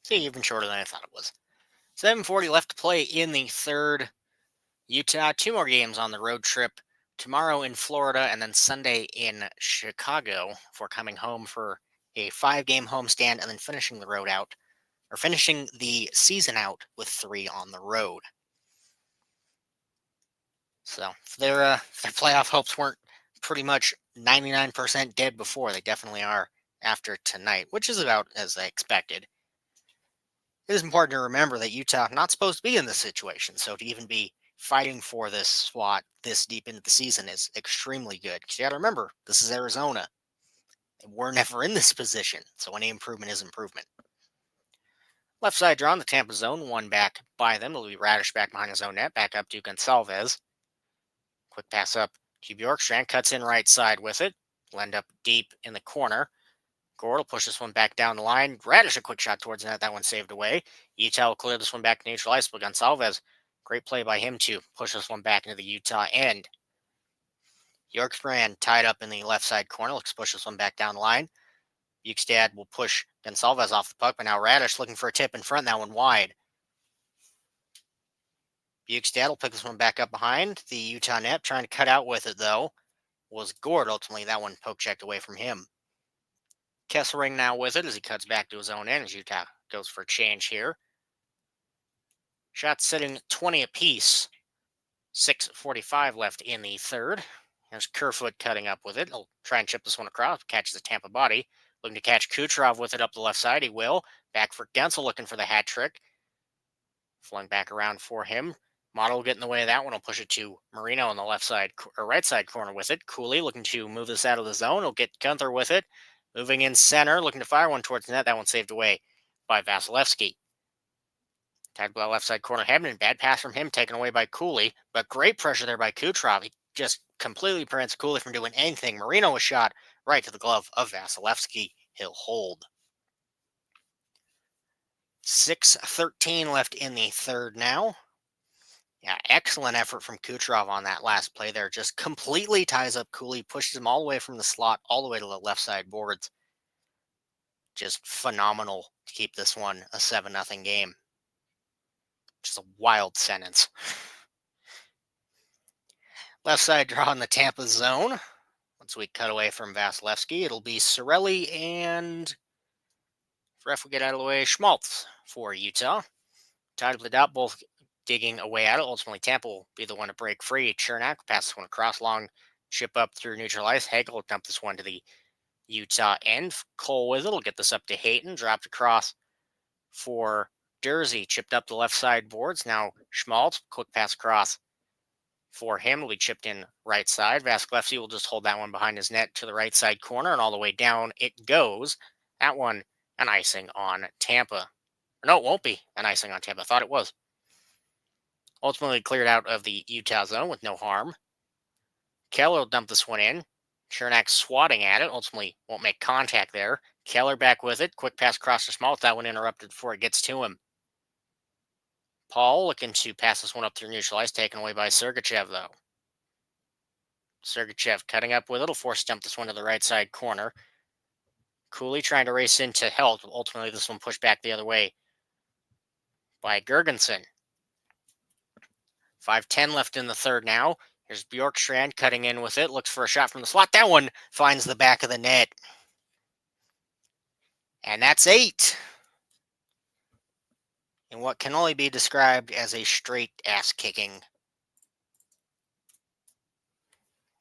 See, even shorter than I thought it was. 7:40 left to play in the third. Utah, 2 more games on the road trip. Tomorrow in Florida and then Sunday in Chicago for coming home for a 5-game homestand and then finishing the road out, or finishing the season out with 3 on the road. So if their playoff hopes weren't pretty much 99% dead before, they definitely are after tonight, which is about as I expected. It is important to remember that Utah not supposed to be in this situation, so to even be fighting for this spot this deep into the season is extremely good. Because you got to remember, this is Arizona, and we're never in this position, so any improvement is improvement. Left side draw in the Tampa zone, 1 back by them. It'll be Radish back behind his own net, back up to Gonsalves. Quick pass up to Bjorkstrand, cuts in right side with it. Will end up deep in the corner. Gord will push this one back down the line. Radish a quick shot towards the net. That one saved away. Utah will clear this one back to neutral ice. But Gonsalves, great play by him to push this one back into the Utah end. Bjorkstrand tied up in the left side corner. Looks to push this one back down the line. Bukestad will push Gonsalves off the puck, but now Radish looking for a tip in front. That one wide. Bukestad will pick this one back up behind the Utah net. Trying to cut out with it, though, was Gord. Ultimately, that one poke checked away from him. Kesselring now with it as he cuts back to his own end as Utah goes for a change here. Shots sitting 20 apiece. 6:45 left in the third. There's Kerfoot cutting up with it. He'll try and chip this one across. Catches the Tampa body. Looking to catch Kucherov with it up the left side. He will. Back for Gensel looking for the hat trick. Flung back around for him. Model will get in the way of that one. He'll push it to Marino on the left side or right side corner with it. Cooley looking to move this out of the zone. He'll get Gunther with it. Moving in center, looking to fire one towards the net. That one saved away by Vasilevsky. Tagged by the left side corner. Hedman, bad pass from him, taken away by Cooley. But great pressure there by Kucherov. He just completely prevents Cooley from doing anything. Marino was shot right to the glove of Vasilevsky. He'll hold. 6:13 left in the third now. Yeah, excellent effort from Kucherov on that last play there. Just completely ties up Cooley, pushes him all the way from the slot, all the way to the left side boards. Just phenomenal to keep this one a 7-0 game. Just a wild sentence. Left side draw in the Tampa zone. Once we cut away from Vasilevsky, it'll be Cirelli and, if ref will get out of the way, Schmaltz for Utah. Tied up the dot, both digging away at it. Ultimately, Tampa will be the one to break free. Chernak passes one across, long chip up through neutral ice. Hagel will dump this one to the Utah end. Cole with it will get this up to Hayton. Dropped across for Jersey. Chipped up the left side boards. Now Schmaltz, quick pass across for him. Will be chipped in right side. Vasilevsky will just hold that one behind his net to the right side corner, and all the way down it goes. That one, an icing on Tampa. No, it won't be an icing on Tampa. I thought it was. Ultimately cleared out of the Utah zone with no harm. Keller will dump this one in. Chernak swatting at it. Ultimately won't make contact there. Keller back with it. Quick pass across to Small. That one interrupted before it gets to him. Paul looking to pass this one up through neutral ice. Taken away by Sergachev, though. Sergachev cutting up with it. Will force dump this one to the right side corner. Cooley trying to race into help. Ultimately, this one pushed back the other way by Gergensen. 5:10 left in the third now. Here's Bjorkstrand cutting in with it. Looks for a shot from the slot. That one finds the back of the net. And that's 8. In what can only be described as a straight ass kicking.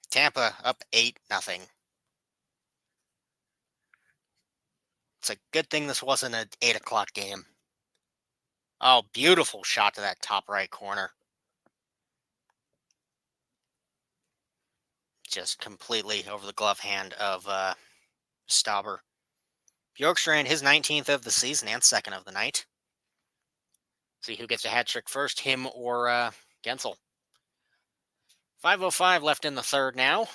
Tampa up 8-0. It's a good thing this wasn't an 8 o'clock game. Oh, beautiful shot to that top right corner. Just completely over the glove hand of Stauber. Bjorkstrand, his 19th of the season and second of the night. See who gets a hat trick first, him or Gensel. 5:05 left in the third now.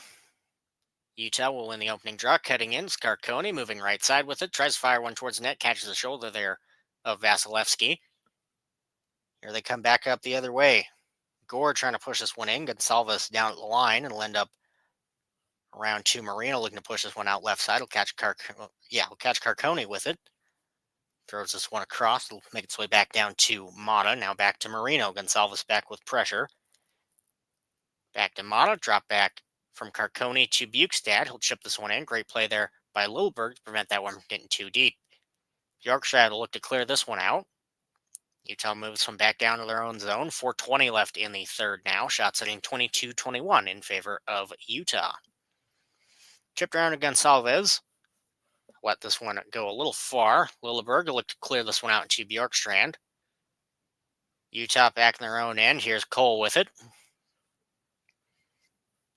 Utah will win the opening draw, cutting in. Scarconi moving right side with it. Tries to fire one towards net, catches the shoulder there of Vasilevsky. Here they come back up the other way. Gore trying to push this one in. Gonsalves down at the line, and will end up around to Marino, looking to push this one out left side. He'll catch Carconi with it. Throws this one across. It'll make its way back down to Mata. Now back to Marino. Gonsalves back with pressure. Back to Mata. Drop back from Carconi to Bukestad. He'll chip this one in. Great play there by Lilleberg to prevent that one from getting too deep. Yorkshire will look to clear this one out. Utah moves from back down to their own zone. 4:20 left in the third now. Shot setting 22-21 in favor of Utah. Chipped around to Gonsalves. Let this one go a little far. Lilleberg will look to clear this one out to Bjorkstrand. Utah back in their own end. Here's Cole with it.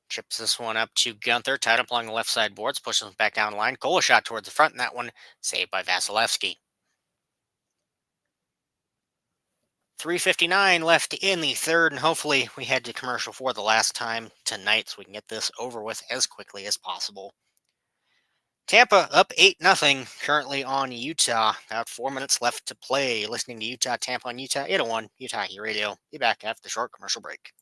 Chips this one up to Gunther, tied up along the left side boards, pushes back down the line. Cole a shot towards the front, and that one saved by Vasilevsky. 3:59 left in the third, and hopefully we head to commercial for the last time tonight so we can get this over with as quickly as possible. Tampa up 8-0 currently on Utah. About 4 minutes left to play. Listening to Utah Tampa on Utah 801 Utah Hockey Radio. Be back after the short commercial break.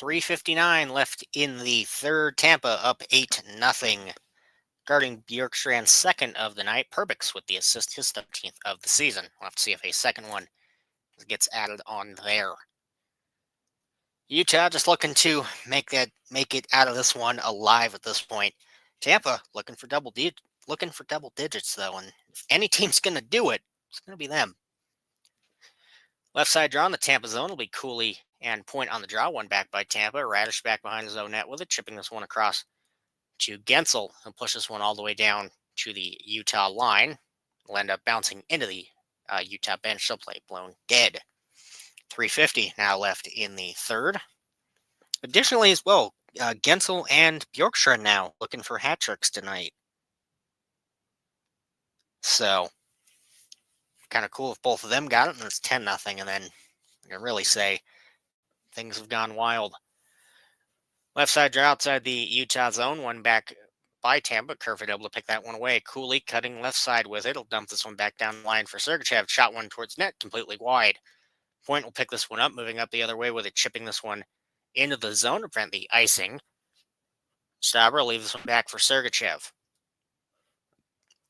.359 left in the third. Tampa up 8-0. Guarding Bjorkstrand's second of the night. Perbix with the assist, his 13th of the season. We'll have to see if a second one gets added on there. Utah just looking to make it out of this one alive at this point. Tampa looking for double digits though, and if any team's gonna do it, it's gonna be them. Left side draw in the Tampa zone will be Cooley and Point on the draw. One back by Tampa. Radish back behind his own net with it, chipping this one across to Gensel, and push this one all the way down to the Utah line. Will end up bouncing into the Utah bench. She'll play blown dead. 3:50 now left in the third. Additionally, as well, Gensel and Bjorkstrand now looking for hat tricks tonight. So, kind of cool if both of them got it, and it's 10-0, and then I can really say things have gone wild. Left side draw outside the Utah zone. One back by Tampa. Kerfoot able to pick that one away. Cooley cutting left side with it. He'll dump this one back down the line for Sergachev. Shot one towards net, completely wide. Point will pick this one up, moving up the other way with it, chipping this one into the zone to prevent the icing. Stauber leaves this one back for Sergachev.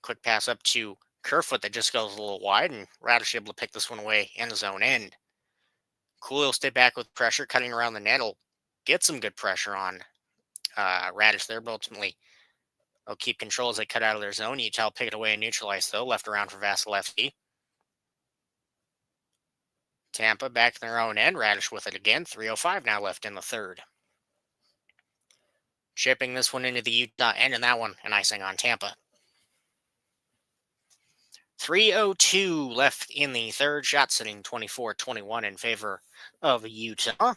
Quick pass up to Kerfoot that just goes a little wide, and Radish able to pick this one away in his own end. Cooley will stay back with pressure, cutting around the net. He'll get some good pressure on Radish there, but ultimately they'll keep control as they cut out of their zone. Utah will pick it away and neutralize, though. Left around for Vasilevsky. Tampa back in their own end. Radish with it again. 3:05 now left in the third. Chipping this one into the Utah end, and that one an icing on Tampa. 3:02 left in the third. Shot sitting 24-21 in favor of Utah.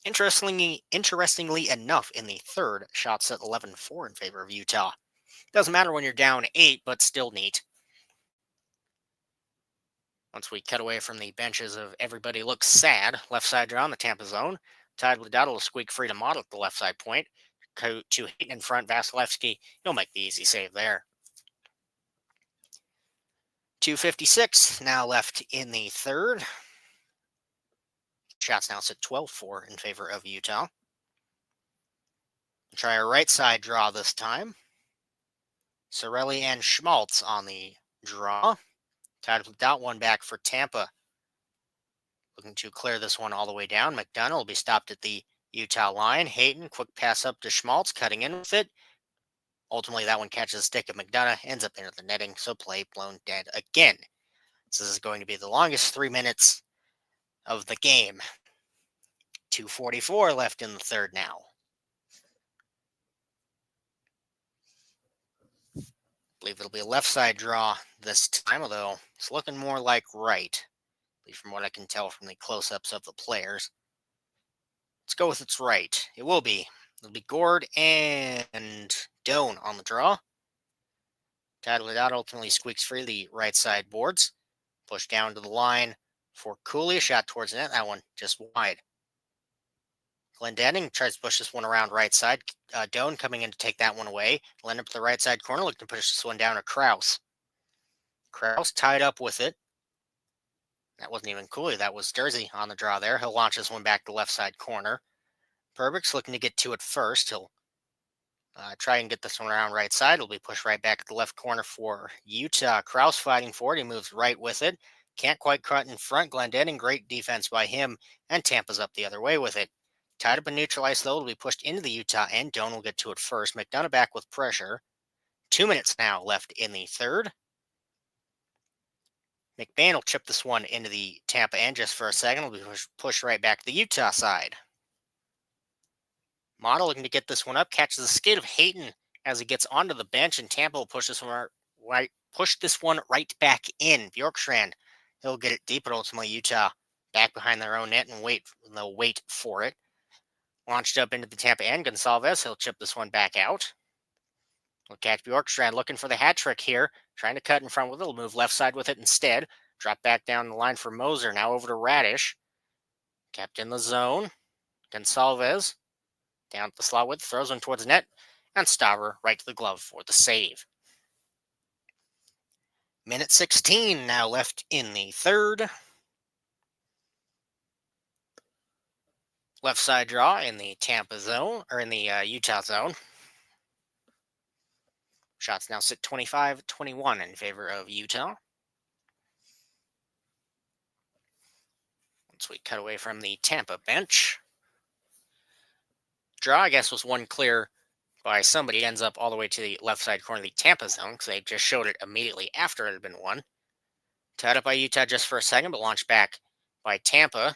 Interestingly enough, in the third, shots at 11-4 in favor of Utah. Doesn't matter when you're down 8, but still neat. Once we cut away from the benches of everybody looks sad, left side draw in the Tampa zone. Untitled Chapter will squeak free to Model at the left side point. To Hayton in front, Vasilevsky. He'll make the easy save there. 2:56 now left in the third. Shots now sit 12-4 in favor of Utah. Try a right side draw this time. Cirelli and Schmaltz on the draw. Tied without one back for Tampa. Looking to clear this one all the way down. McDonough will be stopped at the Utah line. Hayton, quick pass up to Schmaltz, cutting in with it. Ultimately, that one catches the stick of McDonough, ends up into the netting, so play blown dead again. This is going to be the longest 3 minutes of the game. 2:44 left in the third now. I believe it'll be a left side draw this time, although it's looking more like right, at least from what I can tell from the close-ups of the players. Let's go with its right. It will be. It'll be Gord and Doan on the draw. Tadledot ultimately squeaks free the right side boards. Push down to the line for Cooley. A shot towards the net. That one just wide. Glendening tries to push this one around right side. Doan coming in to take that one away. He'll end up at the right side corner, looking to push this one down to Krause. Krause tied up with it. That wasn't even Cooley. That was Dursey on the draw there. He'll launch this one back to left side corner. Perbix looking to get to it first. He'll try and get this one around right side. It'll be pushed right back at the left corner for Utah. Krause fighting for it. He moves right with it. Can't quite cut in front. Glendening, great defense by him. And Tampa's up the other way with it. Tied up and neutralized, though. It'll be pushed into the Utah end. Doan will get to it first. McDonough back with pressure. 2 minutes now left in the third. McBain will chip this one into the Tampa end just for a second. It'll be pushed right back to the Utah side. Model looking to get this one up. Catches the skate of Hayton as he gets onto the bench, and Tampa will push this one right back in. Bjorkstrand, he'll get it deep, but ultimately Utah back behind their own net and they'll wait for it. Launched up into the Tampa end. Gonsalves, he'll chip this one back out. We'll catch Bjorkstrand looking for the hat trick here. Trying to cut in front with it. He'll move left side with it instead. Drop back down the line for Moser. Now over to Radish. Kept in the zone. Gonsalves down at the slot width. Throws one towards the net. And Stauber right to the glove for the save. Minute 16 now left in the third. Left side draw in the Tampa zone, or in the Utah zone. Shots now sit 25-21 in favor of Utah. Once we cut away from the Tampa bench. Draw, I guess, was one clear by somebody. Ends up all the way to the left side corner of the Tampa zone, because they just showed it immediately after it had been won. Tied up by Utah just for a second, but launched back by Tampa.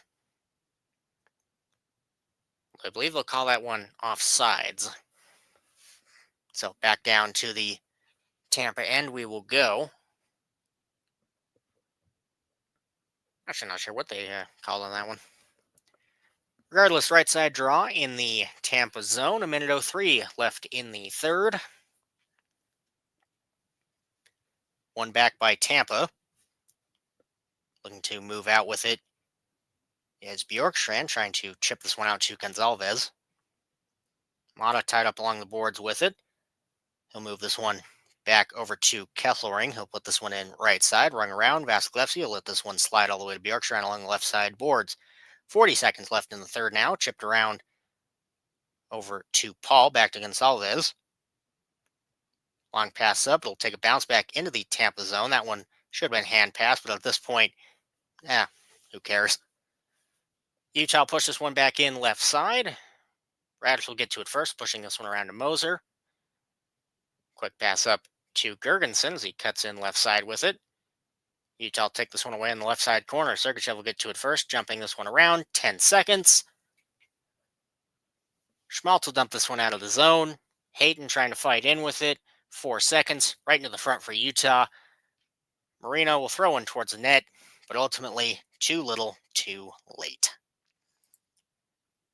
I believe they'll call that one offsides. So back down to the Tampa end we will go. Actually, not sure what they call on that one. Regardless, right side draw in the Tampa zone. 1:03 left in the third. One back by Tampa. Looking to move out with it is Bjorkstrand, trying to chip this one out to Gonsalves. Mata tied up along the boards with it. He'll move this one back over to Kesselring. He'll put this one in right side, run around. Vasilevsky will let this one slide all the way to Bjorkstrand along the left side boards. 40 seconds left in the third now. Chipped around over to Paul, back to Gonsalves. Long pass up. It'll take a bounce back into the Tampa zone. That one should have been hand pass, but at this point, who cares? Utah push this one back in left side. Radish will get to it first, pushing this one around to Moser. Quick pass up to Gergensen as he cuts in left side with it. Utah will take this one away in the left side corner. Sergachev will get to it first, jumping this one around. 10 seconds. Schmaltz will dump this one out of the zone. Hayton trying to fight in with it. 4 seconds, right into the front for Utah. Marino will throw one towards the net, but ultimately too little, too late.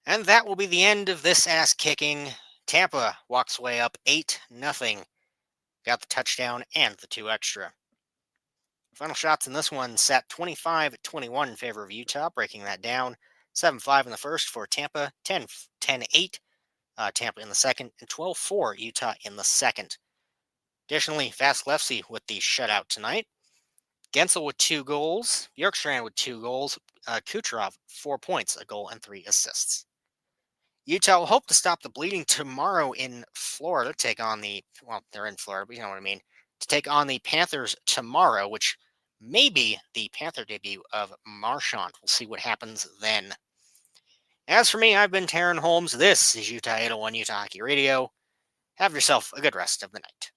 And that will be the end of this ass-kicking. Tampa walks away up 8-0. Got the touchdown and the 2 extra. Final shots in this one sat 25-21 in favor of Utah, breaking that down. 7-5 in the first for Tampa, 10-8 Tampa in the second, and 12-4 Utah in the second. Additionally, Vasilevsky with the shutout tonight. Gensel with 2 goals, Bjorkstrand with 2 goals, Kucherov 4 points, a goal and 3 assists. Utah will hope to stop the bleeding tomorrow in Florida, take on they're in Florida, but you know what I mean, to take on the Panthers tomorrow, which may be the Panther debut of Marchand. We'll see what happens then. As for me, I've been Taryn Holmes. This is Utah 801 Utah Hockey Radio. Have yourself a good rest of the night.